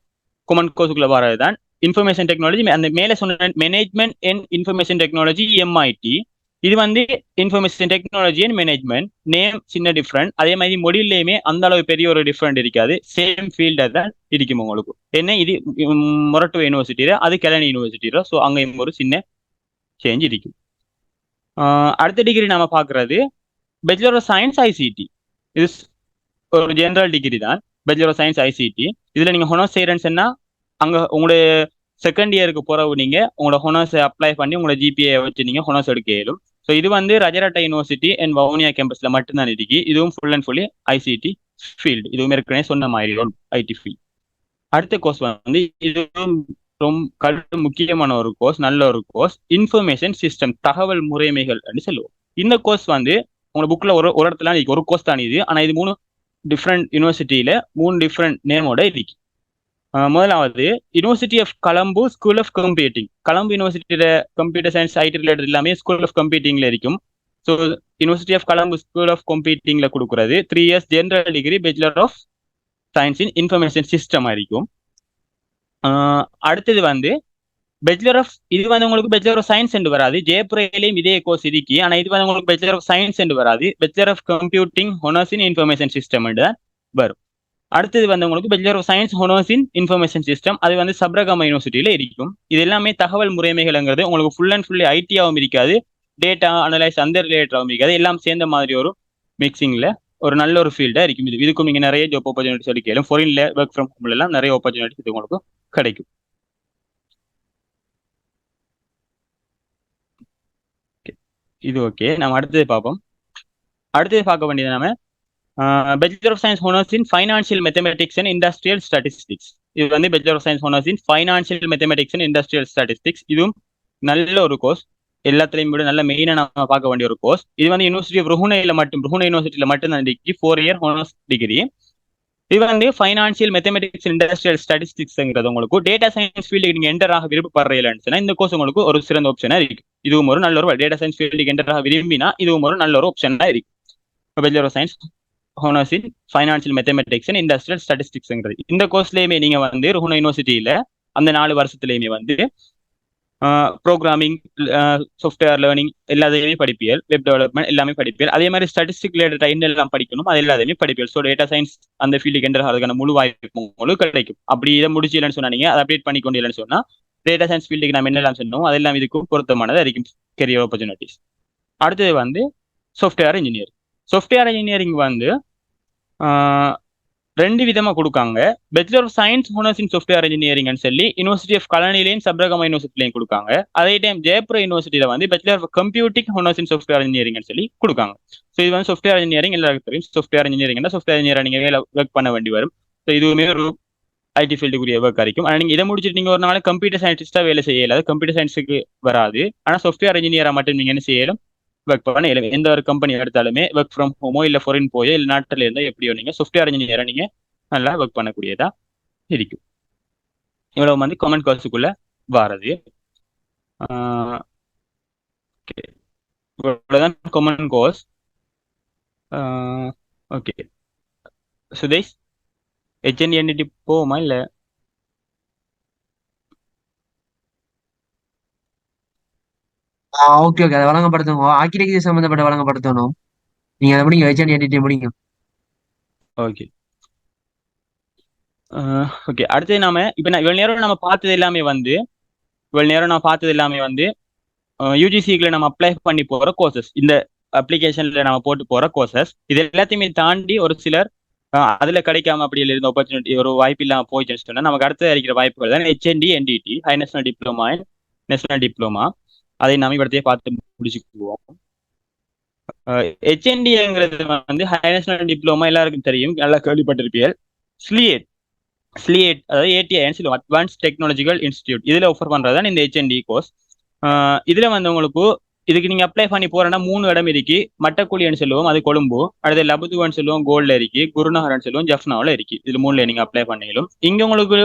காமன் கோர்ஸுக்குள்ள வரதுதான். இன்ஃபர்மேஷன் டெக்னாலஜி அந்த மேலே சொன்ன management and information technology MIT. இது வந்து information technology and management. Name சின்ன டிஃப்ரெண்ட். அதே மாதிரி மொடியூல்லையுமே அந்த அளவு பெரிய ஒரு டிஃப்ரெண்ட் இருக்காது, சேம் ஃபீல்டா தான் இருக்கும் உங்களுக்கு. என்ன இது மொரட்டோ யூனிவர்சிட்டியில, அது கெலனி யூனிவர்சிட்டியில. ஸோ அங்கேயும் ஒரு சின்ன சேஞ்ச் இருக்கும். அடுத்த டிகிரி நாம பாக்குறது பேச்சுலர் ஆஃப் சயின்ஸ் ஐசிடி. இது ஒரு ஜெனரல் டிகிரி தான். Bachelor of science ICT. இதில் நீங்கள் ஹொனர்ஸ் செய்கிறேன்னு அங்கே உங்களுடைய செகண்ட் இயருக்கு பிறகு நீங்கள் உங்களோட ஹொனர்ஸ் அப்ளை பண்ணி உங்களோட ஜிபிஏ வச்சு நீங்கள் ஹொனர்ஸ் எடுக்க இயலும். ஸோ இது வந்து ரஜரட்டா யூனிவர்சிட்டி அண்ட் வவுனியா கேம்பஸில் மட்டும்தான் இருக்கு. இதுவும் full and fully ICT field. இதுவும் ஏற்கனவே சொன்ன மாதிரி ஒரு ஐடி ஃபீல்டு. அடுத்த கோர்ஸ் வந்து இதுவும் ரொம்ப முக்கியமான ஒரு கோர்ஸ், நல்ல ஒரு கோர்ஸ், இன்ஃபர்மேஷன் சிஸ்டம், தகவல் முறைமைகள் அப்படின்னு சொல்லுவோம். இந்த கோர்ஸ் வந்து உங்களோட புக்கில் ஒரு இடத்துல ஒரு கோர்ஸ் தான் இது. ஆனால் இது 3 டிஃப்ரெண்ட் யூனிவர்சிட்டியில் 3 டிஃப்ரெண்ட் நேமோட இருக்கு. முதலாவது university of Colombo school of computing. Colombo யூனிவர்சிட்டியில கம்ப்யூட்டர் சயின்ஸ் ஐடி ரிலேட்டட் எல்லாமே ஸ்கூல் ஆஃப் கம்ப்யூட்டிங்ல இருக்கும். So university of Colombo school of கம்ப்யூட்டிங்ல கொடுக்குறது 3 years general degree bachelor of science in information system இருக்கும். அடுத்தது வந்து பேச்சுலர் ஆஃப், இது வந்து உங்களுக்கு பேச்சுலர் ஆஃப் சயின்ஸ் என்று வராது. ஜெயப்புரையிலையும் இதே கோர்ஸ் இருக்கு. ஆனால் இது வந்து உங்களுக்கு பேச்சுலர் ஆஃப் சயின்ஸ் என்று வராது. Bachelor of computing honours in information system தான் வரும். அடுத்தது வந்து உங்களுக்கு bachelor of science honours in information system, அது வந்து சப்ரகம யூனிவர்சிட்டியில இருக்கும். இது எல்லாமே தகவல் முறைமைகள்ங்கிறது உங்களுக்கு ஃபுல் அண்ட் ஃபுல்லி ஐடியாவும் இருக்காது, டேட்டா அனலைஸ் அந்த ரிலேட்டடாகவும் இருக்காது. எல்லாம் சேர்ந்த மாதிரி ஒரு மிக்சிங்ல ஒரு நல்ல ஒரு ஃபீல்டா இருக்கும். இதுக்கும் நீங்க நிறைய ஜாப் ஆப்பர்ச்சுனிட்டிஸ் எடுக்கலாம். ஃபாரின்ல ஒர்க் ஃப்ரம் ஹோம்ல எல்லாம் நிறைய ஆப்பர்ச்சுனிட்டிஸ் இது உங்களுக்கு கிடைக்கும். இது ஓகே, நம்ம அடுத்தது பார்ப்போம். அடுத்தது பார்க்க வேண்டியது நம்ம bachelor of science honours in financial mathematics and industrial statistics. இது வந்து bachelor of science honours in financial mathematics and industrial statistics. இதுவும் நல்ல ஒரு கோர்ஸ், எல்லாத்துலையும் விட நல்ல மெயினாக நம்ம பார்க்க வேண்டிய ஒரு கோர்ஸ். இது வந்து யூனிவர்சிட்டி ஆஃப் ருஹுணை யூனிவர்சிட்டியில மட்டும் தான் டிகிரி, 4 இயர் ஹோனர்ஸ் டிகிரி. இது வந்து ஃபைனான்சியல் மேத்தமெட்டிக்ஸ் இண்டஸ்ட்ரியல் ஸ்டாட்டிஸ்டிக்ஸ்ங்கிறது உங்களுக்கு டேட்டா சயின்ஸ் ஃபீல்டுக்கு நீங்கள் என்டராக விருப்பப்படுறீங்கன்னு இந்த கோர்ஸ் உங்களுக்கு ஒரு சிறந்த ஆப்ஷனாக இருக்கு. இதுவும் ஒரு நல்ல ஒரு டேட்டா சயின்ஸ் ஃபீல்டுக்கு என்டராக விரும்பினா இதுவும் ஒரு நல்ல ஒரு ஆப்ஷனாக இருக்கு. Bachelor of science honours in financial mathematics and industrial ஸ்டாட்டிஸ்டிக்ஸ்ங்கிறது இந்த கோர்ஸ்லயுமே நீங்க வந்து ருஹுணை யூனிவர்சிட்டியில அந்த 4 வருஷத்துலயுமே வந்து ப்ரோக்ராமிங், சாஃப்ட்வேர் லேர்னிங் எல்லாத்தையுமே படிப்பியல், வெப் டெவலப்மெண்ட் எல்லாமே படிப்பியல். அதே மாதிரி ஸ்டாட்டிஸ்டிக் ரிலேட்டட் என்னெல்லாம் படிக்கணும் அது எல்லாத்தையுமே படிப்பியல். ஸோ டேட்டா சயின்ஸ் அந்த ஃபீல்டுக்கு என்டர் ஆகிறதுக்கான முழு வாய்ப்பு உங்களுக்கு கிடைக்கும். அப்படி இதை முடிச்சிடலன்னு சொன்னாங்க, அதை அப்டேட் பண்ணிக்கொண்டு இல்லைன்னு சொன்னா டேட்டா சயின்ஸ் ஃபீல்டுக்கு நம்ம என்னெல்லாம் சொன்னோம் அதெல்லாம் இதுக்கும் பொருத்தமானதாக இருக்கும் கெரியர் ஆப்பர்ச்சுனிட்டிஸ். அடுத்தது வந்து சாஃப்ட்வேர் இன்ஜினியரிங். சாஃப்ட்வேர் இன்ஜினியரிங் வந்து 2 விதமா கொடுக்காங்க. Bachelor of science honours in software இன்ஜினியரிங்னு சொல்லி யூனிவர்சிட்டி ஆஃப் கலனிலையும் சப்ரகமா யூனிவர்சிட்டிலையும் கொடுக்காங்க. அதே டைம் ஜெயப்புர யூனிவர்சிட்டியில வந்து bachelor of computing honours in software இன்ஜினியரிங்னு சொல்லி கொடுக்காங்க. ஸோ இது வந்து சாஃப்ட்வேர் இன்ஜினியரிங் எல்லாருக்கும் தெரியும். சாஃப்ட்வேர் இன்ஜினியரிங் சாஃப்ட்வேர் இன்ஜினியர் நீங்க வேலை ஒர்க் பண்ண வேண்டி வரும். ஸோ இதுவுமே ஒரு ஐடி ஃபீல்டுக்குரிய ஒர்க் இருக்கும். ஆனால் நீங்க இதை முடிச்சுட்டு நீங்க ஒரு நாள் கம்ப்யூட்டர் சயின்டிஸ்டா வேலை செய்யலாது, கம்ப்யூட்டர் சயின்ஸுக்கு வராது. ஆனால் சாஃப்ட்வேர் இன்ஜினியரா மட்டும் நீங்க என்ன செய்யலாம், ஒர்க் பண்ண இயலும். எந்த ஒரு கம்பெனி எடுத்தாலுமே ஒர்க் ஃப்ரம் ஹோமோ இல்லை ஃபாரின் போயோ இல்லை நாட்டில் இருந்தால் எப்படியோ நீங்க சாஃப்ட்வேர் இன்ஜினியரா நீங்க நல்லா ஒர்க் பண்ணக்கூடியதா இருக்கும். இவ்வளவு வந்து காமன் கோர்ஸுக்குள்ள வாரது. இவ்வளவுதான் common course. Okay Sudesh, HNDNT போவோமா இல்ல? ஓகே ஓகே, அதை வழங்கப்படுத்துங்க. ஆக்கிரமிப்பு சம்பந்தப்பட்ட வழங்கப்படுத்தணும். நீங்க அதை முடிங்க, HNDNT முடிங்க. Okay okay. அடுத்து நாம இப்ப இவ்வளவு நேரம் நம்ம பார்த்தது எல்லாமே வந்து யூஜிசிக்குள்ள நம்ம அப்ளை பண்ணி போற கோர்சஸ், இந்த அப்ளிகேஷன்ல நம்ம போட்டு போற கோர்சஸ். இது எல்லாத்தையுமே தாண்டி ஒரு சிலர் அதுல கிடைக்காம அப்படி இருந்த ஆப்பர்ச்சுனிட்டி ஒரு வாய்ப்பு இல்லாம போயிடுச்சுன்னு சொன்னா நமக்கு அடுத்து இருக்கிற வாய்ப்புகள் தான் HND-NDT, high national diploma and national diploma. அதை நாம இவரத்தையே பார்த்து முடிச்சுக்குவோம். HND-ங்கிறது வந்து ஹை நேஷனல் டிப்ளமா எல்லாருக்கும் தெரியும், நல்லா கேள்விப்பட்டிருப்பீர்கள். ஸ்லியேட் அதாவது ATIன்னு சொல்லுவோம், அட்வான்ஸ் டெக்னாலஜிக்கல் இன்ஸ்டிடியூட். இதுல ஆஃபர் பண்றதுதான் இந்த HND கோர்ஸ். இதுல வந்து உங்களுக்கு இதுக்கு நீங்க அப்ளை பண்ணி போறேன்னா 3 இடம் இருக்கு. மட்டக்குழின்னு சொல்லுவோம், அது கொழும்பு. அடுத்து லபுதுவான்னு சொல்லுவோம், கோல்ட்ல இருக்கு. குருநகர்னு சொல்லுவோம், ஜஃப்னாவில் இருக்கு. இது 3ல நீங்க அப்ளை பண்ணிடும். இங்க உங்களுக்கு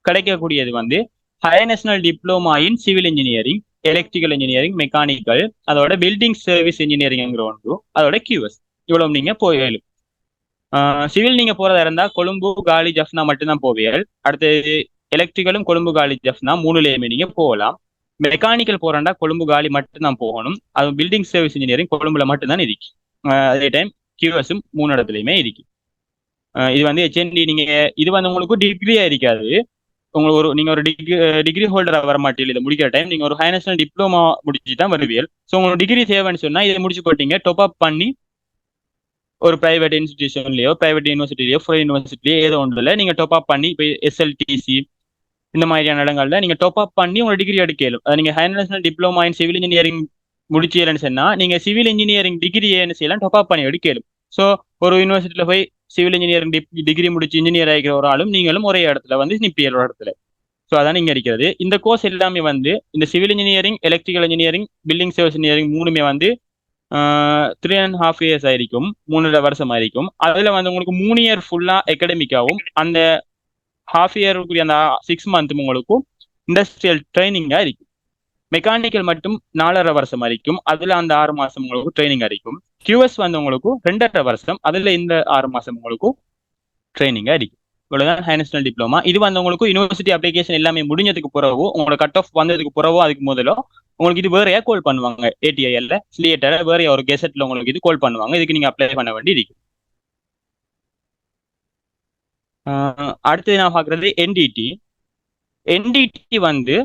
கிடைக்கக்கூடியது வந்து high national diploma in civil engineering, electrical engineering, mechanical, அதோட பில்டிங் சர்வீஸ் இன்ஜினியரிங்ங்கிற ஒன்று, அதோட QS. இவ்வளவு நீங்க போயிடும். சிவில் நீங்க போறதா இருந்தா கொழும்பு, காலி, ஜஃப்னா மட்டும்தான் போவீர்கள். அடுத்து எலக்ட்ரிக்கலும் கொழும்பு, காலி, ஜஃப்னா 3லயுமே நீங்க போகலாம். மெக்கானிக்கல் போறேன்டா கொழும்பு, காலி மட்டும்தான் போகணும். அது பில்டிங் சர்வீஸ் இன்ஜினியரிங் கொழும்புல மட்டும்தான் இருக்கு. அதே டைம் QSம் 3 இடத்துலயுமே இருக்கு. இது வந்து HND நீங்க இது வந்து உங்களுக்கு டிகிரியா இருக்காது. உங்களுக்கு நீங்க ஒரு டிகிரி ஹோல்டரா வர மாட்டீங்க. இதை முடிக்கிற டைம் நீங்க ஒரு ஹை நேஷனல் டிப்ளமா முடிச்சு தான் வருவீர்கள். ஸோ உங்களுக்கு டிகிரி தேவைன்னு சொன்னா இதை முடிச்சு போட்டீங்க, டாப் அப் பண்ணி ஒரு பிரைவேட் இன்ஸ்டிடியூஷன்லயோ பிரைவேட் யூனிவர்சிட்டிலையோ ஃப்ரீ யூனிவர்சிட்டிலையோ ஏதோ ஒன்றுல நீங்க டாப் அப் பண்ணி இப்போ SLTC இந்த மாதிரியான இடங்கள்ல நீங்க டாப் அப் பண்ணி உங்க டிகிரி எடுக்கலும். நீங்க higher national diploma in civil engineering முடிச்சீங்கன்னு சொன்னா நீங்க சிவில் இன்ஜினியரிங் டிகிரி என்ன செய்யலாம், டாப் அப் பண்ணி எடுக்கலும். ஸோ ஒரு யூனிவர்சிட்டியில போய் சிவில் இன்ஜினியரிங் டிகிரி முடிச்சு இன்ஜினியர் ஆகிக்கிற ஒரு ஆளும் நீங்களும் ஒரே இடத்துல வந்து நிப்பியல் ஒரு இடத்துல. ஸோ அதான் நீங்க இருக்கிறது. இந்த கோர்ஸ் எல்லாமே வந்து இந்த civil engineering, electrical engineering, building service engineering மூணுமே வந்து 3.5 years ஆயிருக்கும், 3.5 வருஷம் ஆயிருக்கும். அதுல வந்து உங்களுக்கு 3 year ஃபுல்லா அகாடமிக்காவும் அந்த ஹாஃப் இயருக்குரிய அந்த 6 month உங்களுக்கும் இண்டஸ்ட்ரியல் ட்ரைனிங்கா இருக்கும். மெக்கானிக்கல் மட்டும் 4.5 வருஷம் வரைக்கும், அதுல அந்த 6 மாசம் உங்களுக்கு ட்ரைனிங் இருக்கும். QS வந்து உங்களுக்கு 2.5 வருஷம், அதுல இந்த 6 மாசம் உங்களுக்கு ட்ரைனிங்கா இருக்கும். இவ்வளவுதான் ஹையர் நேஷனல் டிப்ளமா. இது வந்து உங்களுக்கு யூனிவர்சிட்டி அப்ளிகேஷன் எல்லாமே முடிஞ்சதுக்கு பிறகு, உங்களோட கட் ஆஃப் வந்ததுக்கு பிறகு, அதுக்கு முதலோ உங்களுக்கு இது வேறையா கால் பண்ணுவாங்க. ATIL ஸ்லியேட்டர் வேற ஒரு கெசட்ல உங்களுக்கு இது கால் பண்ணுவாங்க. இதுக்கு நீங்க அப்ளை பண்ண வேண்டி இருக்கு. அடுத்தது நான் பாக்குறது NDT. NDT வந்து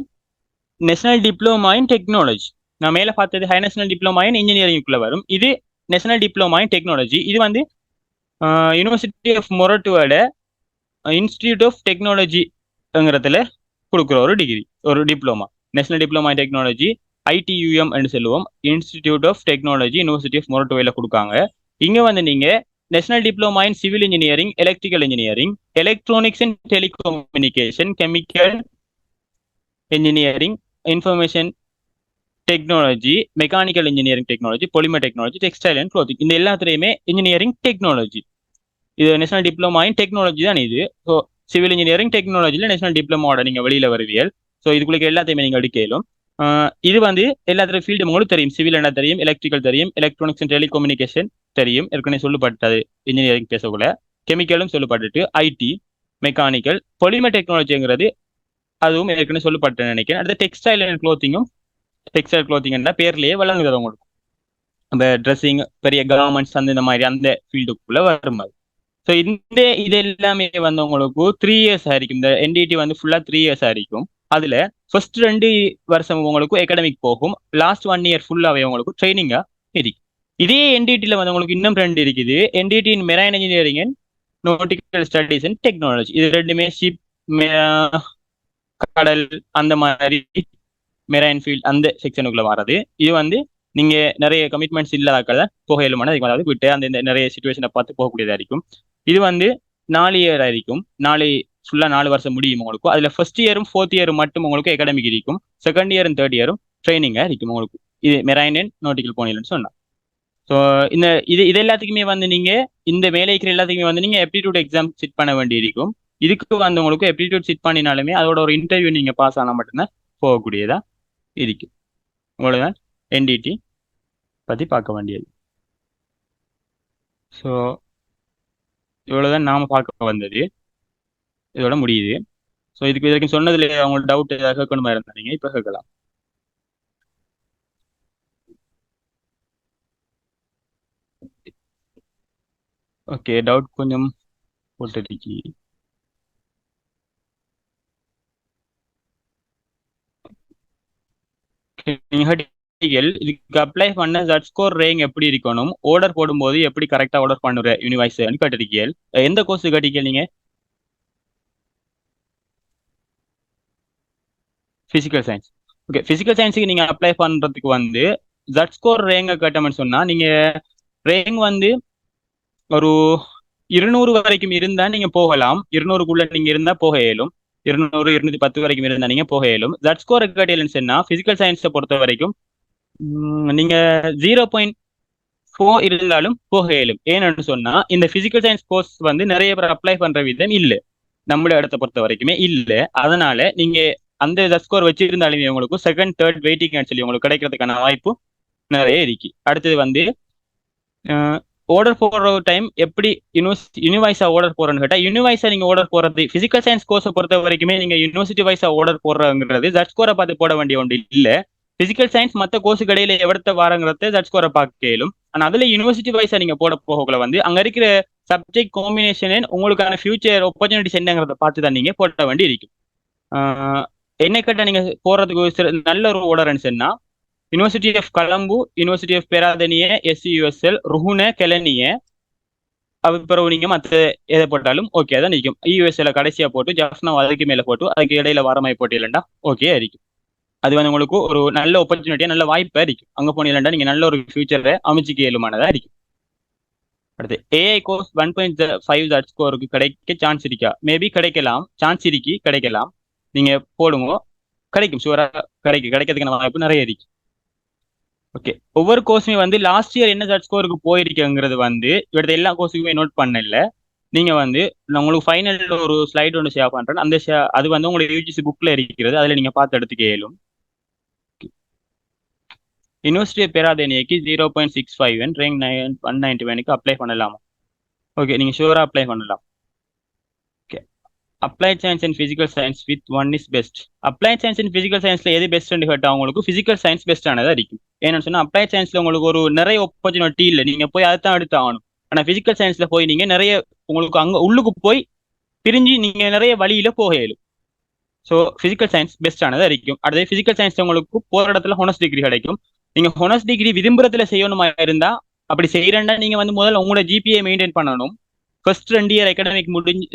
நேஷனல் டிப்ளமா இன் டெக்னாலஜி. நான் மேல பார்த்தது ஹை நேஷனல் டிப்ளமா இன் இன்ஜினியரிங்குள்ள வரும். இது நேஷனல் டிப்ளமா இன் டெக்னாலஜி. இது வந்து யூனிவர்சிட்டி ஆஃப் மொரட்டுவோட இன்ஸ்டிடியூட் ஆஃப் டெக்னாலஜிங்கிறதுல கொடுக்குற ஒரு டிகிரி, ஒரு diploma. National diploma in technology ITUM என்று சொல்லுவோம். Institute of technology university of மொரட்டுவோல கொடுக்காங்க. இங்க வந்து நீங்க national diploma in civil engineering, electrical engineering, electronics and telecommunication, chemical engineering, information technology, mechanical engineering technology, Polimer technology, textile and clothing, இந்த எல்லாத்துலேயுமே engineering technology. இது நேஷனல் டிப்ளமா இன் டெக்னாலஜி தான் இது. ஸோ சிவில் இன்ஜினியரிங் டெக்னாலஜியில் நேஷனல் டிப்ளமாவோட நீங்கள் வெளியில் வருவியல். So இதுக்குள்ள எல்லாத்தையுமே நீங்கள் எடுக்கலும். இது வந்து எல்லாத்துலேயும் ஃபீல்டு உங்களுக்கு தெரியும். சிவில் என்ன தெரியும், எலக்ட்ரிக்கல் தெரியும், எலக்ட்ரானிக்ஸ் அண்ட் டெலிகம்யூனிகேஷன் தெரியும், ஏற்கனவே சொல்லப்பட்டது இன்ஜினியரிங் பேசக்குள்ள. கெமிக்கலும் சொல்லப்பட்டுட்டு, IT, மெக்கானிக்கல், பொலிமர் டெக்னாலஜிங்கிறது அதுவும் ஏற்கனவே சொல்லப்பட்டு நினைக்கிறேன். அடுத்து டெக்ஸ்டைல் அண்ட் க்ளோத்திங்கும், டெக்ஸ்டைல் க்ளோத்திங் பேர்லயே வழங்குது உங்களுக்கு. அந்த ட்ரெஸ்ஸிங், பெரிய கார்மெண்ட்ஸ் அந்த இந்த மாதிரி அந்த ஃபீல்டுக்குள்ள வரும். ஸோ இது எல்லாமே வந்து உங்களுக்கு 3 years ஆയിരിக்கும். இந்த NDT வந்து ஃபுல்லா 3 years ஆയിരിக்கும். அதுல ஃபர்ஸ்ட் 2 வருஷம் உங்களுக்கு அகாடமிக் போகும், லாஸ்ட் 1 year ஃபுல்லாவே உங்களுக்கு ட்ரைனிங்கா இருக்கு. இதே NDTல வந்து உங்களுக்கு இன்னும் 2 இருக்குது. NDT in marine engineering and nautical studies and technology. இது ரெண்டுமே ஷிப், கடல் அந்த மாதிரி மெரைன் ஃபீல்ட் அந்த செக்ஷனுக்குள்ள வர்றது. இது வந்து நீங்க நிறைய கமிட்மெண்ட்ஸ் இல்லாத போக இயலுமான அதுக்கு அதாவது விட்டு அந்த நிறைய சுச்சுவேஷனை பார்த்து போகக்கூடியதா இருக்கும். இது வந்து 4 year ஆയിരിக்கும். ஃபுல்லா 4 வருஷம் முடியும் உங்களுக்கு. அதுல ஃபர்ஸ்ட் இயரும் 4th year மட்டும் உங்களுக்கு அகாடமிக் இருக்கும். Second year and 3rd year ட்ரைனிங்கா இருக்கும் உங்களுக்கு. இது மெரைன் அண்ட் நாட்டிக்கல் போனீங்கன்னு சொன்னா. ஸோ இது எல்லாத்துக்குமே வந்து நீங்க இந்த மேலே இருக்கிற எல்லாத்துக்குமே வந்து நீங்க எப்டிடியூட் எக்ஸாம் சிட் பண்ண வேண்டி இருக்கும். இதுக்கு வந்து உங்களுக்கு எப்டிடியூட் சிட் பண்ணினாலுமே அதோட ஒரு இன்டர்வியூ நீங்க பாஸ் ஆனால் மட்டும்தான் போகக்கூடியதா இருக்கு. அவ்வளவுதான் NDT பத்தி பார்க்க வேண்டியது. ஸோ இவ்வளவுதான் நாம பார்க்க வந்தது. இதோட முடியுது. ஸோ இதுக்கு வரைக்கும் சொன்னதுல அவங்களோட டவுட் ஏதாவது கேட்கணுமா இருந்தாங்க, இப்போ கேட்கலாம். ஓகே, டவுட் கொஞ்சம் போட்டுருக்கி. இதுக்கு அப்ளை பண்ண ஜட் ஸ்கோர் ரேங்க் எப்படி இருக்கணும், ஆர்டர் போடும்போது எப்படி கரெக்டா ஆர்டர் பண்ணுற யூனிவர்ஸ் கேட்டிருக்கீங்க. எந்த கோர்ஸ் கேட்டீங்க நீங்க? Physical science. ஓகே, பிசிக்கல் சயின்ஸுக்கு நீங்க அப்ளை பண்றதுக்கு வந்து ஜட் ஸ்கோர் ரேங்க கேட்டோம்னு சொன்னா நீங்க ரேங்க் வந்து ஒரு 200 வரைக்கும் இருந்தா நீங்க போகலாம். 200க்குள்ள நீங்க இருந்தா போக இயலும். 200, 210 வரைக்கும் இருந்தா நீங்க போக இயலும். ஜட் ஸ்கோர் கேட்டீங்கன்னு சொன்னா பிசிக்கல் சயின்ஸை பொறுத்த வரைக்கும் நீங்க 0.4 இருந்தாலும் போக இயலும். ஏன்னு சொன்னா இந்த பிசிக்கல் சயின்ஸ் கோர்ஸ் வந்து நிறைய பேர் அப்ளை பண்ற விதம் இல்லை, நம்மளோட இடத்தை பொறுத்த வரைக்குமே இல்லை. அதனால நீங்க அந்த ஜட் ஸ்கோர் வச்சிருந்தாலுமே உங்களுக்கு செகண்ட், தேர்ட் வெயிட்டிங் சொல்லி உங்களுக்கு கிடைக்கிறதுக்கான வாய்ப்பு நிறைய இருக்கு. அடுத்தது வந்து ஆர்டர் போடுற டைம் எப்படி யூனிவைஸா ஆர்டர் போறேன்னு கேட்டா, யூனிவைஸா நீங்க ஆர்டர் போறது பிசிக்கல் சயின்ஸ் கோர்ஸை பொறுத்த வரைக்குமே நீங்க யூனிவர்சிட்டி வைஸா ஆர்டர் போடுறங்கிறது ஜட் ஸ்கோரை பார்த்து போட வேண்டிய ஒன்று இல்லை. பிசிக்கல் சயின்ஸ் மற்ற கோர்ஸுக்கு இடையில எவ்வளத்த வாரங்கிறத ஜட் ஸ்கோரை பார்க்க இயலும். ஆனா அதுல யூனிவர்சிட்டி வைஸா நீங்க போட போகல வந்து அங்க இருக்கிற சப்ஜெக்ட் காம்பினேஷன் உங்களுக்கான ஃபியூச்சர் ஆப்பர்ச்சுனிட்டிஸ் என்னங்கிறத பார்த்து தான் நீங்க போட வேண்டி இருக்கும். என்ன கேட்டால் நீங்க போறதுக்கு நல்ல ஒரு ஆர்டர்ன்னு சொன்னா university of Colombo, university of Peradeniya, SUSL, Ruhuna, Kelaniya, பிறகு நீங்க மற்ற எதை போட்டாலும் ஓகே தான் நிற்கும். யூஎஸ்ஏல கடைசியா போட்டு ஜாஃப்னா அதுக்கு மேல போட்டு அதுக்கு இடையில வரமாய் போட்டீங்களா ஓகே இருக்கும். அது வந்து உங்களுக்கு ஒரு நல்ல ஆப்பர்ச்சுனிட்டியா நல்ல வாய்ப்பா இருக்கும். அங்க போனீங்களா நீங்க நல்ல ஒரு ஃபியூச்சரை அமைச்சிக்க இயலுமானதா இருக்கும். அடுத்து ஏஐ கோர்ஸ் 1.5 ஜட் ஸ்கோருக்கு கிடைக்க சான்ஸ் இருக்கா? மேபி கிடைக்கலாம், சான்ஸ் கிடைக்கலாம். நீங்க போடுங்க, கிடைக்கும், ஷூரா கிடைக்கிறதுக்கான வாய்ப்பு நிறைய இருக்கு. ஓகே, ஒவ்வொரு கோர்ஸுமே வந்து லாஸ்ட் இயர் என்ன ஜட் ஸ்கோருக்கு போயிருக்குங்கிறது வந்து இவரது எல்லா கோர்ஸுக்குமே நோட் பண்ணல. நீங்க வந்து நான் உங்களுக்கு ஃபைனல் ஒரு ஸ்லைட் ஒன்று ஷேர் பண்றேன். அந்த அது வந்து உங்களுக்கு யூஜிசி புக்ல இருக்கிறது, அதுல நீங்க பார்த்து எடுத்துக்க இயலும். யூனிவர்சிட்டி பேராதேனியக்கு 0.65 ரேங்க் 191க்கு அப்ளை பண்ணலாமா? ஓகே, நீங்க ஷூரா அப்ளை பண்ணலாம். Okay, applied science and physical science with one is best. Applied science and physical சயின்ஸ்ல எது பெஸ்ட்னு கேட்டா உங்களுக்கு பிசிக்கல் சயின்ஸ் பெஸ்டானதா இருக்கும். ஏன்னு சொன்னா அப்ளைட் சயின்ஸ்ல உங்களுக்கு ஒரு நிறைய ஆப்பர்ச்சுனிட்டி இல்லை, நீங்க போய் அதை தான் எடுத்து ஆகணும். ஆனா பிசிக்கல் சயின்ஸ்ல போய் நீங்க நிறைய உங்களுக்கு அங்க உள்ளுக்கு போய் பிரிஞ்சு நீங்க நிறைய வழியில போக இயலும். ஸோ பிசிக்கல் சயின்ஸ் பெஸ்டானதா இருக்கும். அடுத்து பிசிக்கல் சயின்ஸ்ல உங்களுக்கு போற இடத்துல ஹோனர்ஸ் டிகிரி கிடைக்கும். நீங்க ஹோனர்ஸ் டிகிரி விரும்புறதுல செய்யணுமா இருந்தா அப்படி செய்யறேன்டா நீங்க வந்து முதல்ல உங்களோட ஜிபிஏ மெயின்டைன் பண்ணணும். ஃபர்ஸ்ட் 2 இயர் அகாடமிக் முடிஞ்சு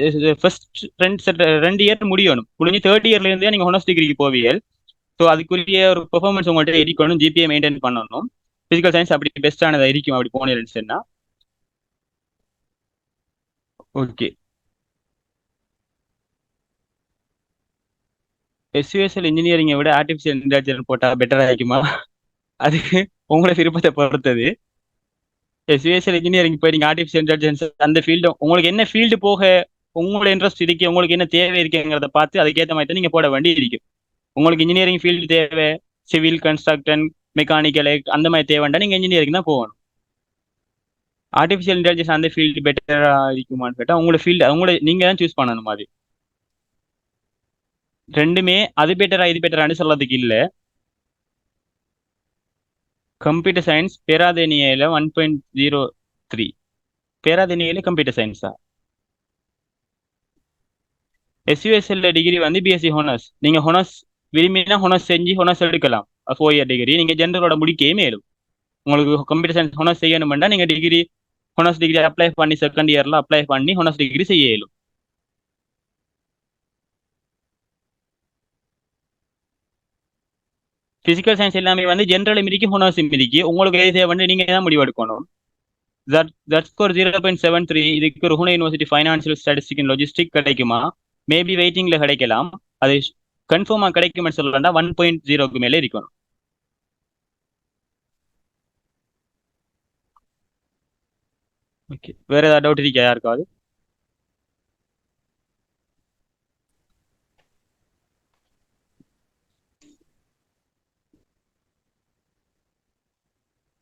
ஃபர்ஸ்ட் 2 இயர் முடியணும். முடிஞ்சு 3rd இயர்ல இருந்தே நீங்க ஹோனர்ஸ் டிகிரிக்கு போவீங்க. ஸோ அதுக்குரிய ஒரு பெர்ஃபார்மன்ஸ் உங்கள்கிட்ட இருக்கணும், ஜிபிஏ மெயின்டைன் பண்ணணும். பிசிக்கல் சயின்ஸ் அப்படி பெஸ்டானதா இருக்கும் அப்படி போனீங்கன்னா. ஓகே, எஸ்யூஎஸ்எல் இன்ஜினியரிங்கை விட ஆர்டிஃபிஷியல் இன்டெலிஜென்ஸ் போட்டா பெட்டரா இருக்குமா? அது உங்களோட விருப்பத்தை பொறுத்தது. எஸ்யூஎஸ்எல் இன்ஜினியரிங் போய் நீங்க ஆர்டிஃபிஷியல் இன்டெலிஜென்ஸ் அந்த ஃபீல்டு உங்களுக்கு என்ன ஃபீல்டு போக உங்களோட இன்ட்ரெஸ்ட் இருக்கு, உங்களுக்கு என்ன தேவை இருக்குங்கிறத பார்த்து அதுக்கேற்ற மாதிரி தான் நீங்க போட வேண்டி இருக்கு. உங்களுக்கு இன்ஜினியரிங் ஃபீல்டு தேவை, சிவில் கன்ஸ்ட்ரக்ஷன் மெக்கானிக்கல் அந்த மாதிரி தேவைண்டா நீங்க இன்ஜினியரிங் தான் போகணும். ஆர்டிஃபிஷியல் இன்டெலிஜென்ஸ் அந்த ஃபீல்டு பெட்டரா இருக்குமான்னு கேட்டா உங்களோட ஃபீல்டு அவங்களோட நீங்க தான் சூஸ் பண்ணணும். அது ரெண்டுமே அது பெட்டரா இது பெட்டரான்னு சொல்றதுக்கு இல்லை. கம்ப்யூட்டர் சயின்ஸ் பேராதேனியில 1.03 பேராதேனியில கம்ப்யூட்டர் சயின்ஸா? எஸ்யூஎஸ்எல் டிகிரி வந்து பிஎஸ்சி ஹோனர்ஸ். நீங்க ஹோனர்ஸ் விரும்பினா ஹோனர்ஸ் செஞ்சு ஹோனர்ஸ் எடுக்கலாம். 4 இயர் டிகிரி நீங்க ஜென்ரலோட முடிக்கவே மேலும். உங்களுக்கு கம்ப்யூட்டர் சயின்ஸ் ஹோனர்ஸ் செய்யணும்னா நீங்க டிகிரி ஹோனர்ஸ் டிகிரி அப்ளை பண்ணி 2nd இயர்ல அப்ளை பண்ணி ஹோனர்ஸ் டிகிரி செய்ய இயலும். பிசிக்கல் சயின்ஸ் எல்லாமே வந்து ஜென்ரல் மிதிக்கு ஹோனர்ஸ் மிதிக்கு உங்களுக்கு எது தேவை நீங்க தான் முடிவு எடுக்கணும். ஜட் ஸ்கோர் 0.73 இதுக்கு ஒரு ஹூனா university financial statistic and logistic கிடைக்குமா? மேபி வெயிட்டிங்ல கிடைக்கலாம். அது கன்ஃபார்மா கிடைக்கும்னு சொல்லலாம்னா 1.0க்கு மேலே இருக்கணும். ஓகே, வேற ஏதாவது டவுட் இருக்கா யாருக்காவது?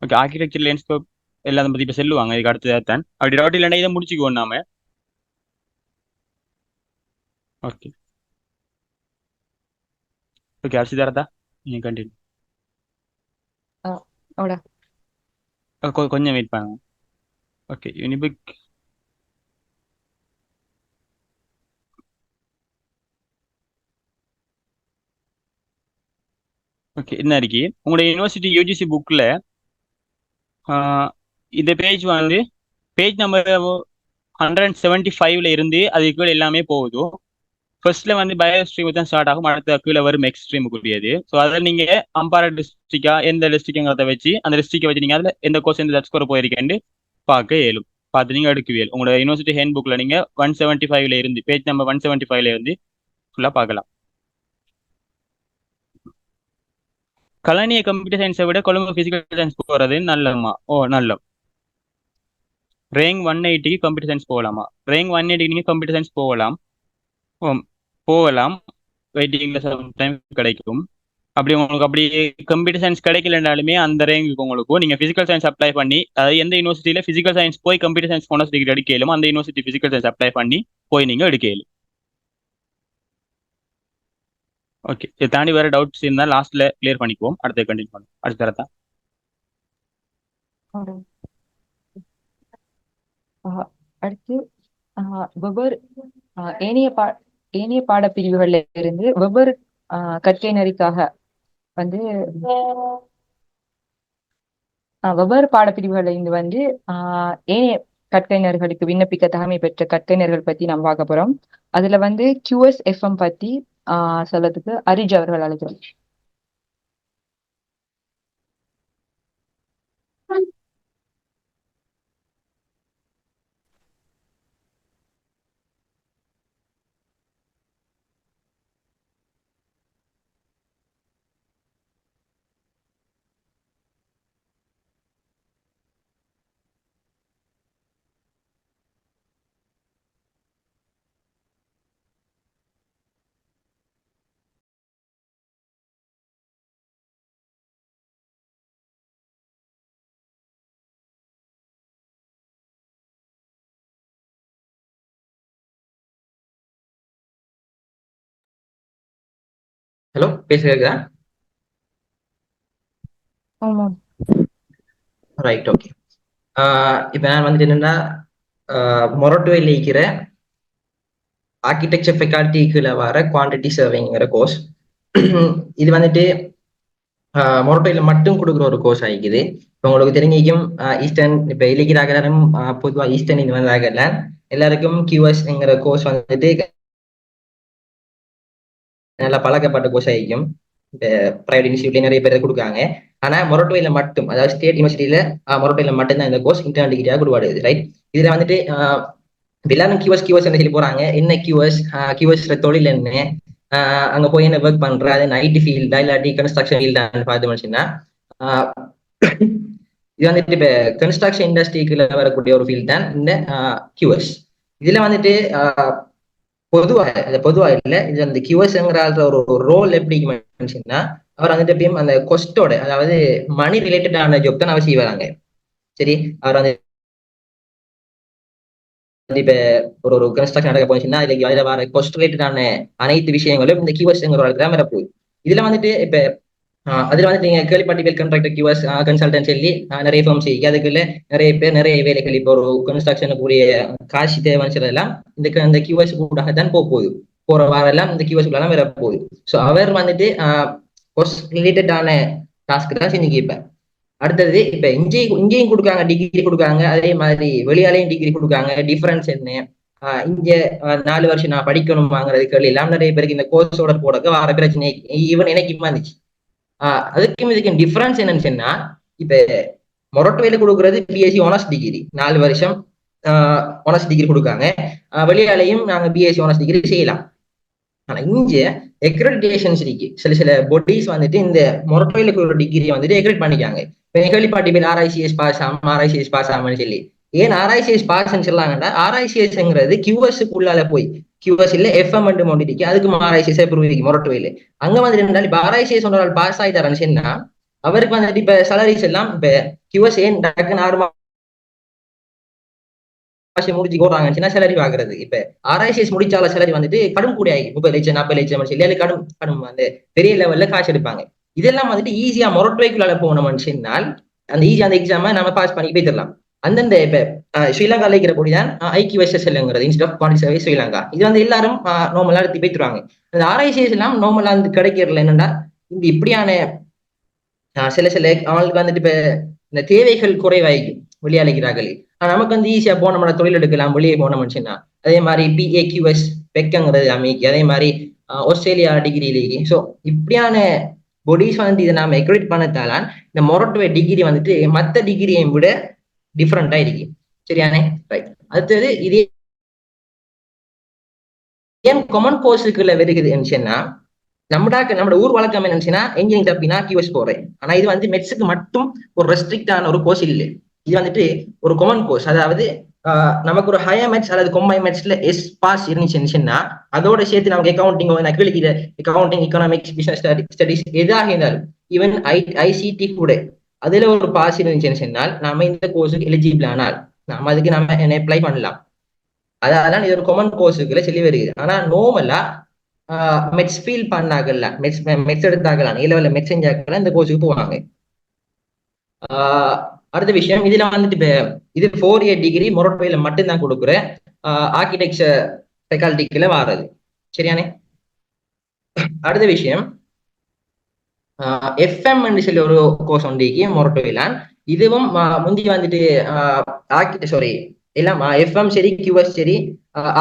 ஓகே, ஆர்கிடெக்சர் லேண்ட்ஸ்கேப் எல்லாத்தையும் பத்தி இப்ப சொல்லுவாங்க. இதுக்கு அடுத்து தான் அப்படி டவுட் இல்லைன்னா இதை முடிச்சுக்குவோம் நாம. ஓகே ஓகே, அரிசிதாரதா நீங்க கண்டினியூ. அவட கொஞ்சம் வெயிட் பண்ணுங்க. ஓகே, யூனிபிக் ஓகே என்ன இருக்கு உங்களோட யூனிவர்சிட்டி யூஜிசி புக்ல இந்த பேஜ் வந்து பேஜ் நம்பர் 175ல இருந்து அதுக்கு எல்லாமே போகுது. ஃபர்ஸ்ட்ல வந்து பயோ ஸ்ட்ரீம் தான் ஸ்டார்ட் ஆகும், அடுத்த கீழே வரும் எக்ஸ் ஸ்ட்ரீமுக்குரியது. ஸோ அதில் நீங்க அம்பாரா டிஸ்ட்ரிக்டா எந்த டிஸ்ட்ரிக்ட்ங்கிறத வச்சு அந்த டிஸ்ட்ரிக்டை வச்சு நீங்க அதில் எந்த கோர்ஸ் எந்த ஸ்கோர் போயிருக்கேன்னு பார்க்க இயலும். பார்த்து நீங்க எடுக்குவியல். உங்களோட யூனிவர்சிட்டி ஹேண்ட் புக்ல நீங்க 175ல இருந்து பேஜ் நம்பர் 175ல இருந்து ஃபுல்லா பார்க்கலாம். கலனிய கம்ப்யூட்டர் சயின்ஸை விட கொழும்பு பிசிக்கல் சயின்ஸ் போறது நல்லமா? நல்ல ரேங்க் 180க்கு கம்ப்யூட்டர் சயின்ஸ் போகலாமா? ரேங்க் 180 நீங்க கம்ப்யூட்டர் சயின்ஸ் போகலாம். வெயிட்டிங்ல சம்டைம் கிடைக்கும். அப்படி உங்களுக்கு அப்படி கம்ப்யூட்டர் சயின்ஸ் கிடைக்கலனாலுமே அந்த ரேங்குக்கு உங்களுக்கு நீங்க பிசிக்கல் சயின்ஸ் அப்ளை பண்ணி, அதாவது எந்த யூனிவர்சிட்டியில பிசிக்கல் சயின்ஸ் போய் கம்ப்யூட்டர் சயின்ஸ் ஹானர்ஸ் டிகிரி எடுக்கலும் அந்த யூனிவர்சிட்டி பிசிக்கல் சயின்ஸ் அப்ளை பண்ணி போய் நீங்க எடுக்கலும். ஓகே, இதை தாண்டி வேற டவுட்ஸ் இருந்தால் லாஸ்ட்ல கிளியர் பண்ணிக்குவோம். அடுத்து கண்டினியூ பண்ணுவோம். அடுத்த தரத்தா அடுத்து வெவ்வேறு ஏனைய பாடப்பிரிவுகள்ல இருந்து வெவ்வேறு கற்கை நெறிக்காக வந்து வெவ்வேறு பாடப்பிரிவுகள்ல இருந்து வந்து ஏனைய கற்கைஞர்களுக்கு விண்ணப்பிக்க தகமை பெற்ற கற்கைஞர்கள் பத்தி நம்ம பார்க்க போறோம். அதுல வந்து QSFM பத்தி சொல்றதுக்கு அரிஜ் அவர்கள் அழைக்கிறோம். ஹலோ, பேசுறீங்களா? ஆமாம். Right, okay. இப்போ நான் வந்துட்டு என்னன்னா, மொரட்டுவையில் இருக்கிற ஆர்கிடெக்சர் ஃபெக்கல்ட்டிக்குள்ள வர குவான்டிட்டி சர்வேங்கிற கோர்ஸ். இது வந்துட்டு மொரட்டுவையில் மட்டும் கொடுக்குற ஒரு கோர்ஸ் ஆகிக்குது. இப்போ உங்களுக்கு தெரிஞ்சிக்கும் ஈஸ்டர்ன், இப்போ இலக்கியராக எல்லாரும் பொதுவாக ஈஸ்டர்ன் இது வந்தாகல எல்லாருக்கும் QSங்கிற கோர்ஸ் வந்துட்டு நல்லா பழக்கப்பட்ட கோர்ஸ் ஆகிக்கும். இப்போ பிரைவேட் இன்ஸ்டியூட்ல நிறைய பேர் கொடுக்காங்க. ஆனா மொரட்டுவையில மட்டும், அதாவது ஸ்டேட் யூனிவர்சிட்டியில மொரட்டுவையில மட்டும்தான் இந்த கோர்ஸ் இன்டர்னல் டிகிரியாக கொடுவாடுது. ரைட், இதுல வந்துட்டு எல்லாரும் QS சொல்லி போறாங்க. என்ன QS தொழில் என்ன, அங்க போய் என்ன ஒர்க் பண்ற, அது ஐடி ஃபீல்டா இல்லாட்டி கன்ஸ்ட்ரக்ஷன் ஃபீல்டான்னு பார்த்துச்சுன்னா, இது வந்துட்டு இப்ப கன்ஸ்ட்ரக்ஷன் இண்டஸ்ட்ரிக்குள்ள வரக்கூடிய ஒரு ஃபீல்ட் தான் இந்த QS. இதுல வந்துட்டு பொதுவா இல்ல, இது அந்த QSங்கிற ஒரு ரோல் எப்படி சொன்னா, அவர் வந்துட்டு எப்பயும் அந்த கொஸ்டோட, அதாவது மணி ரிலேட்டடான ஜாப் தான் அவர் செய்வாங்க. சரி, அவர் வந்து இப்ப ஒரு கன்ஸ்ட்ரக்ஷன் நடக்க போச்சுன்னா இதுல வர கொஸ்ட் ரிலேட்டடான அனைத்து விஷயங்களும் இந்த QSங்கிற ஒரு தான் வரப்போகுது. இதுல வந்துட்டு இப்ப அதுல வந்துட்டு நீங்க கேள்விப்பட்டியல் கான்ட்ராக்டர் QS கன்சல்டன்ட் சொல்லி நிறைய ஃபார்ம் செய்ய, அதுக்குள்ள நிறைய பேர் நிறைய வேலைகள், இப்போ ஒரு கன்ஸ்ட்ரக்ஷனுக்குரிய காசு தேவைன்னு சொல்லலாம் இந்த QS கூட தான் போகுது. போற வாரம் எல்லாம் இந்த QS கூட தான் வர போகுது. ஸோ அவர் வந்துட்டு கொஸ்ட் ரிலேட்டடான டாஸ்க் தான் செஞ்சு கேட்பேன். அடுத்தது இப்ப இங்கேயும் கொடுக்காங்க, டிகிரி கொடுக்காங்க, அதே மாதிரி வெளியாலையும் டிகிரி கொடுக்காங்க. டிஃபரன்ஸ் என்ன, இங்க 4 வருஷம் நான் படிக்கணுமாங்கிறது எல்லாம் நிறைய பேருக்கு இந்த கோர்ஸோட போடக்க வர பிரச்சனை ஈவன் எனக்கு இருந்துச்சு. அதுக்கும் இதுக்கும் டிஃபரன்ஸ் என்னன்னு சொன்னா, இப்ப மொரட்டுவையில கொடுக்கறது பிஎஸ்சி ஆனர்ஸ் டிகிரி 4 வருஷம் ஆனர்ஸ் டிகிரி கொடுக்காங்க. வெளியாலையும் நாங்க பிஎஸ்சி ஆனர்ஸ் டிகிரி செய்யலாம். ஆனா இங்க எக்ரெடிடேஷன்ஸ் இருக்கு. சில பொடிஸ் வந்துட்டு இந்த மொரட்டுவையில கொடுக்குற டிகிரியை வந்துட்டு எக்ரெட் பண்ணிக்காங்க. கேள்விப்பாட்டி பேர் RICS பாஸ் ஆமான்னு சொல்லி. ஏன் RICS பாஸ்ன்னு சொல்லாங்கன்னா, RICSங்கிறது QSக்குள்ளால போய் QS இல்ல FM இருக்கு, அதுக்கு RICS அப்ரூவ் இருக்கு மொரட்டுவையில. அங்க வந்து இருந்தாலும் இப்ப RICS ஒன்றால் பாஸ் ஆயிட்டாருன்னு சொன்னா அவருக்கு வந்துட்டு இப்ப சேலரிஸ் எல்லாம் இப்ப QS ஏன் டக்குன்னு 6 மாசம் முடிச்சு போடுறாங்கன்னு சேலரி வாங்குறது. இப்ப RICS முடிச்சால சேலரி வந்துட்டு கடும் கூட ஆகி 30 லட்சம் 40 லட்சம் சொல்லி கடும் அந்த பெரிய லெவல்ல காசு எடுப்பாங்க. இதெல்லாம் வந்துட்டு ஈஸியா மொரட்டுவைக்குள்ளால போனோம்னு சொன்னால் அந்த ஈஸியா அந்த எக்ஸாமை நம்ம பாஸ் பண்ணி போயிடலாம். அந்தந்த இப்ப ஸ்ரீலங்கா இருக்கிற பொடிதான் IQSSLங்கிறது, institute of quantity service Sri Lanka. இது வந்து எல்லாரும் நார்மலா எடுத்து போய்த்துருவாங்க. அந்த RICS எல்லாம் நார்மலா வந்து கிடைக்கிறதுல என்னன்னா, இந்த இப்படியான சில அவங்களுக்கு வந்துட்டு இப்ப இந்த தேவைகள் குறைவாயிக்கும் வெளியாளிக்கிறார்கள். நமக்கு வந்து ஈஸியா போனோம்னா தொழில் எடுக்கலாம், வெளியே போனோம்னு சொன்னா. அதே மாதிரி PAQS பெக்கங்கிறது அமெரிக்கா, அதே மாதிரி ஆஸ்திரேலியா டிகிரி லீக். ஸோ இப்படியான பொடிஸ் வந்து இதை நாம எக்ரெட் பண்ணதால இந்த மொரட்டுவை டிகிரி வந்துட்டு மற்ற டிகிரியை விட டிஃப்ரெண்டா இருக்கு. சரியானே? ரைட். அடுத்தது இது ஏன் காமன் கோர்ஸுக்குள்ள வருகுதுன்னு சொன்னா, நம்மளோட ஊர் வழக்கம் என்னச்சுன்னா, இன்ஜினியரிங் தப்பினா QS போறேன். ஆனா இது வந்து மெட்ஸுக்கு மட்டும் ஒரு ரெஸ்ட்ரிக்டான ஒரு கோர்ஸ் இல்லை. இது வந்துட்டு ஒரு காமன் கோர்ஸ். அதாவது நமக்கு ஒரு ஹையர் மேத்ஸ் அல்லது கொம்பைன் மேத்ஸ்ல பாஸ் இருந்துச்சுன்னா அதோட சேர்த்து நமக்கு அக்கௌண்டிங், எக்கனாமிக்ஸ், பிசினஸ் ஸ்டடிஸ் எதாக இருந்தாலும் ஈவன் ICT கூட அதுல ஒரு பாஸ் இருந்துச்சுன்னா நம்ம இந்த கோர்ஸுக்கு எலிஜிபிள் ஆனால் நம்ம அதுக்கு நம்ம அப்ளை பண்ணலாம். அதான் இது ஒரு காமன் கோர்ஸுக்குள்ள சொல்லி வருகிறது. ஆனா நார்மலா மெட்ஸ் ஃபீல் பண்ணாகல, மெட்ஸ் எடுத்தாகலாம், இல்ல மெட்ஸ் செஞ்சாகலாம் இந்த கோர்ஸுக்கு போவாங்க. அடுத்த விஷயம், இதுல வந்துட்டு இது 4 இயர் டிகிரி மொரட்டுவையில மட்டும்தான் கொடுக்குற ஆர்கிடெக்சர் ஃபெக்கல்ட்டிக்குள்ள வாரது. சரியானே? அடுத்த விஷயம், FM சொல்லி ஒரு கோர்ஸ் ஒன்றைக்கு மொரட்டுவையில. இதுவும் முந்தி வந்துட்டு எல்லாம் எஃப்எம் சரி, கியூஎஸ் சரி,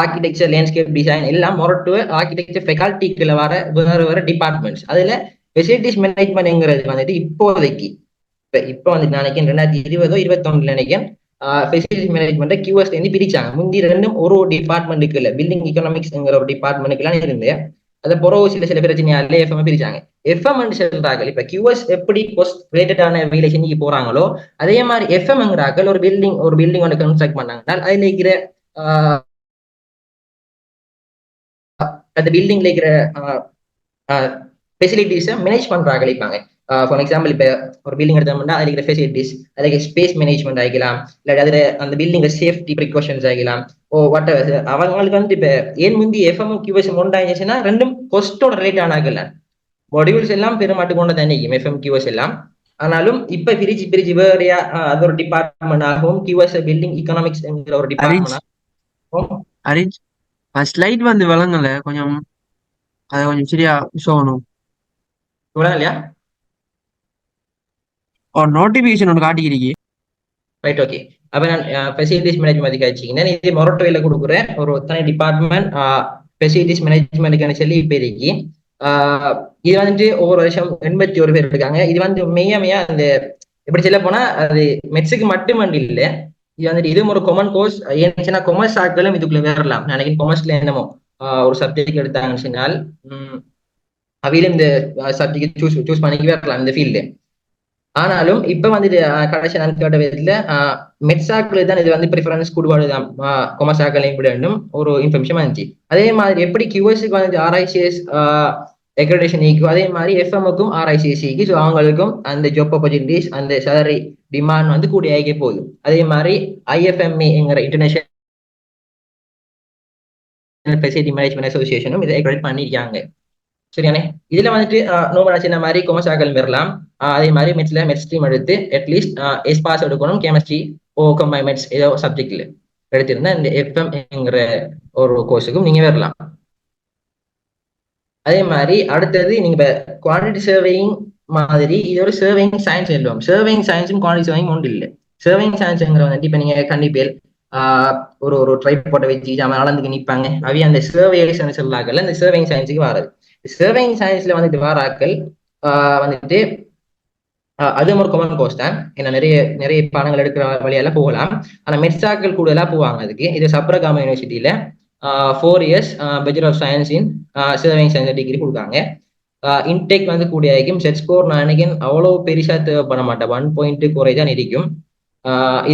ஆர்கிடெக்சர், லேண்ட்ஸ்கேப் டிசைன் எல்லாம் மொரட்டுவ ஆர்கிடெக்சர் ஃபெக்கல்ட்டிக்குள்ள வர வேற டிபார்ட்மெண்ட்ஸ். அதுல ஃபெசிலிட்டிஸ் மேனேஜ்மெண்ட்ங்கிறது வந்துட்டு இப்போதைக்கு இப்ப வந்து நினைக்கிறேன் 2020 21 நினைக்கிறேன் ஃபெசிலிட்டிஸ் மேனேஜ்மெண்ட் கியூஎஸ் இருந்து பிரிச்சாங்க. முந்தி ரெண்டும் ஒரு டிபார்ட்மெண்ட்டுக்கு இல்ல, பில்டிங் எக்கனாமிக்ஸ்ங்கிற ஒரு டிபார்ட்மெண்ட்டுக்குலாம் இருந்து அதை பிறகு சில பிரச்சனையால எஃப்எம் பிரிச்சாங்க. எஃப்எம் சொல்றாங்க இப்ப கியூஎஸ் எப்படி போஸ்ட் ரிலேட்டடான வேலை செஞ்சு போறாங்களோ அதே மாதிரி எஃப்எம்ங்கிறாக்கள் ஒரு பில்டிங் ஒன்று கன்ஸ்ட்ரக்ட் பண்ணாங்கன்னா அதுல இருக்கிற அந்த பில்டிங்ல இருக்கிற ஃபெசிலிட்டிஸை மேனேஜ் பண்றாங்க இருப்பாங்க. ஃபார் எக்ஸாம்பிள் இப்ப ஒரு பில்டிங் எடுத்தோம்னா அதுல இருக்கிற ஃபெசிலிட்டிஸ், அதுக்கு ஸ்பேஸ் மேனேஜ்மெண்ட் ஆகிக்கலாம், இல்லாட்டி அதுல அந்த பில்டிங் சேஃப்டி ப்ரிகாஷன்ஸ் ஆகிக்கலாம். வாட் அவங்களுக்கு வந்து இப்ப ஏன் முந்தி எஃப்எம் கியூஎஸ் ஒன்றாச்சுன்னா ரெண்டும் கொஸ்டோட ரிலேட் ஆனாங்கல்ல, மாடியூல்ஸ் எல்லாம் பெருமாட்டு கொண்டு தான் எஃப்எம் கியூஎஸ் எல்லாம். ஆனாலும் இப்ப பிரிச்சு வேறையா அது ஒரு டிபார்ட்மெண்ட் ஆகும். கியூஎஸ் பில்டிங் எக்கனாமிக்ஸ் ஒரு டிபார்ட்மெண்ட் ஆகும். அரேஞ்ச் ஸ்லைட் வந்து வழங்கல, கொஞ்சம் அதை கொஞ்சம் சரியா சொல்லணும். இல்லையா ஒரு நோட்டிபிகேஷன் ஒன்று காட்டிக்கிறீங்க. Right, okay. அப்ப நான் ஃபெசிலிட்டிஸ் மேனேஜ்மெண்ட் காய்ச்சிங்கன்னா இது மொரட்டோவில் கொடுக்குறேன் ஒரு தனி டிபார்ட்மெண்ட் ஃபெசிலிட்டிஸ் மேனேஜ்மெண்ட்டுக்கான சொல்லி இப்ப இருக்கு. இது வந்துட்டு ஒவ்வொரு வருஷம் 81 பேர் இருக்காங்க. இது வந்து மெய்யா அந்த எப்படி சொல்ல போனா அது மெட்ஸுக்கு மட்டுமண்டி இல்லை, இது வந்துட்டு இதுவும் ஒரு காமன் கோர்ஸ். ஏன்னா கொமர்ஸ் ஆட்களும் இதுக்குள்ள வரலாம். நினைக்கிறேன் கொமர்ஸ்ல என்னமோ ஒரு சப்ஜெக்ட் எடுத்தாங்கன்னு சொன்னால் அவையிலும் இந்த சப்ஜெக்ட் சூஸ் பண்ணிக்கவே வரலாம் இந்த ஃபீல்டு. ஆனாலும் இப்ப வந்துட்டு கடைசி நான் கேட்ட விதத்துல மெட்ஸாக்கள் தான் இது வந்து ப்ரிஃபரன்ஸ் கொடுவாடு தான் கொமர்ஸ் ஆக்களையும் விடணும் ஒரு இன்ஃபர்மேஷன் வந்துச்சு. அதே மாதிரி எப்படி கியூஎஸ்க்கு வந்து RICS அக்ரெடிடேஷன் ஈக்கும் அதே மாதிரி எஃப்எம்முக்கும் RICS ஈக்கு. ஸோ அவங்களுக்கும் அந்த ஜாப் ஆப்பர்ச்சுனிட்டிஸ் அந்த சேலரி டிமாண்ட் வந்து கூடி ஆகிக்க போகுது. அதே மாதிரி IFMA இன்டர்நேஷனல் ஃபெசிலிட்டி மேனேஜ்மெண்ட் அசோசியேஷனும் இதை அக்ரெடிட் பண்ணியிருக்காங்க. சரியானே, இதுல வந்துட்டு நோமலா சின்ன மாதிரி கொமர்ஸ் ஆக்கள் வரலாம். அதே மாதிரி மெட்ஸ் ஸ்ட்ரீம் எடுத்து அட்லீஸ்ட் எஸ்பாஸ் எடுக்கணும், கெமிஸ்ட்ரி மெட்ஸ் ஏதோ சப்ஜெக்ட்ல எடுத்திருந்தா இந்த எஃப்எம்ங்கிற ஒரு கோர்ஸுக்கும் நீங்க வரலாம். அதே மாதிரி அடுத்தது நீங்க குவான்டிட்டி சர்வேயிங் மாதிரி இது ஒரு சர்வேயிங் சயின்ஸ் எழுதுவோம். சர்வேயிங் சயின்ஸும் குவான்டிட்டி சர்வேயிங் ஒன்று இல்லை. சர்வேயிங் சயின்ஸ்ங்கிற வந்துட்டு இப்ப நீங்க கண்டிப்பேல் ஒரு ட்ரைபாட்டை வச்சு அளந்துக்கு நிற்பாங்க. அவைய அந்த சர்வேஸ் சொல்லாக்கல அந்த சர்வேயிங் சயின்ஸுக்கு வராது. சர்வேயிங் சயின்ஸ்ல வந்துட்டு வாராக்கள் வந்துட்டு அது ஒரு காமன் கோர்ஸ் தான். ஏன்னா நிறைய பாடங்கள் எடுக்கிற வழியால போகலாம். ஆனா மெட்ஸாக்கள் கூடுதலா போவாங்க அதுக்கு. இது சப்ரகாமா யூனிவர்சிட்டியில 4 years bachelor of science in surveying science degree கொடுக்காங்க. இன்டேக் வந்து கூடிய ஆகிக்கும். செட் ஸ்கோர் நான் நினைக்கிறேன் அவ்வளவு பெருசா தேவைப்பட மாட்டேன், 1 point குறைதான் இருக்கும்.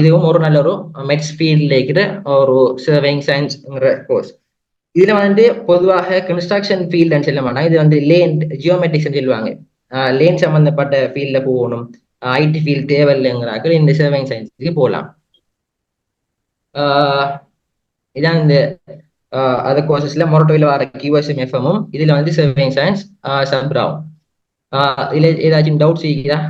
இதுவும் ஒரு நல்ல ஒரு மெட்ஸ் ஃபீல்ட்ல இருக்கிற ஒரு சர்வேயிங் சயின்ஸ்ங்கிற கோர்ஸ். இதுல வந்து பொதுவாக கன்ஸ்ட்ரக்ஷன் ஃபீல்டுன்னு சொல்ல மாட்டாங்க, இது வந்து லேண்ட் ஜியோமெட்ரிக்ஸ் சொல்லுவாங்க. லேன் சம்பந்தப்பட்ட ஃபீல்ட்ல போகணும், IT ஃபீல்ட் தேவையில்லைங்கிறார்கள் இந்த சர்வேயிங் சயின்ஸுக்கு போகலாம். இதான் இந்த அதர் கோர்சஸ்ல மொரட்டோவில் வர கியூஎஸ்எம் எஃப்எம்மும் இதுல வந்து சர்வேயிங் சயின்ஸ் சப்ராவும். இதுல ஏதாச்சும் டவுட்ஸ் இருக்குதா?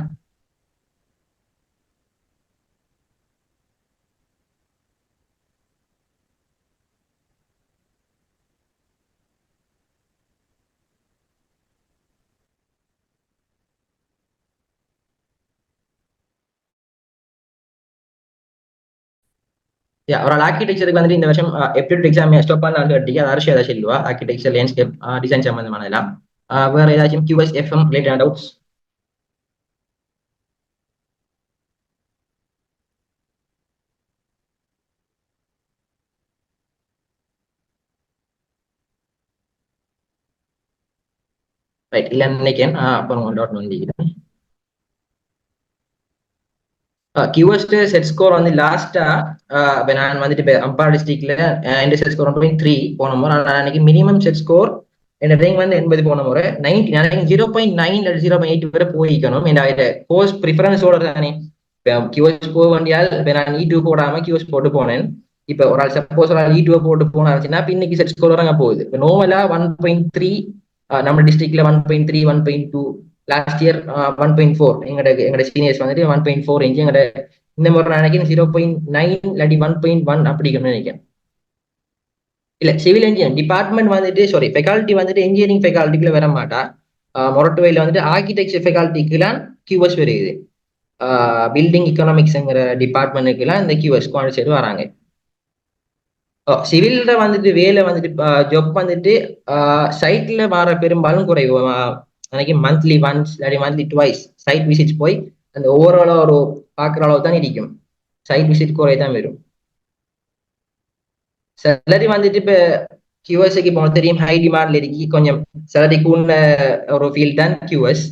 ஒரு ஆர்கிடெக்சருக்கு வந்துட்டு இந்த வருஷம் எப்டிடியூட் எக்ஸாம் ஸ்டாப் பண்ண கேட்டீங்க, அது அரசு ஏதாச்சும் சொல்லுவா ஆர்கிடெக்சர் லேண்ட்ஸ்கேப் டிசைன் சம்பந்தமான எல்லாம். வேற ஏதாச்சும் QS FM related doubts? Right, இல்ல நினைக்கிறேன். அப்புறம் டவுட் வந்து கியூஎஸ் செட் ஸ்கோர் வந்து லாஸ்டா நான் வந்துட்டு இப்போ அம்பார் டிஸ்ட்ரிக்ட்ல இந்த செட் ஸ்கோர் 1.3 போன முறை. அன்னைக்கு மினிமம் செட் ஸ்கோர் என் ரேங்க் வந்து 80 போன முறை. 90 0.9 இல்லை 0.8 வரை போய்க்கணும். இந்த கோர்ஸ் ப்ரிஃபரன்ஸோட தானே கியூஎஸ் போக வேண்டியால் இப்போ நான் E2 போடாம கியூஎஸ் போட்டு போனேன். இப்போ ஒரு ஆள் சப்போஸ் ஒரு ஆள் E2 போட்டு போனாச்சுன்னா இன்னைக்கு செட் ஸ்கோர் வரங்க போகுது. இப்போ நார்மலா 1.3 நம்ம டிஸ்ட்ரிக்ட்ல 1.3 1.2 லாஸ்ட் இயர் 1.4 எங்களோட சீனியர்ஸ் வந்துட்டு 1.4 ரேஞ்ச். எங்களோட இந்த முறை நினைக்கிறேன் 0.9 இல்லாட்டி 1.1 அப்படிக்கணும்னு நினைக்கிறேன். இல்ல சிவில் இன்ஜினியரிங் டிபார்ட்மெண்ட் வந்துட்டு ஃபெக்கல்ட்டி வந்துட்டு இன்ஜினியரிங் ஃபெக்கல்ட்டிக்குள்ள வர மாட்டா. மொரட்டோவில் வந்துட்டு ஆர்கிடெக்சர் ஃபெக்கல்ட்டிக்குலாம் கியூஎஸ் வருது. பில்டிங் எக்கனாமிக்ஸ்ங்கிற டிபார்ட்மெண்ட்டுக்குலாம் இந்த கியூஎஸ் குவான்டிட்டி வராங்க. சிவில்ல வந்துட்டு வேலை வந்துட்டு ஜாப் வந்துட்டு சைட்ல வர பெரும்பாலும் குறைவு. அன்னைக்கு மந்த்லி ஒன்ஸ் இல்லாட்டி மந்த்லி டுவைஸ் சைட் விசிட் போய் அந்த ஓவராலா ஒரு பார்க்குற அளவு தான் இருக்கும். சைட் விசிட் குறை தான் வரும். சேலரி வந்துட்டு இப்ப கியூஎஸ்க்கு இப்போ தெரியும் ஹை டிமாண்ட்ல இருக்கு. கொஞ்சம் சேலரி கூடின ஒரு ஃபீல்ட் தான் கியூஎஸ்.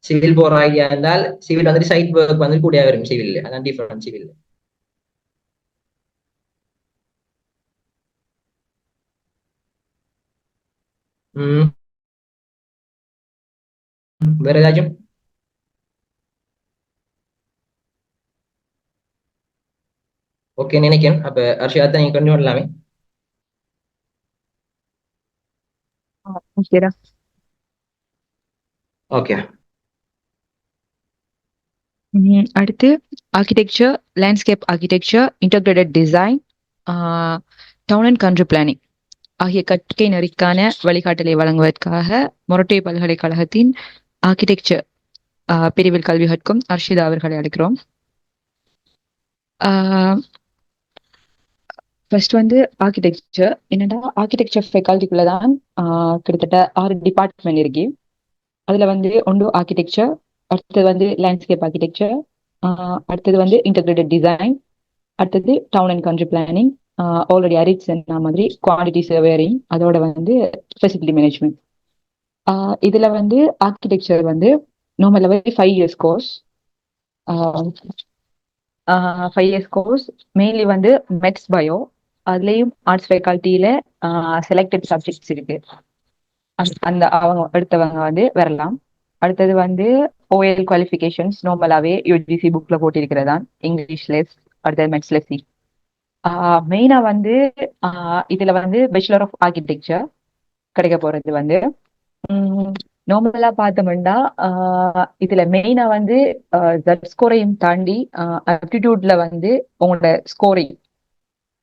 சிவில் போற ஐடியா இருந்தால் சிவில் வந்துட்டு சைட் ஒர்க் வந்துட்டு கூட வரும் சிவில். அதான் டிஃபரன்ஸ் சிவில். வேற ஏதாச்சும்? ஓகே நினைக்கிறேன். அப்ப அர்ஷிதா நீங்க கண்டினியூ பண்ணலாமே. ஓகேடா. ஓகே. அடுத்து architecture, landscape architecture, integrated design, town and country planning ஆகிய கற்கை நெறிக்கான வழிகாட்டலை வழங்குவதற்காக மொரட்டை பல்கலைக்கழகத்தின் ஆர்கிடெக்சர் பிரிவில் கல்வி கற்கும் அர்ஷிதா அவர்களை அழைக்கிறோம். ஃபர்ஸ்ட் வந்து ஆர்கிடெக்சர். என்னன்னா ஆர்கிடெக்சர் ஃபேக்கல்ட்டிக்குள்ளதான் கிட்டத்தட்ட 6 டிபார்ட்மெண்ட் இருக்கு. அதுல வந்து ஒன்று ஆர்கிடெக்சர், அடுத்தது வந்து லேண்ட்ஸ்கேப் ஆர்கிடெக்சர், அடுத்தது வந்து இன்டகிரேட்டட் டிசைன், அடுத்தது town and country planning, already அரிட் சொன்ன மாதிரி குவான்டிட்டி சர்வேரிங், அதோட வந்து ஃபெசிலிட்டி மேனேஜ்மெண்ட். இதுல வந்து ஆர்கிடெக்சர் வந்து நார்மலாகவே 5 years course. 5 years course mainly வந்து மெட்ஸ் பயோ, அதுலேயும் ஆர்ட்ஸ் ஃபேக்கல்ட்டியில செலக்டட் சப்ஜெக்ட்ஸ் இருக்கு. அந்த அவங்க எடுத்தவங்க வந்து வரலாம். அடுத்தது வந்து ஓஎல் குவாலிஃபிகேஷன்ஸ் நார்மலாகவே யூஜிசி புக்ல போட்டிருக்கிறதான் இங்கிலீஷ்ல, அடுத்தது மெட்ஸ்ல சி. மெயினா வந்து இதுல வந்து பேச்சுலர் ஆஃப் ஆர்கிடெக்சர் கிடைக்க போறது வந்து நார்மலா பார்த்தோம்னா இதுல மெயினா வந்து ஜட் ஸ்கோரையும் தாண்டி ஆப்டிடியூட்ல வந்து உங்களோட ஸ்கோரிங்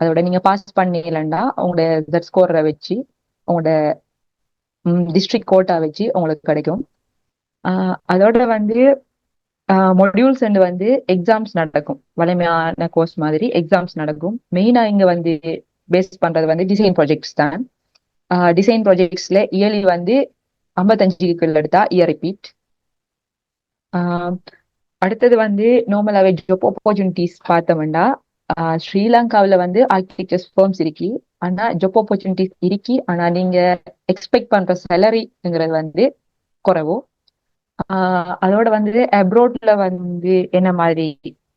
அதோட நீங்க பாஸ் பண்ணீங்களா உங்களோட ஜட் ஸ்கோரை வச்சு உங்களோட டிஸ்ட்ரிக்ட் கோட்டா வச்சு உங்களுக்கு கிடைக்கும். அதோட வந்து மொடியூல்ஸ் அண்ட் வந்து எக்ஸாம்ஸ் நடக்கும். வலிமையான கோர்ஸ் மாதிரி எக்ஸாம்ஸ் நடக்கும். மெயினா இங்க வந்து பேஸ் பண்றது வந்து டிசைன் ப்ராஜெக்ட்ஸ் தான். டிசைன் ப்ராஜெக்ட்ஸ்ல இயர்லி வந்து 55 எடுத்தா இயர் ரிப்பீட். அடுத்தது வந்து நார்மலாவே ஜாப் ஆப்பர்ச்சுனிட்டிஸ் பார்த்தோம்னா ஸ்ரீலங்காவில் வந்து ஆர்கிடெக்சர்ஸ் ஃபர்ம்ஸ் இருக்கு. ஆனா ஜாப் ஆப்பர்ச்சுனிட்டிஸ் இருக்கு. ஆனா நீங்க எக்ஸ்பெக்ட் பண்ற சேலரிங்கிறது வந்து குறைவோ. அதோட வந்து அப்ராட்ல வந்து என்ன மாதிரி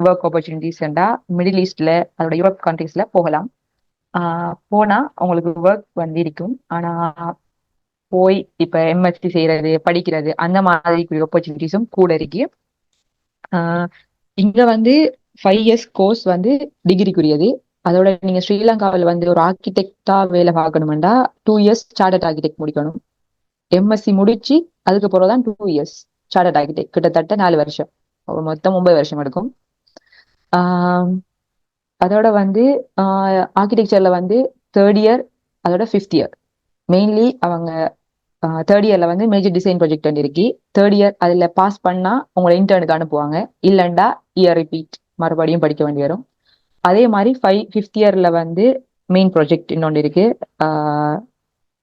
ஒர்க் ஆப்பர்ச்சுனிட்டிஸ்ண்டா மிடில் ஈஸ்ட்ல அதோட யூரோப் கண்ட்ரீஸ்ல போகலாம். போனா உங்களுக்கு ஒர்க் வந்து இருக்கும். ஆனா போய் இப்ப எம்எஸ்சி செய்யறது படிக்கிறது அந்த மாதிரி ஆப்பர்ச்சுனிட்டிஸும் கூட இருக்கு. இங்க வந்து 5 இயர்ஸ் கோர்ஸ் வந்து டிகிரிக்குரியது. அதோட நீங்க ஸ்ரீலங்காவில் வந்து ஒரு ஆர்கிடெக்டா வேலை பார்க்கணும்னா 2 இயர்ஸ் சார்ட்டர்ட் ஆர்கிடெக்ட் முடிக்கணும். எம்எஸ்சி முடிச்சு அதுக்கு பிறகுதான் 2 இயர்ஸ் சார்ட்டர்ட் ஆர்கிடெக்ட், கிட்டத்தட்ட 4 வருஷம், மொத்தம் 9 வருஷம் எடுக்கும். அதோட வந்து ஆர்கிடெக்சர்ல வந்து 3rd இயர் அதோட 5th இயர் மெயின்லி அவங்க 3rd இயர்ல வந்து மேஜர் டிசைன் ப்ராஜெக்ட் இருக்கு. 3rd இயர் அதுல பாஸ் பண்ணா உங்களை இன்டர்னுக்கு அனுப்புவாங்க. இல்லைண்டா இயர் ரிப்பீட் மறுபடியும் படிக்க வேண்டி வரும். அதே மாதிரி 5th இயர்ல வந்து மெயின் ப்ராஜெக்ட் இன்னொன்று இருக்கு,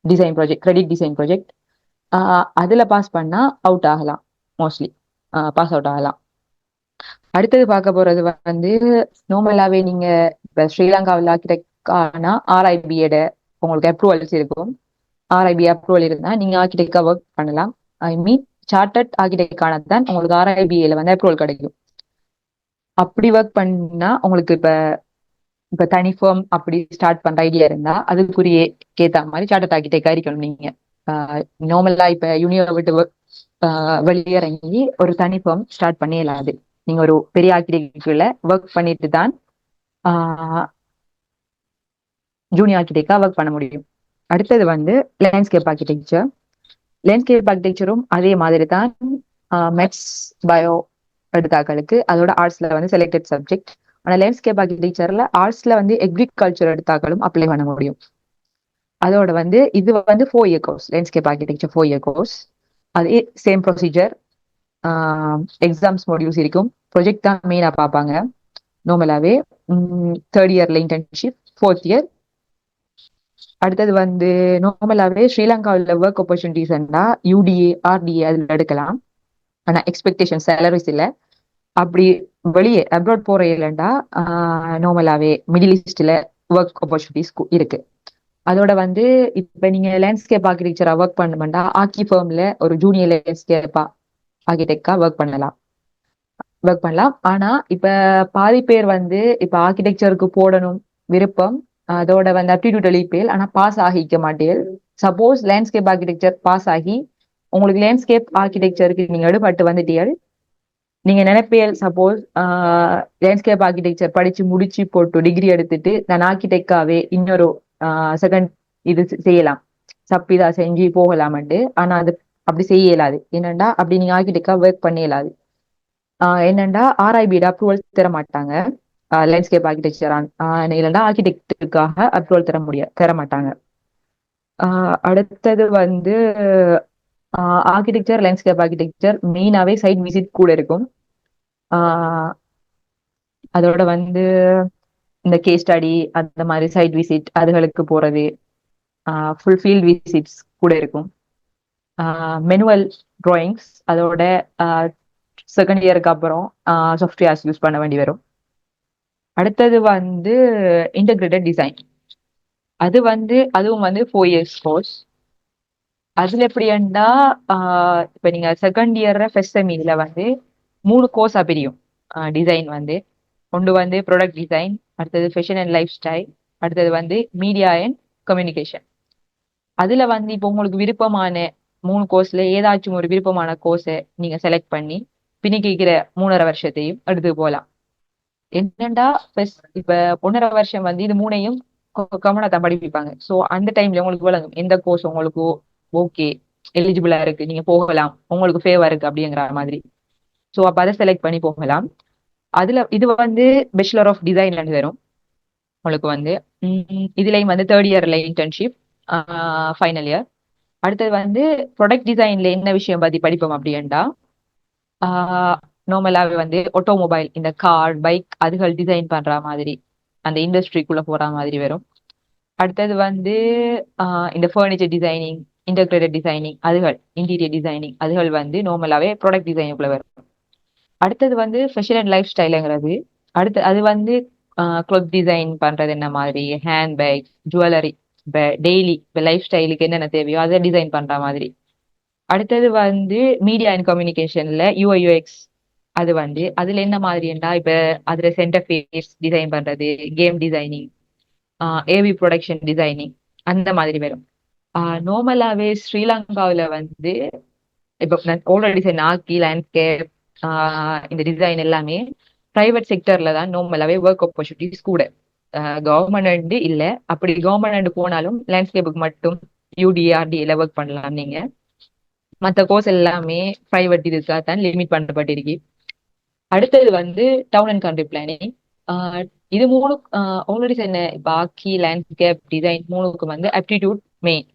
design project, credit design project. அதுல பாஸ் பண்ணா அவுட் ஆகலாம், மோஸ்ட்லி பாஸ் அவுட் ஆகலாம். அடுத்தது பார்க்க போறது வந்து நார்மலாவே நீங்க இப்ப ஸ்ரீலங்காவில் ஆர்கிடெக்டானா RIBA உங்களுக்கு அப்ரூவல்ஸ் இருக்கும். RIBA அப்ரூவல் இருந்தா நீங்க ஆர்கிடெக்டா ஒர்க் பண்ணலாம். ஐ மீன் சார்ட்டர்ட் ஆர்கிடெக்டான தான் உங்களுக்கு RIBA வந்து அப்ரூவல் கிடைக்கும். அப்படி ஒர்க் பண்ணா உங்களுக்கு இப்ப தனி ஃபார்ம் அப்படி ஸ்டார்ட் பண்ற ஐடியா இருந்தா அதுக்குரிய கேத்த மாதிரி சார்ட்டர்ட் ஆர்கிடெக்டா இருக்கணும். நீங்க நார்மலா இப்ப யூனியர் விட்டு வெளியிறங்கி ஒரு தனி ஃபார்ம் ஸ்டார்ட் பண்ணிடலாது. நீங்க ஒரு பெரிய ஆர்கிடெக்டுல ஒர்க் பண்ணிட்டு தான் ஜூனியர் ஆர்கிடெக்டா ஒர்க் பண்ண முடியும். அடுத்தது வந்து லேண்ட்ஸ்கேப் ஆர்கிடெக்சர். லேண்ட்ஸ்கேப் ஆர்கிடெக்சரும் அதே மாதிரி தான் மெட்ஸ் பயோ எடுத்தாக்களுக்கு அதோட ஆர்ட்ஸ்ல வந்து செலக்டட் சப்ஜெக்ட். ஆனா லேண்ட்ஸ்கேப் ஆர்கிடெக்சர்ல ஆர்ட்ஸ்ல வந்து எக்ரிகல்ச்சர் எடுத்தாக்களும் அப்ளை பண்ண முடியும். அதோட வந்து இது வந்து 4 year course. Landscape architecture 4 year course. அதே சேம் ப்ரொசீஜர், எக்ஸாம்ஸ் மாடியூல்ஸ் இருக்கும். ப்ரொஜெக்ட் தான் மெயினா பார்ப்பாங்க. நார்மலாவே 3rd இயர்ல இன்டர்ன்ஷிப், 4th இயர் அடுத்தது வந்து நார்மலாவே ஸ்ரீலங்காவில் ஒர்க் ஆப்பர்ச்சுனிட்டிஸ்ண்டா யூடிஏ ஆர்டிஏ அதில் எடுக்கலாம். ஆனா எக்ஸ்பெக்டேஷன் சேலரிஸ் இல்லை. அப்படி வெளியே அப்ராட் போற இல்லைண்டா நார்மலாவே மிடில் ஈஸ்ட்ல ஒர்க் ஆப்பர்ச்சுனிட்டிஸ் இருக்கு. அதோட வந்து இப்ப நீங்க லேண்ட்ஸ்கேப் ஆர்கிடெக்சரா ஒர்க் பண்ணணும்டா ஆக்கி ஃபர்ம்ல ஒரு ஜூனியர் லேண்ட்ஸ்கேப்பா ஆர்கிடெக்டா ஒர்க் பண்ணலாம். ஆனா இப்ப பாதி பேர் வந்து இப்ப ஆர்கிடெக்சருக்கு போடணும் விருப்பம், அதோட வந்து அப்டிடியூட் எழுப்பேல், ஆனா பாஸ் ஆகிக்க மாட்டேன். சப்போஸ் லேண்ட்ஸ்கேப் ஆர்கிடெக்சர் பாஸ் ஆகி உங்களுக்கு லேண்ட்ஸ்கேப் ஆர்கிடெக்சருக்கு நீங்க எடுபட்டு வந்துட்டீர்கள், நீங்க நினைப்பேல் சப்போஸ் லேண்ட்ஸ்கேப் ஆர்கிடெக்சர் படிச்சு முடிச்சு போட்டு டிகிரி எடுத்துட்டு நான் ஆர்கிடெக்டாவே இன்னொரு செகண்ட் இது செய்யலாம், சப்பிதா செஞ்சு போகலாமட்டு. ஆனா அது அப்படி செய்ய இயலாது. என்னண்டா அப்படி நீங்க ஆர்கிடெக்டா ஒர்க் பண்ண இயலாது. என்னண்டா ஆர்ஐபியோட அப்ரூவல் தர மாட்டாங்க லேண்ட்ஸ்கேப் ஆர்கிடெக்சர். இல்லைன்னா ஆர்கிடெக்டுக்காக அப்ரூவல் தர மாட்டாங்க. அடுத்தது வந்து ஆர்கிடெக்சர் லேண்ட்ஸ்கேப் ஆர்கிடெக்சர் மெயினாவே சைட் விசிட் கூட இருக்கும். அதோட வந்து இந்த கேஸ் ஸ்டடி அந்த மாதிரி சைட் விசிட் அதுகளுக்கு போறது, ஃபுல் ஃபீல்ட் விசிட்ஸ் கூட இருக்கும். மெனுவல் ட்ராயிங்ஸ் அதோட செகண்ட் இயருக்கு அப்புறம் சாஃப்ட்வேர்ஸ் யூஸ் பண்ண வேண்டி வரும். அடுத்தது வந்து இன்டகிரேட்டட் டிசைன். அதுவும் வந்து 4 years கோர்ஸ். அதுல எப்படின்னா இப்ப நீங்க செகண்ட் இயர் ஃபர்ஸ்ட் செமில வந்து 3 கோர்ஸா பிரியும். டிசைன் வந்து ஒன்று வந்து ப்ராடக்ட் டிசைன், அடுத்தது ஃபேஷன் அண்ட் லைஃப் ஸ்டைல், அடுத்தது வந்து மீடியா அண்ட் கம்யூனிகேஷன். அதுல வந்து இப்போ உங்களுக்கு விருப்பமான 3 கோர்ஸ்ல ஏதாச்சும் ஒரு விருப்பமான கோர்ஸை நீங்க செலக்ட் பண்ணி பின்னிக்கிற 3.5 வருஷத்தையும் எடுத்து போகலாம். என்னண்டா இப்ப 1.5 வருஷம் வந்து இது 3ஐயும் கவனத்தை படிப்பிப்பாங்க. ஸோ அந்த டைம்ல உங்களுக்கு விளங்கும் எந்த கோர்ஸ் உங்களுக்கு ஓகே எலிஜிபிளா இருக்கு, நீங்க போகலாம், உங்களுக்கு ஃபேவர் இருக்கு அப்படிங்கிற மாதிரி. ஸோ அப்ப அதை செலக்ட் பண்ணி போகலாம். அதுல இது வந்து பேச்சுலர் ஆஃப் டிசைன்ல வரும் உங்களுக்கு வந்து. இதுலயும் வந்து தேர்ட் இயர்ல இன்டர்ன்ஷிப், ஃபைனல் இயர். அடுத்தது வந்து ப்ராடக்ட் டிசைன்ல என்ன விஷயம் பத்தி படிப்போம் அப்படின்டா நார்மலாவே வந்து ஆட்டோமொபைல், இந்த கார் பைக் அதுகள் டிசைன் பண்ற மாதிரி அந்த இண்டஸ்ட்ரிக்குள்ள போற மாதிரி வரும். அடுத்தது வந்து இந்த ஃபர்னிச்சர் டிசைனிங், இன்டகிரேட்டட் டிசைனிங் அதுகள், இன்டீரியர் டிசைனிங் அதுகள் வந்து நார்மலாவே ப்ராடக்ட் டிசைனுக்குள்ள வரும். அடுத்தது வந்து ஃபேஷன் அண்ட் லைஃப் ஸ்டைலுங்கிறது. அது வந்து க்ளோத் டிசைன் பண்றது என்ன மாதிரி, ஹேண்ட் பேக், ஜுவல்லரி, இப்போ டெய்லி இப்போ லைஃப் ஸ்டைலுக்கு என்னென்ன தேவையோ அதை டிசைன் பண்ற மாதிரி. அடுத்தது வந்து மீடியா அண்ட் கம்யூனிகேஷன்ல யூஐயூஎக்ஸ். அது வந்து அதுல என்ன மாதிரின்னா இப்ப அதுல சென்டர் ஃபேஸ் டிசைன் பண்றது, game designing, AV production designing அந்த மாதிரி வரும். நார்மலாவே ஸ்ரீலங்காவில் வந்து இப்போ ஆல்ரெடி சொன்ன ஆக்கி லேண்ட்ஸ்கேப் இந்த டிசைன் எல்லாமே பிரைவேட் செக்டர்ல தான் நார்மலாவே ஒர்க் ஆப்பர்ச்சுனிட்டிஸ் கூட. கவர்மெண்ட் இல்ல, அப்படி கவர்மெண்ட் போனாலும் லேண்ட்ஸ்கேப்புக்கு மட்டும் யூடிஆர்டிஏல ஒர்க் பண்ணலாம் நீங்க. மற்ற கோர்ஸ் எல்லாமே பிரைவேட் இதுக்காக தான் லிமிட் பண்ணப்பட்டிருக்கு. அடுத்தது வந்து டவுன் அண்ட் கண்ட்ரி பிளானிங். இது 3 ஆல்ரெடி சொன்ன பாக்கி லேண்ட்ஸ்கேப் டிசைன் 3க்கு வந்து அப்டிடியூட் மெயின்.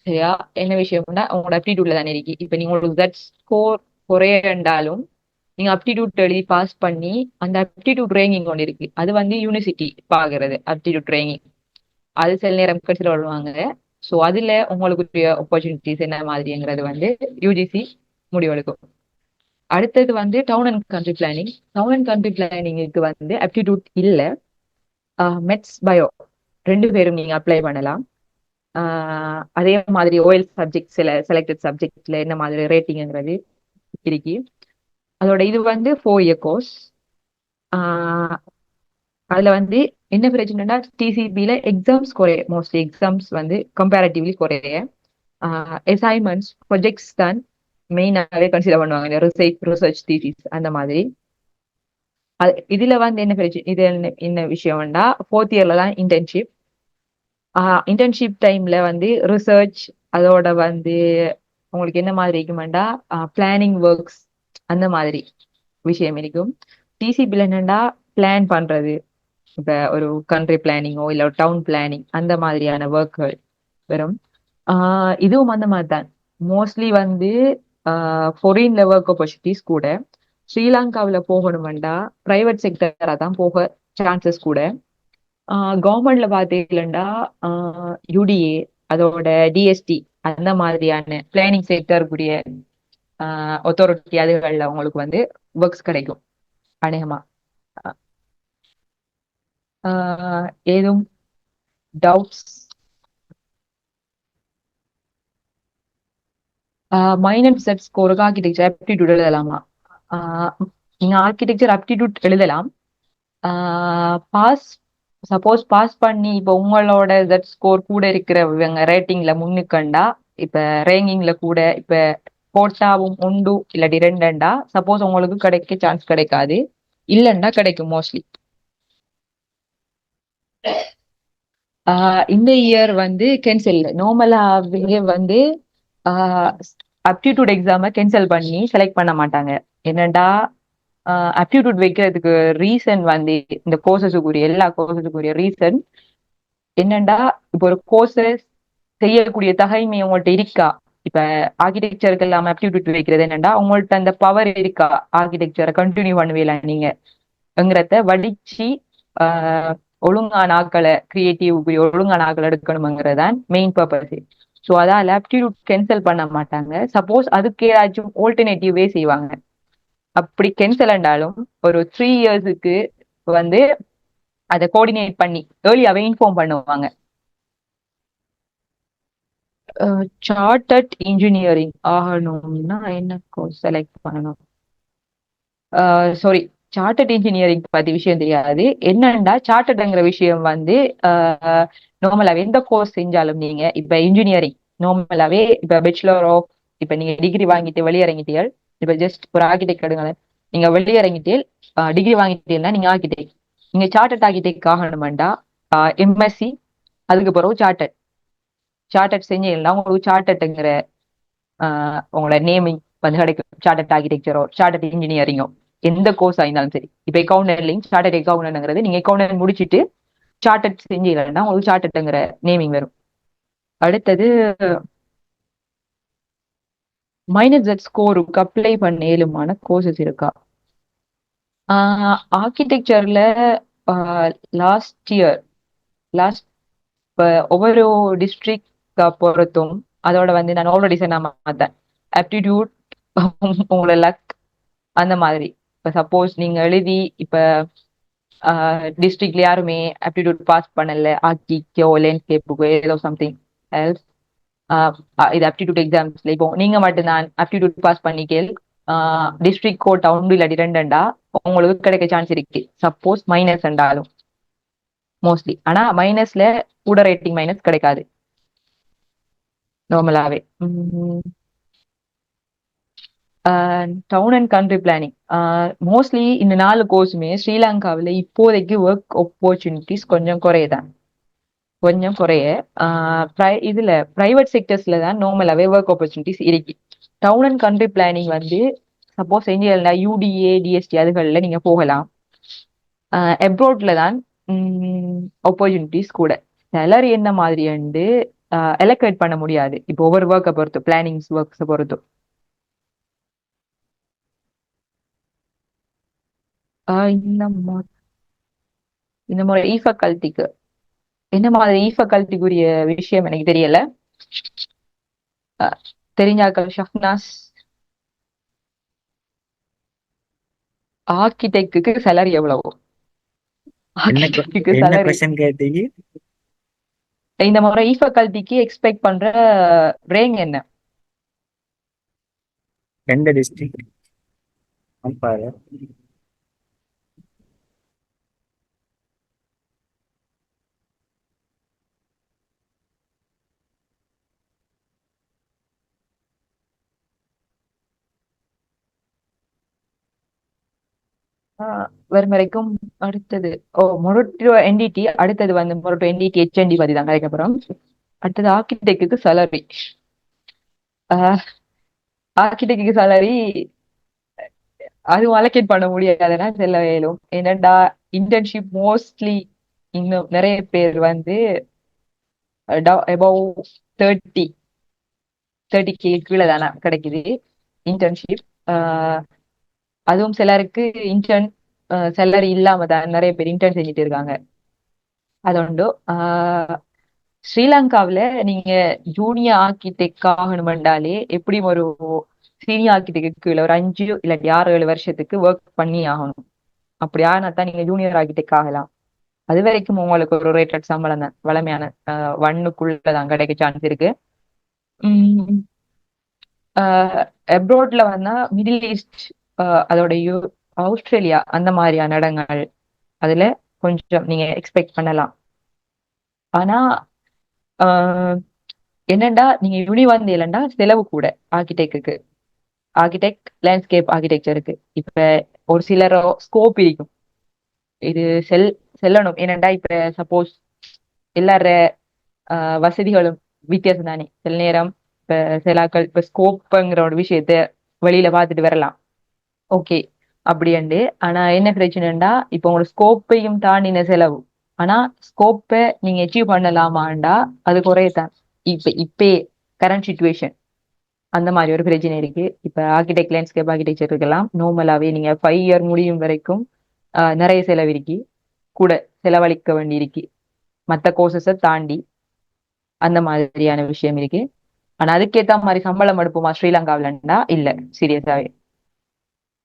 சரியா, என்ன விஷயம்னா உங்களோட அப்டிடியூட்ல தானே இருக்கு. இப்ப நீங்க உங்களுக்கு தட் ஸ்கோர் குறையண்டாலும் நீங்க அப்டிடியூட் எழுதி பாஸ் பண்ணி அந்த அப்டிடியூட் ரேங்கிங் ஒன்று இருக்கு. அது வந்து யூனிவர்சிட்டி பாக்குறது அப்டிடியூட் ரேங்கிங். அது சில நேரம் கன்சிடர் பண்ணுவாங்க. ஸோ அதுல உங்களுக்கு ஆப்பர்ச்சுனிட்டிஸ் என்ன மாதிரிங்கிறது வந்து யூஜிசி முடிவெடுக்கும். அடுத்தது வந்து town and country planning. Town and country பிளானிங்க்கு வந்து அப்டிடியூட் இல்லை, மெட்ஸ் பயோ 2 பேரும் நீங்க அப்ளை பண்ணலாம். அதே மாதிரி ஓஎல் சப்ஜெக்ட் சில செலக்டட் சப்ஜெக்ட்ல என்ன மாதிரி ரேட்டிங்கிறது இருக்கு. அதோட இது வந்து 4 year கோர்ஸ். அதுல வந்து என்ன பிரச்சனைனா டிசிபியில எக்ஸாம்ஸ் குறைய, மோஸ்ட்லி எக்ஸாம்ஸ் வந்து கம்பேரிட்டிவ்லி குறைய. அசைன்மெண்ட்ஸ் ப்ரொஜெக்ட்ஸ் தான் மெயினாகவே கன்சிடர் பண்ணுவாங்க, ரிசர்ச் தீசிஸ் அந்த மாதிரி. இதுல வந்து என்ன பிரச்சனை, இது என்ன விஷயம்னா 4th இயர்ல தான் இன்டர்ன்ஷிப். இன்டர்ன்ஷிப் டைம்ல வந்து ரிசர்ச் அதோட வந்து உங்களுக்கு என்ன மாதிரி இருக்குமெண்டா பிளானிங் ஒர்க்ஸ் அந்த மாதிரி விஷயம் இருக்கும். டிசிபியில் என்னண்டா பிளான் பண்றது, இப்ப ஒரு கண்ட்ரி பிளானிங்கோ இல்ல ஒரு டவுன் பிளானிங் அந்த மாதிரியான ஒர்க்குகள் வரும். இதுவும் அந்த மாதிரி தான். மோஸ்ட்லி வந்து ஃபாரின்ல ஒர்க் ஆப்பர்ச்சுனிட்டிஸ் கூட. ஸ்ரீலங்காவில் போகணுமெண்டா பிரைவேட் செக்டரா தான் போக சான்சஸ் கூட. கவர்மெண்ட்ல பாத்தீங்கன்னா யூடிஏ அதோட டிஎஸ்டி அந்த மாதிரியான பிளானிங் செக்டருக்குரிய அத்தாரிட்டி அதுகள்ல உங்களுக்கு வந்து ஒர்க்ஸ் கிடைக்கும் அநேகமா. ஏதும் டவுட்ஸ்? மைனர் செட் ஸ்கோருக்கு ஆர்கிடெக்சர் ஆப்டிடியூட் எழுதலாமா? நீங்க ஆர்கிடெக்சர் ஆப்டிடியூட் எழுதலாம். பாஸ் சப்போஸ் பாஸ் பண்ணி இப்போ உங்களோட ஜெட் ஸ்கோர் கூட இருக்கிறவங்க ரேட்டிங்ல முன்னுக்கண்டா, இப்ப ரேங்கிங்ல கூட இப்ப போட்டாவும் உண்டு இல்லாட்டி ரெண்டா சப்போஸ் உங்களுக்கு கிடைக்க சான்ஸ் கிடைக்காது, இல்லைன்னா கிடைக்கும் மோஸ்ட்லி. இந்த இயர் வந்து கேன்சல். நார்மலாவே வந்து அப்டிடியூட் எக்ஸாம கேன்சல் பண்ணி செலக்ட் பண்ண மாட்டாங்க. என்னடா அப்டிடியூட் வைக்கிறதுக்கு ரீசன் வந்து இந்த கோர்சஸுக்குரிய எல்லா கோர்சஸுக்குரிய ரீசன் என்னண்டா, இப்போ ஒரு கோர்சஸ் செய்யக்கூடிய தகைமை உங்கள்ட்ட இருக்கா? இப்ப ஆர்கிடெக்சருக்கு இல்லாம அப்டிடியூட் வைக்கிறது என்னண்டா, உங்கள்ட்ட அந்த பவர் இருக்கா ஆர்கிடெக்சரை கண்டினியூ பண்ணுவீங்களா நீங்க என்கிறத வடிச்சு ஒழுங்கான ஆக்களை கிரியேட்டிவ் ஒழுங்கான ஆக்களை எடுக்கணுங்கிறதான் மெயின் பர்பஸ். ஸோ அதால ஆப்டிடியூட் கேன்சல் பண்ண மாட்டாங்க. சப்போஸ் அதுக்கு ஏதாச்சும் ஆல்டர்னேட்டிவே செய்வாங்க. அப்படி கேன்சல் ஆண்டாலும் ஒரு 3 இயர்ஸுக்கு வந்து அதை கோஆர்டினேட் பண்ணி ஏர்லியாவே இன்ஃபார்ம் பண்ணுவாங்க. சார்ட்டர்ட் இன்ஜினியரிங் ஆகணும்னா என்ன கோர்ஸ் செலக்ட் பண்ணணும்? சாரி, சார்ட்டர்ட் இன்ஜினியரிங் பத்தி விஷயம் தெரியாது. என்னண்டா சார்ட்டர்ட்ங்கிற விஷயம் வந்து நார்மலாவே எந்த கோர்ஸ் செஞ்சாலும் நீங்க இப்ப இன்ஜினியரிங் நார்மலாவே இப்ப பேச்சுலர் ஆஃப் இப்ப நீங்க டிகிரி வாங்கிட்டு வெளியிறங்கிட்டீர்கள். இப்ப ஜஸ்ட் ஒரு ஆர்கிடெக்ட் எடுங்க, நீங்க வெளியிறங்கிட்டீர்கள் டிகிரி வாங்கிட்டீங்கன்னா நீங்க ஆர்கிடெக்ட். நீங்க சார்ட்டர்ட் ஆர்கிடெக்ட் ஆகணும்டா எம்எஸ்சி அதுக்கு பிறகு சார்ட்டர்ட் செஞ்சீங்கன்னா உங்களுக்கு சார்ட்டர்ட்ங்கிற உங்களோட நேமிங் வந்து கிடைக்கும். சார்ட்டர்ட் ஆர்கிடெக்சரோ சார்ட்டர்ட் இன்ஜினியரிங்கோ எந்த கோர்ஸ் ஆயிருந்தாலும் சரி. இப்ப அக்கௌண்டன்ட்லிங் சார்ட்டர்ட் அக்கௌண்டன்ட்ங்கிறது நீங்க அக்கௌண்டன்ட் முடிச்சுட்டு சார்ட்டர்ட் செஞ்சீங்கன்னா உங்களுக்கு சார்ட்டர்ட்ங்கிற நேமிங் வரும். அடுத்தது மைனர் ஜெட் ஸ்கோருக்கு அப்ளை பண்ண ஏழுமான கோர்சஸ் இருக்கா? ஆர்கிடெக்சர்ல லாஸ்ட் ஒவ்வொரு டிஸ்ட்ரிக்ட் பொறுத்தும் அதோட வந்து நான் ஆல்ரெடி சொன்ன மாட்டேன் ஆப்டிடியூட் உங்களோட லக் அந்த மாதிரி. இப்ப சப்போஸ் நீங்க எழுதி இப்ப டிஸ்ட்ரிக்ட்ல யாருமே ஆப்டிடியூட் பாஸ் பண்ணல, ஆர்கிக்கோ லேண்ட்ஸ்கேப்புக்கோ ஏதோ சம்திங் எல்ஸ், இது ஆப்டிடியூட் எக்ஸாம்ஸ்ல இப்போ நீங்க மட்டும் நான் ஆப்டிடியூட் பாஸ் பண்ணிக்கேள் டிஸ்ட்ரிக்ட் கோட்டா ஒன்று இல்லாட்டி ரெண்டா உங்களுக்கு கிடைக்க சான்ஸ் இருக்கு. சப்போஸ் மைனஸ் என்றாலும் மோஸ்ட்லி. ஆனா மைனஸ்ல கூட ரேட்டிங் மைனஸ் கிடைக்காது நார்மலாவே. Town and country planning mostly இந்த 4 கோர்ஸுமே ஸ்ரீலங்காவில் இப்போதைக்கு ஒர்க் ஆப்பர்ச்சுனிட்டிஸ் கொஞ்சம் குறையதான் இதுல பிரைவேட் செக்டர்ஸ்ல தான் நார்மலாவே ஒர்க் ஆப்பர்ச்சுனிட்டிஸ் இருக்கு. டவுன் அண்ட் கண்ட்ரி பிளானிங் வந்து சப்போஸ் செஞ்சா யூடிஏ டிஎஸ்டி அதுகள்ல நீங்க போகலாம். அப்ராட்ல தான் ஆப்பர்ச்சுனிட்டிஸ் கூட. சேலரி என்ன மாதிரி வந்து எலக்ரேட் பண்ண முடியாது. இப்போ ஒவ்வொரு ஒர்க்கை பொறுத்து பிளானிங்ஸ் ஒர்க்ஸை பொறுத்து. இந்த மாதிரி ஈஃபக்கல்ட்டிக்கு என்ன மாதிரி ஈஃபக்கல்ட்டிக்குரிய விஷயம் எனக்கு தெரியல. தெரிஞ்சாக்கள் ஷஃப்னாஸ். ஆர்கிடெக்டுக்கு சேலரி எவ்வளவோ? ஆர்கிடெக்டுக்கு சேலரி இந்த மாதிரி ஈஃபக்கல்ட்டிக்கு எக்ஸ்பெக்ட் பண்ற ரேங்க் என்ன? 2 டிஸ்ட்ரிக்ட் வரும் வரைக்கும். அடுத்தது மொரட்டோ என்டிடி, அடுத்தது வந்து மொரட்டோ என்டிடி ஹெச்என்டி பத்தி தான் கிடைக்கப்படும். அடுத்தது ஆர்கிடெக்டுக்கு சேலரி. ஆர்கிடெக்டுக்கு சேலரி அதுவும் அலோகேட் பண்ண முடியாதுன்னா செல்ல வேலும். என்னடா இன்டர்ன்ஷிப் மோஸ்ட்லி இன்னும் நிறைய பேர் வந்து அபவ் 30K கீழே தானே கிடைக்குது இன்டர்ன்ஷிப். அதுவும் சிலருக்கு இன்டர்ன் சேலரி இல்லாம தான் நிறைய பேர் இன்டர்ன் செஞ்சுட்டு இருக்காங்க. അതുകൊണ്ട് ஸ்ரீலங்காவில் நீங்க ஜூனியர் ஆர்கிடெக்ட் ஆகணுமெண்டாலே எப்படியும் ஒரு சீனியர் ஆர்கிடெக்ட் கீழே ஒரு 5 இல்லாட்டி 6-7 வருஷத்துக்கு ஒர்க் பண்ணி ஆகணும். அப்படி ஆனா தான் நீங்க ஜூனியர் ஆர்கிடெக்ட் ஆகலாம். அது வரைக்கும் உங்களுக்கு ஒரு ரேட்டட் சம்பளம் தான், வளமையான 1க்குள்ளதான் கிடைக்க சான்ஸ் இருக்கு. அப்ராட்ல வந்தா மிடில் ஈஸ்ட், அதோட ஆஸ்திரேலியா அந்த மாதிரியான இடங்கள் அதுல கொஞ்சம் நீங்க எக்ஸ்பெக்ட் பண்ணலாம். ஆனா என்னண்டா நீங்க யுனி வந்து இல்லைண்டா செலவு கூட ஆர்கிடெக்டுக்கு, ஆர்கிடெக்ட் லேண்ட்ஸ்கேப் ஆர்கிடெக்சருக்கு. இப்ப ஒரு சிலரோ ஸ்கோப் இருக்கும், இது செல்லணும். ஏனண்டா இப்ப சப்போஸ் எல்லார வசதிகளும் வித்தியாசம் தானே. சில நேரம் இப்ப சிலாக்கள் இப்ப ஸ்கோப்புங்கிற ஒரு விஷயத்த வெளியில பார்த்துட்டு வரலாம், ஓகே அப்படியாண்டு. ஆனா என்ன பிரச்சனைண்டா இப்ப உங்களோட ஸ்கோப்பையும் தாண்டின செலவு. ஆனா ஸ்கோப்பை நீங்க அச்சீவ் பண்ணலாமாண்டா அது குறையத்தான். இப்பே கரண்ட் சுச்சுவேஷன் அந்த மாதிரி ஒரு பிரச்சனை இருக்கு. இப்ப ஆர்கிடெக்ட் லேண்ட்ஸ்கேப் ஆர்கிடெக்சர் இருக்கலாம், நார்மலாவே நீங்க 5 இயர் முடியும் வரைக்கும் நிறைய செலவு இருக்கு, கூட செலவழிக்க வேண்டி இருக்கு மற்ற கோர்சஸை தாண்டி. அந்த மாதிரியான விஷயம் இருக்கு. ஆனா அதுக்கேத்த மாதிரி சம்பளம் எடுப்போமா ஸ்ரீலங்காவிலண்டா இல்ல, சீரியஸாவே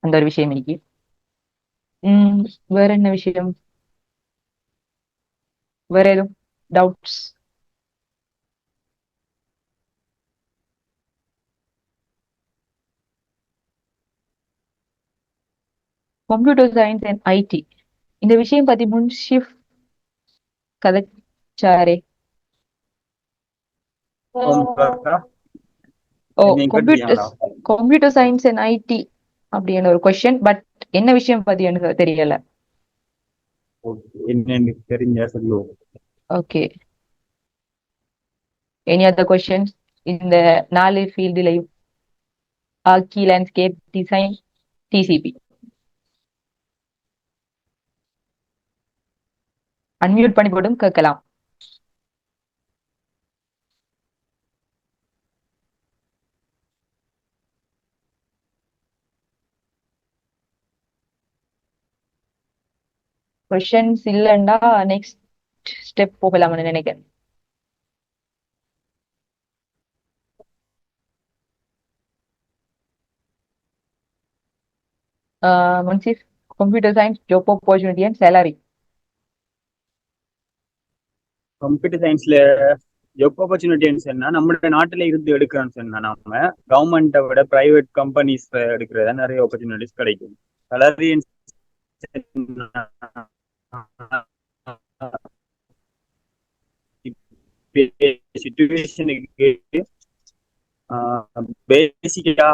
அந்த ஒரு விஷயம் இருக்கு. வேற என்ன விஷயம், வேற எதுவும் doubts? Computer science and IT இந்த விஷயம் பத்தி முன்ஷிப் கதைச்சாரே. ஓ, கம்ப்யூட்டர் சயின்ஸ் அண்ட் ஐடி அப்படின்னு ஒரு கொஸ்டின், பட் என்ன விஷயம் பத்தி எனக்கு தெரியல. என்னன்னு தெரிஞ்சா சொல்லுவோம். Okay, any other questions? இந்த 4 ஃபீல்டுலையும் ஆர்கி, லேண்ட்ஸ்கேப் டிசைன், டிசிபி. அன்மியூட் பண்ணி போட்டும் கேட்கலாம். கொஸ்டின்ஸ் இல்லைண்டா நெக்ஸ்ட் ஸ்டெப் போகலாம்னு நினைக்கிறேன். Munsif, computer science job opportunity and salary. Computer சயின்ஸ்ல ஜாப் ஆப்பர்ச்சுனிட்டின்னு சொன்னா நம்மளோட நாட்டுல இருந்து எடுக்கிறோம்னு சொன்னா நம்ம கவர்மெண்ட்டை விட பிரைவேட் கம்பெனிஸ் எடுக்கிறதா நிறைய ஆப்பர்ச்சுனிட்டிஸ் கிடைக்கும். சேலரி சிச்சுவேஷனுக்கு பேசிக்கா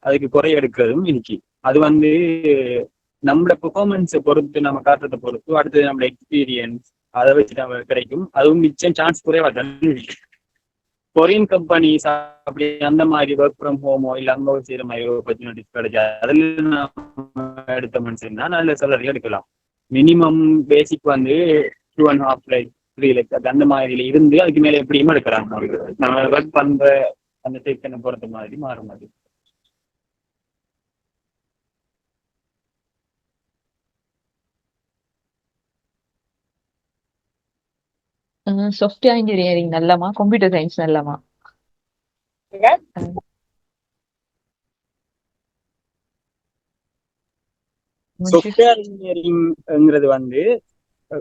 அதுக்கு குறை எடுக்கிறதும் இன்னைக்கு அது வந்து நம்மளோட பெர்ஃபார்மன்ஸை பொறுத்து, நம்ம காட்டுறதை பொறுத்து, அடுத்தது நம்மளோட எக்ஸ்பீரியன்ஸ் அதை வச்சு நம்ம கிடைக்கும். அதுவும் மிச்சம் சான்ஸ் குறைவா தான். கொரியன் கம்பெனிஸ் அப்படி அந்த மாதிரி ஒர்க் ஃப்ரம் ஹோமோ இல்லை அங்கே செய்யற மாதிரி ஆப்பர்ச்சுனிட்டிஸ் கிடைக்காது. அதுல நம்ம எடுத்த மனுஷன்னா நல்ல சேலரி எடுக்கலாம். மினிமம் பேசிக் வந்து 2.5 lakhs 3 lakhs அந்த மாதிரில இருந்து அதுக்கு மேல எப்படியும் எடுக்கிறாங்க. நம்ம ஒர்க் பண்ற அந்த செக்ஷனை பொறுத்த மாதிரி மாறும். அது சாஃப்ட்வேர் இன்ஜினியரிங் நல்லமா, கம்ப்யூட்டர் சயின்ஸ் நல்லமா? சாஃப்ட்வேர் இன்ஜினியரிங்கிறது வந்து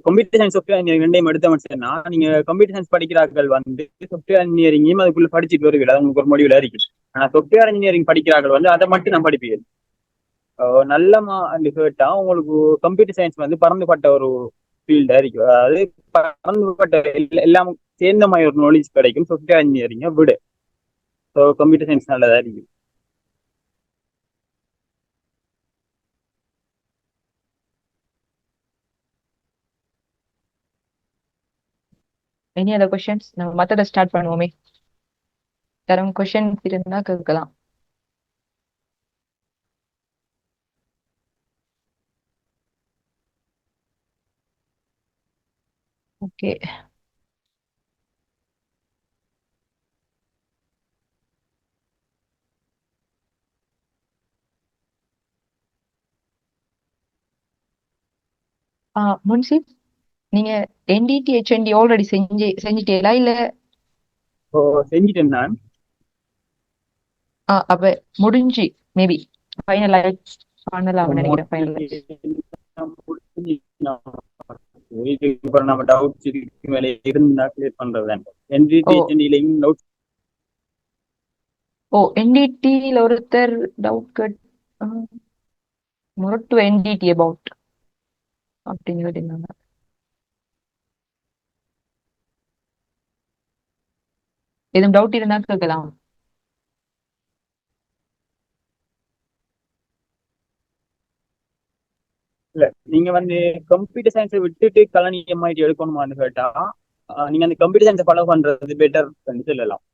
கம்ப்யூட்டர் சயின்ஸ் சாஃப்ட்வேர் இன்ஜினியரிங் ரெண்டையும் எடுத்த மட்டும்னா நீங்க கம்ப்யூட்டர் சயின்ஸ் படிக்கிறார்கள் வந்து சாஃப்ட்வேர் இன்ஜினியரிங்கையும் அதுக்குள்ள படிச்சுட்டு வருவீங்க, அது உங்களுக்கு ஒரு முடிவுல இருக்கு. ஆனா சாஃப்ட்வேர் இன்ஜினியரிங் படிக்கிறார்கள் வந்து அதை மட்டும் நான் படிப்பீங்க. நல்லமா கேட்டா உங்களுக்கு கம்ப்யூட்டர் சயின்ஸ் வந்து பறந்துபட்ட ஒரு ஃபீல்டா இருக்கு. அதாவது பறந்துபட்ட எல்லாம் சேர்ந்த மாதிரி ஒரு நாலேஜ் கிடைக்கும் சாஃப்ட்வேர் இன்ஜினியரிங்கை விட. ஸோ கம்ப்யூட்டர் சயின்ஸ் நல்லதா இருக்கு. Any other questions? நம்ம மற்றதை ஸ்டார்ட் பண்ணுவோமே. யாரும் கொஸ்டின்ஸ் இருந்தா கேட்கலாம். ஓகே, முன்சிப் நீங்க என்டிடி ஹெச்என்டி ஆல்ரெடி செஞ்சிட்டீங்களா இல்ல இப்போ செஞ்சுட்டேன் நான். அப்ப முடிஞ்சு மேபி ஃபைனல் பண்ணலாம் நினைக்கிறேன் ஃபைனல். இது இப்போ நம்ம டவுட்ஸ் இதுக்கு மேலே இருந்தா கிளியர் பண்றது தான். என்டிடிலையும் டவுட். என்டிடியில் ஒருத்தர் டவுட் கட் முரட்டு என்டிடி அபவுட் அப்படின்னு சொல்லியிருந்தாங்க. எதுவும் டவுட் இருந்தா கேட்கலாம். இல்ல நீங்க வந்து கம்ப்யூட்டர் சயின்ஸை விட்டுட்டு கலனி எம்ஐடி எடுக்கணுமான்னு கேட்டா நீங்க அந்த கம்ப்யூட்டர் சயின்ஸை ஃபாலோ பண்றது பெட்டர் சொல்லலாம்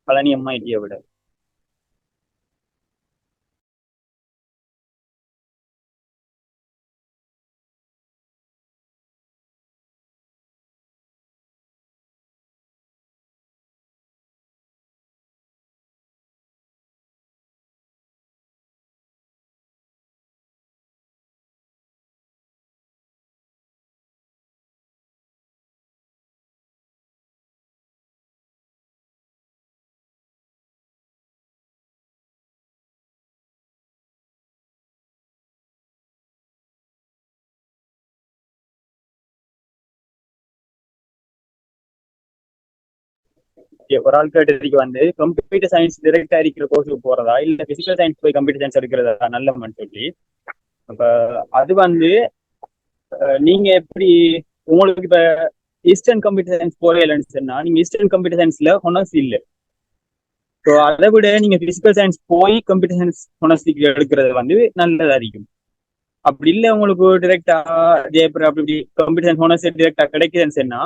கலனி எம்ஐடியை விட. ஒரு ஆள் கேட்டதுக்கு வந்து கம்ப்யூட்டர் சயின்ஸ் டிரெக்டா இருக்கிற கோர்ஸுக்கு போறதா இல்ல பிசிக்கல் சயின்ஸ் போய் கம்ப்யூட்டர் சயின்ஸ் எடுக்கிறதா நல்லவன்னு சொல்லி. அப்ப அது வந்து நீங்க எப்படி உங்களுக்கு இப்ப ஈஸ்டர்ன் கம்ப்யூட்டர் சயின்ஸ் போறீங்கன்னு சொன்னா நீங்க ஈஸ்டர்ன் கம்ப்யூட்டர் சயின்ஸ்ல ஹொனர்ஸ் இல்ல. ஸோ அதை விட நீங்க பிசிக்கல் சயின்ஸ் போய் கம்ப்யூட்டர் சயின்ஸ் ஹொனர்ஸ் டிகிரி எடுக்கிறது வந்து நல்லதா இருக்கும். அப்படி இல்லை உங்களுக்கு டிரெக்டா ஜெயபுரம் அப்படி கம்ப்யூட்டர் சயின்ஸ் ஹொனர்ஸ் டிரெக்டா கிடைக்குதுன்னு சொன்னா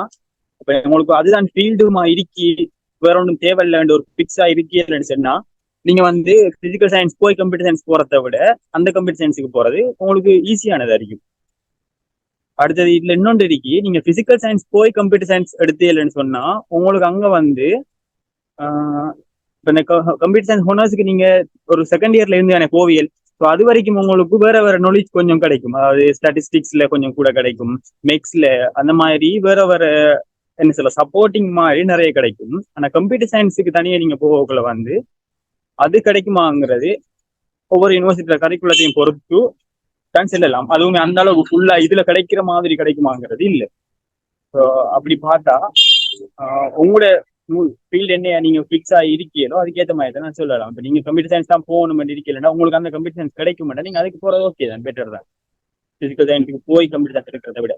இப்ப உங்களுக்கு அதுதான் ஃபீல்டுமா இருக்கி வேற ஒன்றும் தேவையில்லைன்ற ஒரு பிக்ஸா இருக்கீங்கன்னு சொன்னா நீங்க வந்து பிசிக்கல் சயின்ஸ் போய் கம்ப்யூட்டர் சயின்ஸ் போறதை விட அந்த கம்ப்யூட்டர் சயின்ஸுக்கு போறது உங்களுக்கு ஈஸியானதா இருக்கும். அடுத்தது இதுல இன்னொன்று இருக்கி நீங்க பிசிக்கல் சயின்ஸ் போய் கம்ப்யூட்டர் சயின்ஸ் எடுத்தீங்கன்னு சொன்னா உங்களுக்கு அங்க வந்து இப்போ இந்த கம்ப்யூட்டர் சயின்ஸ் ஹொனர்ஸுக்கு நீங்க ஒரு செகண்ட் இயர்ல இருந்து எனக்கு கோவியல் ஸோ அது வரைக்கும் உங்களுக்கு வேற வேற நாலேஜ் கொஞ்சம் கிடைக்கும். அதாவது ஸ்டாட்டிஸ்டிக்ஸ்ல கொஞ்சம் கூட கிடைக்கும், மேக்ஸ்ல அந்த மாதிரி வேற வேற என்ன சொல்ல சப்போர்ட்டிங் மாதிரி நிறைய கிடைக்கும். ஆனா கம்ப்யூட்டர் சயின்ஸுக்கு தனியாக நீங்க போகக்குள்ள வந்து அது கிடைக்குமாங்கிறது ஒவ்வொரு யூனிவர்சிட்டியில கரிக்குலத்தையும் பொறுத்து தான் செல்லலாம். அதுவுமே அந்த அளவுக்கு ஃபுல்லா இதுல கிடைக்கிற மாதிரி கிடைக்குமாங்கிறது இல்லை. அப்படி பார்த்தா உங்களோட ஃபீல்டு என்ன நீங்க ஃபிக்ஸா இருக்கீங்களோ அதுக்கேற்ற மாதிரி தான் நான் சொல்லலாம். இப்போ நீங்க கம்ப்யூட்டர் சயின்ஸ் தான் போகணும் இருக்கலன்னா உங்களுக்கு அந்த கம்ப்யூட்டர் சயின்ஸ் கிடைக்க மாட்டேன், நீங்க அதுக்கு போறது ஓகே தான், பெட்டர் தான் பிசிக்கல் சயின்ஸுக்கு போய் கம்ப்யூட்டர் சயின்ஸ் எடுக்கிறத விட.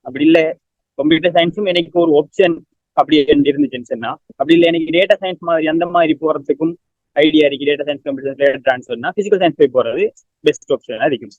அப்படி இல்லை கம்ப்யூட்டர் சயின்ஸும் எனக்கு ஒரு ஆப்ஷன் அப்படி இருந்துச்சுன்னு சொன்னா, அப்படி இல்லை எனக்கு டேட்டா சயின்ஸ் மாதிரி அந்த மாதிரி போறதுக்கும் ஐடியா இருக்கு, டேட்டா சயின்ஸ் கம்ப்யூட்டர் டேட்டா ட்ரான்ஸ்ஃபர்னா பிசிக்கல் சயின்ஸ் போய் போறது பெஸ்ட் ஆப்ஷனா இருக்கும்.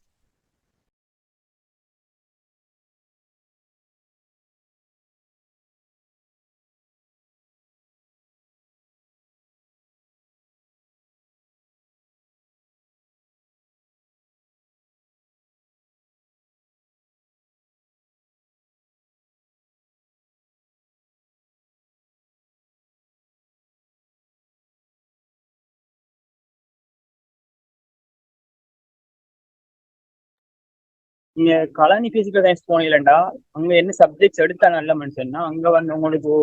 நீங்க கலானி பிசிக்கல் சயின்ஸ் போனீங்களா அங்க என்ன சப்ஜெக்ட்ஸ் எடுத்தா நல்ல மனுஷன்னா அங்க வந்து உங்களுக்கு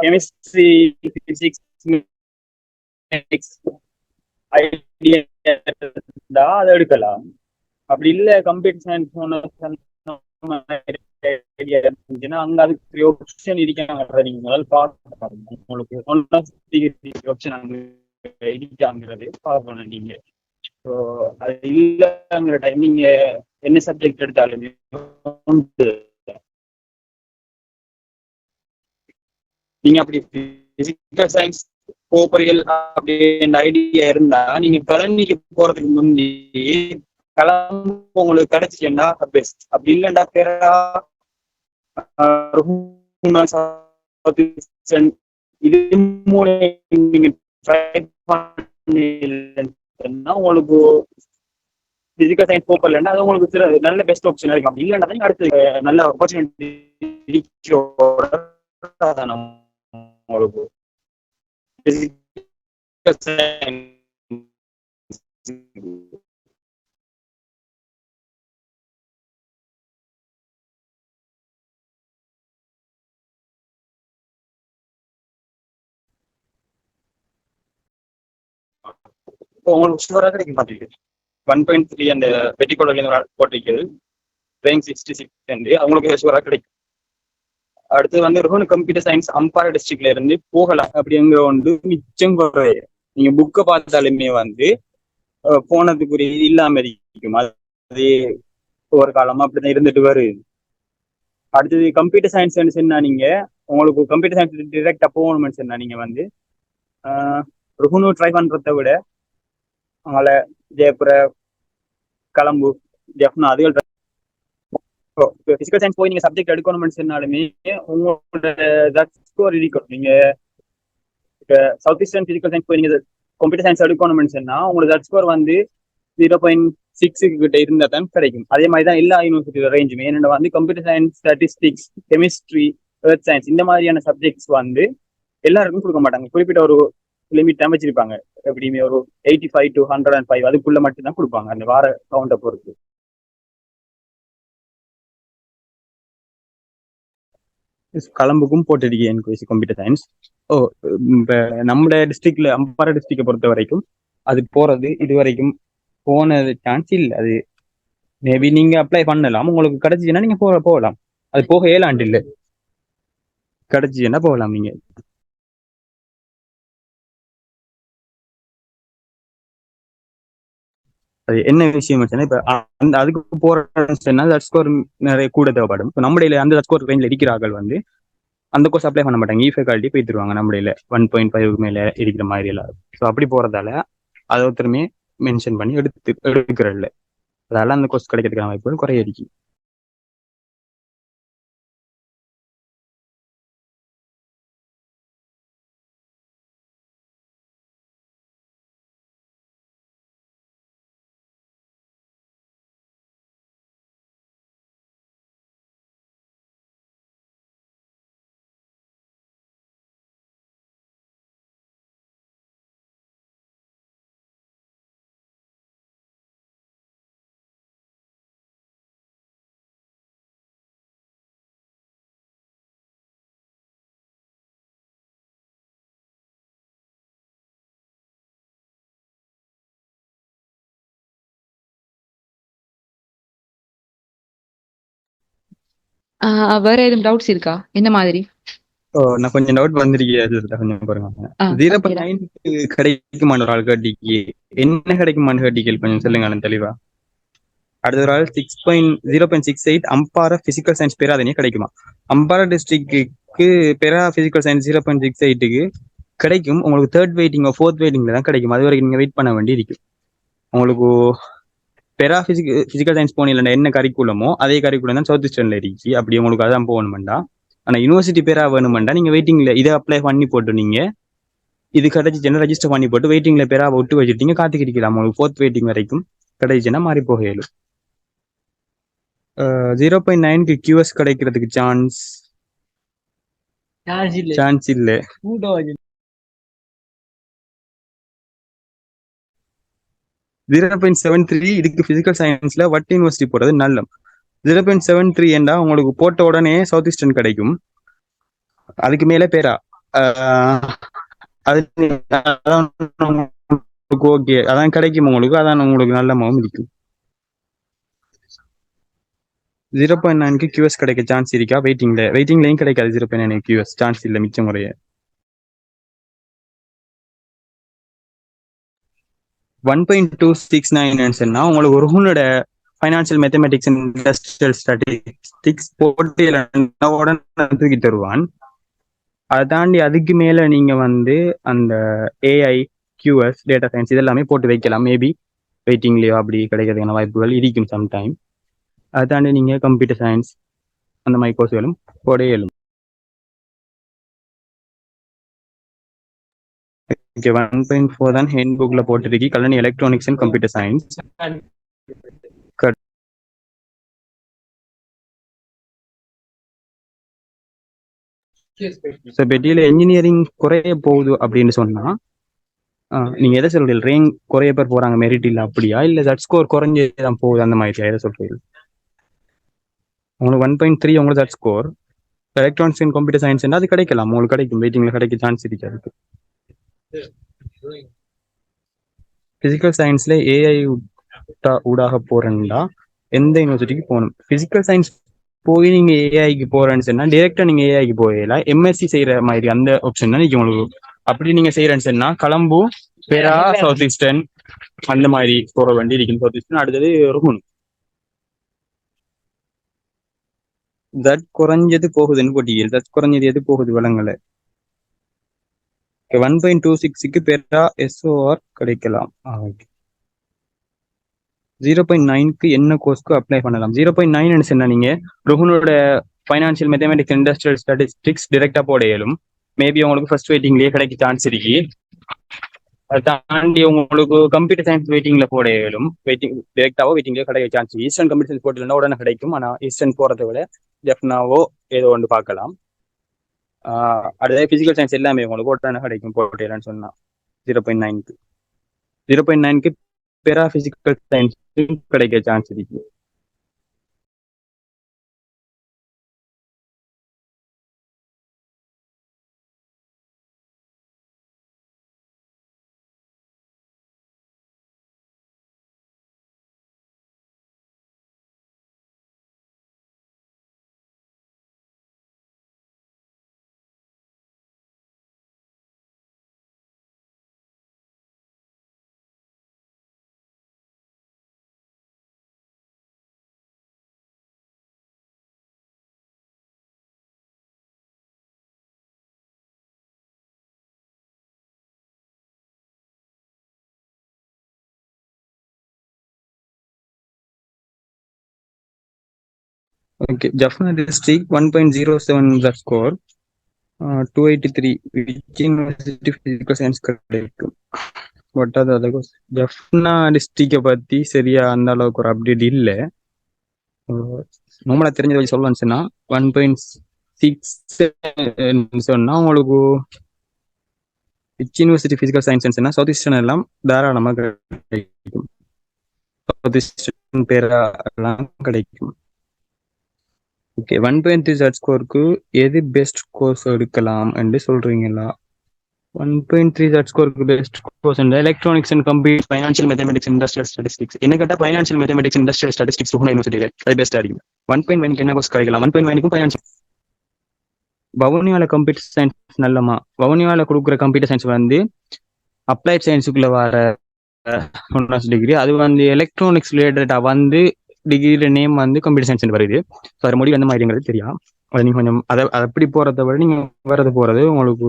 கெமிஸ்ட்ரி, பிசிக்ஸ், ஐடியா இருந்தா அதை எடுக்கலாம். அப்படி இல்லை கம்ப்யூட்டர் சயின்ஸ் ஐடியா இருந்துச்சுன்னா அங்க அதுக்கு ஆப்ஷன் இருக்காங்க. நீங்க முதல்ல பார்க்க உங்களுக்கு ஆப்ஷன் அங்க இருக்காங்கிறது பார்க்கணும் நீங்க. ஸோ அது இல்லைங்கிற டைம் நீங்க என்ன சப்ஜெக்ட் எடுத்தாலுமே நீங்க அப்படி பிசிக்கல் சயின்ஸ் போறீர்கள் அப்படின்னு ஐடியா இருந்தா நீங்க கலனிக்கு போறதுக்கு முந்தி கலந்து உங்களுக்கு கிடைச்சிச்சுன்னா பெஸ்ட். அப்படி இல்லைண்டா பேரா இது நீங்க ட்ரை பண்ணீங்கன்னா உங்களுக்கு பிசிக்கல் சயின்ஸ் போகலன்னா அது உங்களுக்கு நல்ல பெஸ்ட் ஆப்ஷன் இருக்கும். அப்படி இல்லைன்னா நீங்க அடுத்து நல்ல ஆப்பர்ச்சுனிட்டி உங்களுக்கு பிசிக்கல் சயின்ஸ் உங்களுக்கு ஷூராக கிடைக்க மாட்டேங்குது. 1.3 அந்த வெட்டிக்கோட போட்டிருக்கிறது ரேங்க் 66 அவங்களுக்கு ஷூராக கிடைக்கும். அடுத்து வந்து ரோஹன் கம்ப்யூட்டர் சயின்ஸ் அம்பாறை டிஸ்ட்ரிக்ட்ல இருந்து போகலாம் அப்படிங்கிற ஒன்று மிச்சம் குறைய. நீங்க புக்கை பார்த்தாலுமே வந்து போனதுக்குரிய இல்லாம இருக்கும். அது ஒரு காலமா அப்படிதான் இருந்துட்டு வருது. அடுத்தது கம்ப்யூட்டர் சயின்ஸ் சொன்னா நீங்க உங்களுக்கு கம்ப்யூட்டர் சயின்ஸ் டிரெக்டா போகணும்னு சொன்னா நீங்க வந்து ருகுனு ட்ரை பண்றதை விட அவங்கள ஜெயபுர கலம்பு ஜெஃப்னா அதுகள் பிசிக்கல் சயின்ஸ் போய் நீங்க சப்ஜெக்ட் எடுக்கணும்னு சொன்னாலுமே உங்களோட ஸ்கோர் இருக்கும். நீங்க சவுத் ஈஸ்டர்ன் பிசிக்கல் சயின்ஸ் போய் நீங்க கம்ப்யூட்டர் சயின்ஸ் எடுக்கணும்னு சொன்னா உங்களுக்கு ஸ்கோர் வந்து 0.6 கிட்ட இருந்தா தான் கிடைக்கும். அதே மாதிரி தான் எல்லா யூனிவர்சிட்டியோட ரேஞ்சுமே. என்னோட வந்து computer science, statistics, chemistry, earth science இந்த மாதிரியான சப்ஜெக்ட்ஸ் வந்து எல்லாருக்கும் கொடுக்க மாட்டாங்க. குறிப்பிட்ட ஒரு லிமிட் தான் வச்சிருப்பாங்க. எப்படியுமே ஒரு 85 to 105 அதுக்குள்ள மட்டும்தான் கொடுப்பாங்க அந்த வார கவுண்டை பொறுத்து. கலம்புக்கும் போட்டிருக்கேன் என்கொயசி கம்ப்யூட்டர் சயின்ஸ். இப்போ நம்ம டிஸ்ட்ரிக்ட்ல அம்பாறை டிஸ்ட்ரிக்டை பொறுத்த வரைக்கும் அது போறது இது வரைக்கும் போனது சான்ஸ் இல்லை. அது மேபி நீங்க அப்ளை பண்ணலாம், உங்களுக்கு கிடைச்சிச்சுன்னா நீங்க போகலாம். அது போக ஏழாண்டு இல்லை, கிடைச்சிச்சுன்னா போகலாம். நீங்க அது என்ன விஷயம் இப்ப அந்த அதுக்கு போறேன்னா ஸ்கோர் நிறைய கூட தேவைப்படும். இப்போ நம்மடையில அந்த ஸ்கோர் ரேஞ்சில் இருக்கிறார்கள் வந்து அந்த கோர்ஸ் அப்ளை பண்ண மாட்டாங்க. ஃபேக்கல்ட்டி போய்த்துருவாங்க நம்மடையில 1.5 மேல இருக்கிற மாதிரி எல்லாம். ஸோ அப்படி போறதால அதை ஒருத்தருமே மென்ஷன் பண்ணி எடுக்கிறதில்ல. அதால அந்த கோர்ஸ் கிடைக்கிறதுக்கான வாய்ப்புகள் குறைய இருக்கு. வேற எதுவும் டவுட்ஸ் இருக்கா? என்ன மாதிரி? நான் கொஞ்சம் டவுட் வந்திருக்கேன், கொஞ்சம் பாருங்க. 0.9 கிடைக்குமான ஒரு ஆள் கேட்டிக்கு என்ன கிடைக்குமான்னு கேட்டிகள் கொஞ்சம் சொல்லுங்க தெளிவா. அடுத்த ஒரு ஆள் 0.68 அம்பாறை பிசிக்கல் சயின்ஸ் பேராதனே கிடைக்குமா? அம்பாறை டிஸ்ட்ரிக்டுக்கு பேரா பிசிக்கல் சயின்ஸ் 0.68க்கு கிடைக்கும். உங்களுக்கு தேர்ட் வெயிட்டிங் ஃபோர்த் வெயிட்டிங்ல தான் கிடைக்கும். அது வரைக்கும் நீங்க வெயிட் பண்ண வேண்டி இருக்கும். உங்களுக்கு பெரா பிசிக்கல் சயின்ஸ் போனீங்கன்னா என்ன கரிக்குலமோ அதே கரிக்குலம் தான் சவுத் ஈஸ்டர்ன்ல இருக்கு. அப்படி உங்களுக்கு அதான் போகணுமெண்டா. ஆனா யூனிவர்சிட்டி பேரா வேணுமெண்டா நீங்க வெயிட்டிங்ல இதை அப்ளை பண்ணி போட்டு நீங்க இது கிடைச்சிச்சுன்னா ரெஜிஸ்டர் பண்ணி போட்டு வெயிட்டிங்ல பேரா விட்டு வச்சுட்டீங்க காத்துக்கிட்டிக்கலாம். உங்களுக்கு ஃபோர்த் வெயிட்டிங் வரைக்கும் கிடைச்சுன்னா மாறி போகலும். 0.9க்கு கியூஎஸ் கிடைக்கிறதுக்கு சான்ஸ் இல்லை. 0.73 இதுக்கு பிசிக்கல் சயின்ஸ்ல வட் யூனிவர்சிட்டி போறது நல்ல. 0.73 என்றா உங்களுக்கு போட்ட உடனே சவுத் ஈஸ்டர்ன் கிடைக்கும். அதுக்கு மேல பேரா அது ஓகே அதான் கிடைக்கும் உங்களுக்கு. அதான் உங்களுக்கு நல்ல மகம் இருக்கும். 0.9க்கு கியூஎஸ் கிடைக்க சான்ஸ் இருக்கா? வெயிட்டிங்லையும் கிடைக்காது. 0.9 கியூஎஸ் சான்ஸ் இல்லை மிச்ச முறைய. 1.269 உங்களுக்கு ஒரு financial mathematics and industrial statistics போட்டு தூக்கி தருவான். அதை தாண்டி அதுக்கு மேல நீங்க வந்து அந்த ஏஐ, கியூஎஸ், டேட்டா சயின்ஸ் இதெல்லாமே போட்டு வைக்கலாம். மேபி வெயிட்டிங்லயோ அப்படி கிடைக்கிறதுக்கான வாய்ப்புகள் இருக்கும் சம்டைம். அதை தாண்டி நீங்க கம்ப்யூட்டர் சயின்ஸ் அந்த மாதிரி கோர்ஸ்களும் போட இயலும். 1.4 தான் ஹேண்ட் புக்ல போட்டிருக்கு. Kallanai electronics and computer science. பெட்டியில என்ஜினியரிங் குறைய போகுது அப்படின்னு சொன்னா நீங்க எதை சொல்றீங்க? ரேங்க் குறைய பேர் போறாங்க மெரிட் இல்ல அப்படியா, இல்ல தட் ஸ்கோர் குறைஞ்சதான் போகுது அந்த மாதிரி எதை சொல்றீங்க? உங்களுக்கு 1.3 உங்களுக்கு that score electronics and computer science அது கிடைக்கலாம். உங்களுக்கு கிடைக்கும். வெயிட்டிங்ல கிடைக்க சான்ஸ் இருக்கு. அதுக்கு பிசிக்கல் சயின்ஸ்ல ஏஐ ஊடாக போறேன்டா எந்த யூனிவர்சிட்டிக்கு போகணும்? பிசிக்கல் சயின்ஸ் போய் நீங்க ஏஐக்கு போறேன்னு சொன்னா டைரக்டா நீங்க ஏஐக்கு போயில எம்எஸ்சி செய்யற மாதிரி அந்த ஆப்ஷன் தான் நீங்க உங்களுக்கு. அப்படி நீங்க செய்யறேன்னு சொன்னா கலம்பு, பெரா, சவுத் ஈஸ்டர்ன் அந்த மாதிரி போக வேண்டி இருக்கு. சவுத் ஈஸ்டர்ன் அடுத்தது ருகுன். தட் குறைஞ்சது போகுதுன்னு போட்டியல். தட் குறைஞ்சது எது போகுது வளங்களை 1.26க்கு பெரா எஸ்ஓஆர் கிடைக்கலாம். 0.9க்கு என்ன கோர்ஸ்க்கு அப்ளை பண்ணலாம்? 0.9 சொன்னா நீங்க ருகுனோட ஃபைனான்சியல் மேத்தமெட்டிக்ஸ் இண்டஸ்ட்ரியல் ஸ்டாட்டிஸ்டிக்ஸ் டிரெக்டா போட இயலும். மேபி உங்களுக்கு ஃபர்ஸ்ட் வெயிட்டிங்லேயே கிடைக்க சான்ஸ் இருக்கு. அதை தாண்டி உங்களுக்கு கம்ப்யூட்டர் சயின்ஸ் வெயிட்டிங்ல போட இயலும். வெயிட்டிங் டிரெக்டாவோ வெயிட்டிங்லேயே கிடைக்க சான்ஸ். ஈஸ்டர்ன் கம்ப்யூட்டர் சயின்ஸ் போட்டுலன்னா உடனே கிடைக்கும். ஆனால் ஈஸ்டர்ன் போறதை விட ஜெஃப்னாவோ ஏதோ ஒன்று பார்க்கலாம். அடுத்த பிசிக்கல் சயின்ஸ் எல்லாமே உங்களுக்கு உடனே கிடைக்கும் போட்டேன்னு சொன்னா 0.9க்கு. 0.9க்கு பெரா பிசிக்கல் சயின்ஸ் கிடைக்க சான்ஸ் இருக்கு. Okay, Jaffna district 1.07 score 283 which university physical science கிடைக்கும்? பட் அது ஜஃப்னா டிஸ்ட்ரிக்டை பத்தி சரியா அந்த அளவுக்கு ஒரு அப்டேட் இல்லை. நம்மளா தெரிஞ்ச வழி சொல்லணும்னா 1.6 சொன்னா உங்களுக்கு விச் யூனிவர்சிட்டி பிசிக்கல் சயின்ஸ்னா சவுத் ஈஸ்டர்ன் எல்லாம் தாராளமாக கிடைக்கும். சவுத் ஈஸ்டர்ன் பேரா எல்லாம் கிடைக்கும். ஓகே, 1.3 ஸ்கோருக்கு எது பெஸ்ட் கோர்ஸ் எடுக்கலாம் என்று சொல்றீங்களா? 1.3 ஸ்கோருக்கு best course electronics and computer, financial mathematics, industrial statistics. என்ன கேட்டால் financial mathematics, industrial statistics university அது பெஸ்ட்டாக இருக்கும். 1.1க்கு என்ன கோர்ஸ் கிடைக்கலாம்? 1.1க்கும் ஃபைனான்சியல். வவுனியாவில் கம்ப்யூட்டர் சயின்ஸ் நல்லமா? வவுனியாவில் கொடுக்குற கம்ப்யூட்டர் சயின்ஸ் வந்து அப்ளைட் சயின்ஸுக்குள்ள வர டிகிரி. அது வந்து எலக்ட்ரானிக்ஸ் ரிலேட்டடாக வந்து டிகிரி நேம் வந்து கம்ப்யூட்டர் சயின்ஸ் வருது. ஸோ அது முடிவு அந்த மாதிரிங்கிறது தெரியும். அது நீங்கள் கொஞ்சம் அதை அப்படி போகிறத விட நீங்கள் வரது போகிறது உங்களுக்கு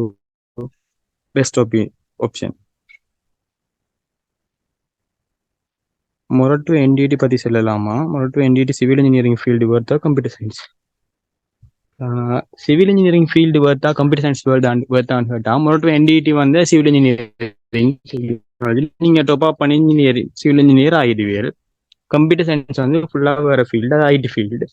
பெஸ்ட் ஆப்ஷன். மொரட்டு என்டிடி பற்றி சொல்லலாமா? Moratuwa NDT civil engineering field வர்த்தா computer science? Civil engineering field வர்த்தா கம்ப்யூட்டர் சயின்ஸ் வர்த்தான்னு கேட்டால் மொரட்டு என்டிடி வந்து சிவில் இன்ஜினியரிங் நீங்கள் டாப் அப் பண்ணி இன்ஜினியரிங் சிவில் இன்ஜினியர் ஆகிடுவீர். கம்ப்யூட்டர் சயின்ஸ் வந்து ஃபுல்லாக வேற ஃபீல்டு, அது ஐடி ஃபீல்டு.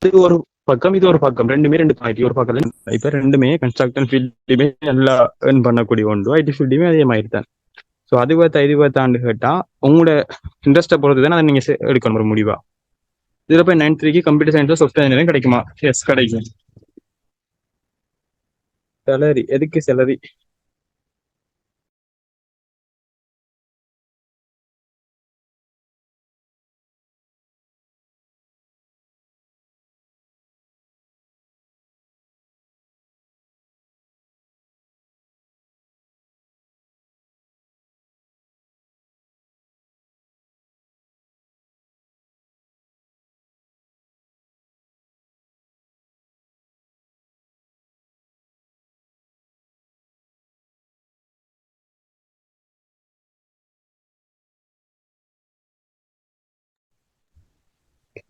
இது ஒரு பக்கம், இது ஒரு பக்கம், ரெண்டுமே ரெண்டு ஐடி ஒரு பக்கம். இப்போ ரெண்டுமே கன்ஸ்ட்ரக்ஷன் ஃபீல்டுமே நல்லா ஏர்ன் பண்ணக்கூடிய ஒன்று, ஐடி ஃபீல்டுமே அதே மாதிரி தான். ஸோ அது இது பார்த்தாண்டு கேட்டால் உங்களோட இன்ட்ரெஸ்ட்டை பொறுத்து தானே அதை நீங்கள் எடுக்கணும் ஒரு முடிவா. 0.93க்கு கம்ப்யூட்டர் சயின்ஸில் சாஃப்ட்வேர் இன்ஜினியரிங் கிடைக்குமா? எஸ், கிடைக்கும். சேலரி எதுக்கு சேலரி?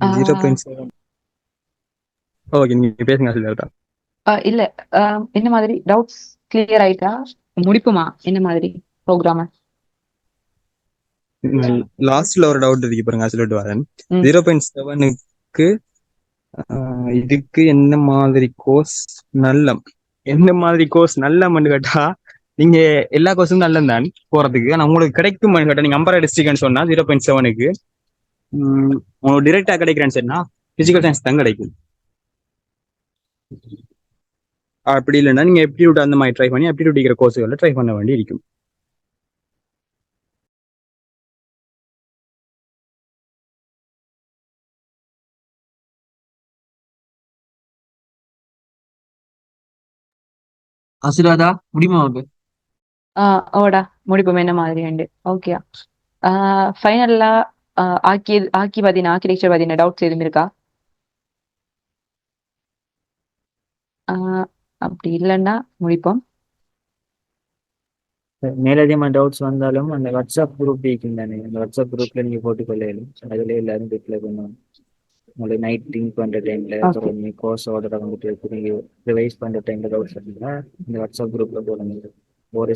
ஆ, 0.7. ஓகே, நீங்க பேசுங்க சொல்லிட்டா. இல்ல, என்ன மாதிரி டவுட்ஸ் கிளியர் ஆயிட்டா? முடிப்புமா என்ன மாதிரி ப்ரோக்ராம்? லாஸ்ட்ல ஒரு டவுட் இருக்கு பாருங்க, சொல்லிட்டு வரேன். 0.7க்கு இதுக்கு என்ன மாதிரி கோர்ஸ் நல்லம்? என்ன மாதிரி கோர்ஸ் நல்லம்னு கேட்டா நீங்க எல்லா கோர்ஸும் நல்லம் தான் போறதுக்கு. ஆனா உங்களுக்கு கிடைக்கும் கேட்டா நீங்க அம்பரா டிஸ்ட்ரிக்ட்னு சொன்னா 0.7க்கு உங்களுக்கு டிரெக்டா கிடைக்கிறேன்னு சொன்னா பிசிக்கல் சயின்ஸ் தான் கிடைக்கும். அப்படி இல்லைன்னா நீங்க எப்டிடியூட் அந்த மாதிரி ட்ரை பண்ணி எப்டிடியூட் டிகிரி கோர்ஸுகளை ட்ரை பண்ண வேண்டி இருக்கும். அசுராதா முடியுமா அப்ப? ஓடா முடிப்போம் என்ன மாதிரி உண்டு. ஓகே. ஃபைனல்லா ஆக்கி பதின ஆர்கிடெக்சர் பதின டவுட்ஸ் எதுவும் இருக்கா? அப்படி இல்லைன்னா முடிப்போம். மேலதிகமான டவுட்ஸ் வந்தாலும் அந்த வாட்ஸ்அப் குரூப் இருக்கும் தானே, அந்த வாட்ஸ்அப் குரூப்ல நீங்க போட்டுக்கொள்ளலாம். அதுல எல்லாரும் ரிப்ளை பண்ணுவாங்க. உங்களுக்கு நைட் திங்க் பண்ற டைம்ல ஓகே. அப்புறம் நீ கோர்ஸ் ஆர்டரை வந்துட்டு திரும்பி ரிவைஸ் பண்ற டைம்ல டவுட்ஸ் இருந்தா இந்த வாட்ஸ்அப் குரூப்ல போடுங்க. ஒரு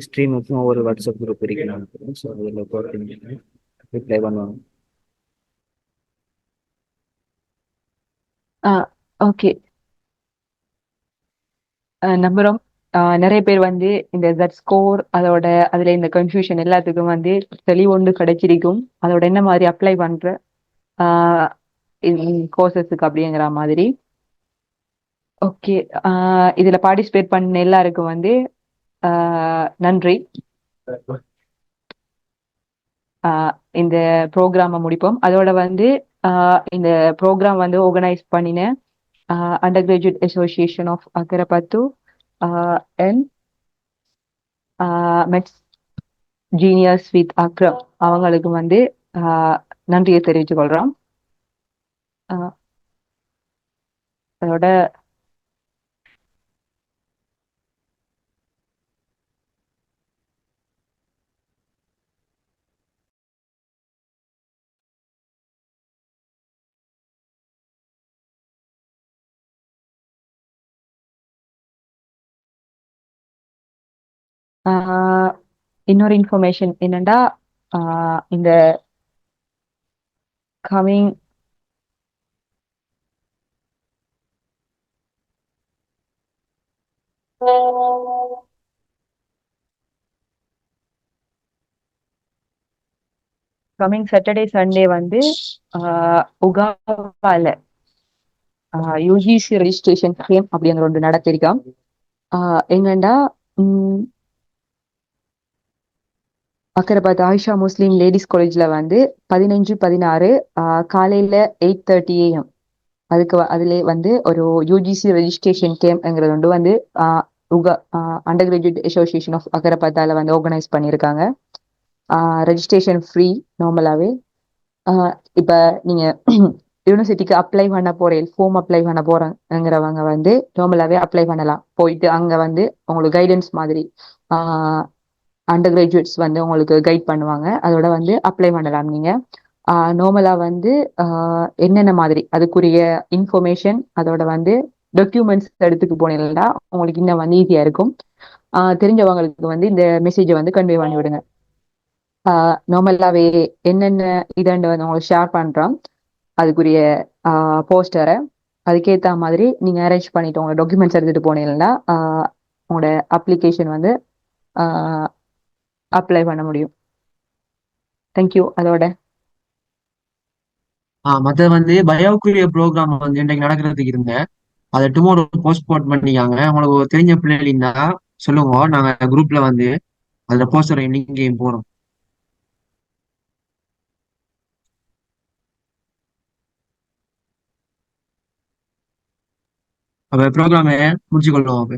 ஸ்ட்ரீமுக்கும் ஒரு வாட்ஸ்அப் குரூப் இருக்கு. ஸோ அதில் போட்டு ரிப்ளை பண்ணுவாங்க. ஓகே. நம்புறோம் நிறைய பேர் வந்து இந்த Z ஸ்கோர் அதுல இந்த கன்ஃபியூஷன் எல்லாத்துக்கும் வந்து தெளிவொண்டு கிடைச்சிருக்கும். அதோட என்ன மாதிரி அப்ளை பண்ற கோர்சஸுக்கு அப்படிங்கிற மாதிரி. ஓகே. இதுல பார்ட்டிசிபேட் பண்ண எல்லாருக்கும் வந்து நன்றி. இந்த ப்ரோக்ராமை முடிப்போம். அதோட வந்து இந்த ப்ரோக்ராம் வந்து ஆர்கனைஸ் பண்ணின under graduate association of Akkaraipattu and maths geniuses with Akram அவங்களுக்கு வந்து நன்றியை தெரிவித்துக் கொள்றோம். அதோட இன்னொரு இன்ஃபர்மேஷன் என்னன்னா இந்த கமிங் சாட்டர்டே சண்டே வந்து உகாவால யூஜிசி ரெஜிஸ்ட்ரேஷன் கேம் அப்படிங்கிற ஒன்று நடத்திருக்கோம். எங்கண்டா அக்கரபாத் ஆயிஷா முஸ்லீம் லேடிஸ் காலேஜ்ல வந்து 15-16 காலையில 8:30 AM அதுல வந்து ஒரு யூஜிசி ரெஜிஸ்ட்ரேஷன் கேம்ங்கிறது ஒன்று வந்து அண்டர் கிராஜுவேட் அசோசியேஷன் ஆஃப் அக்கரபாத்தால வந்து ஆர்கனைஸ் பண்ணியிருக்காங்க. ரெஜிஸ்ட்ரேஷன் ஃப்ரீ நார்மலாவே. இப்ப நீங்க யூனிவர்சிட்டிக்கு அப்ளை பண்ண போறேன், ஃபார்ம் அப்ளை பண்ண போறேங்கிறவங்க வந்து நார்மலாவே அப்ளை பண்ணலாம். போயிட்டு அங்க வந்து உங்களுக்கு கைடன்ஸ் மாதிரி அண்டர் கிராஜுவேட்ஸ் வந்து உங்களுக்கு கைட் பண்ணுவாங்க. அதோட வந்து அப்ளை பண்ணலாம். நீங்க நார்மலா வந்து என்னென்ன மாதிரி அதுக்குரிய இன்ஃபர்மேஷன் அதோட வந்து டாக்குமெண்ட்ஸ் எடுத்துட்டு போனீங்கன்னா உங்களுக்கு இன்னும் வந்து ஈஸியா இருக்கும். தெரிஞ்சவங்களுக்கு வந்து இந்த மெசேஜை வந்து கன்வே பண்ணி விடுங்க. நார்மலாவே என்னென்ன இதண்டு வந்து உங்களுக்கு ஷேர் பண்றோம் அதுக்குரிய போஸ்டரை அதுக்கேற்ற மாதிரி நீங்க அரேஞ்ச் பண்ணிட்டு உங்களோட டாக்குமெண்ட்ஸ் எடுத்துட்டு போனீங்கன்னா உங்களோட அப்ளிகேஷன் வந்து அப்ளை பண்ண முடியும். தேங்க்யூ. அதோட மற்ற வந்து பயோக்குரிய ப்ரோக்ராம் வந்து இன்றைக்கு நடக்கிறதுக்கு இருந்தேன். அதை டுமாரோ போஸ்ட்போன் பண்ணிக்காங்க. உங்களுக்கு தெரிஞ்ச பிள்ளைகள் இருந்தா சொல்லுங்க, நாங்க குரூப்ல வந்து அதுல போஸ்டர் நீங்க போறோம். அப்ப ப்ரோக்ராமை முடிச்சுக்கொள்ளுவோம். அப்ப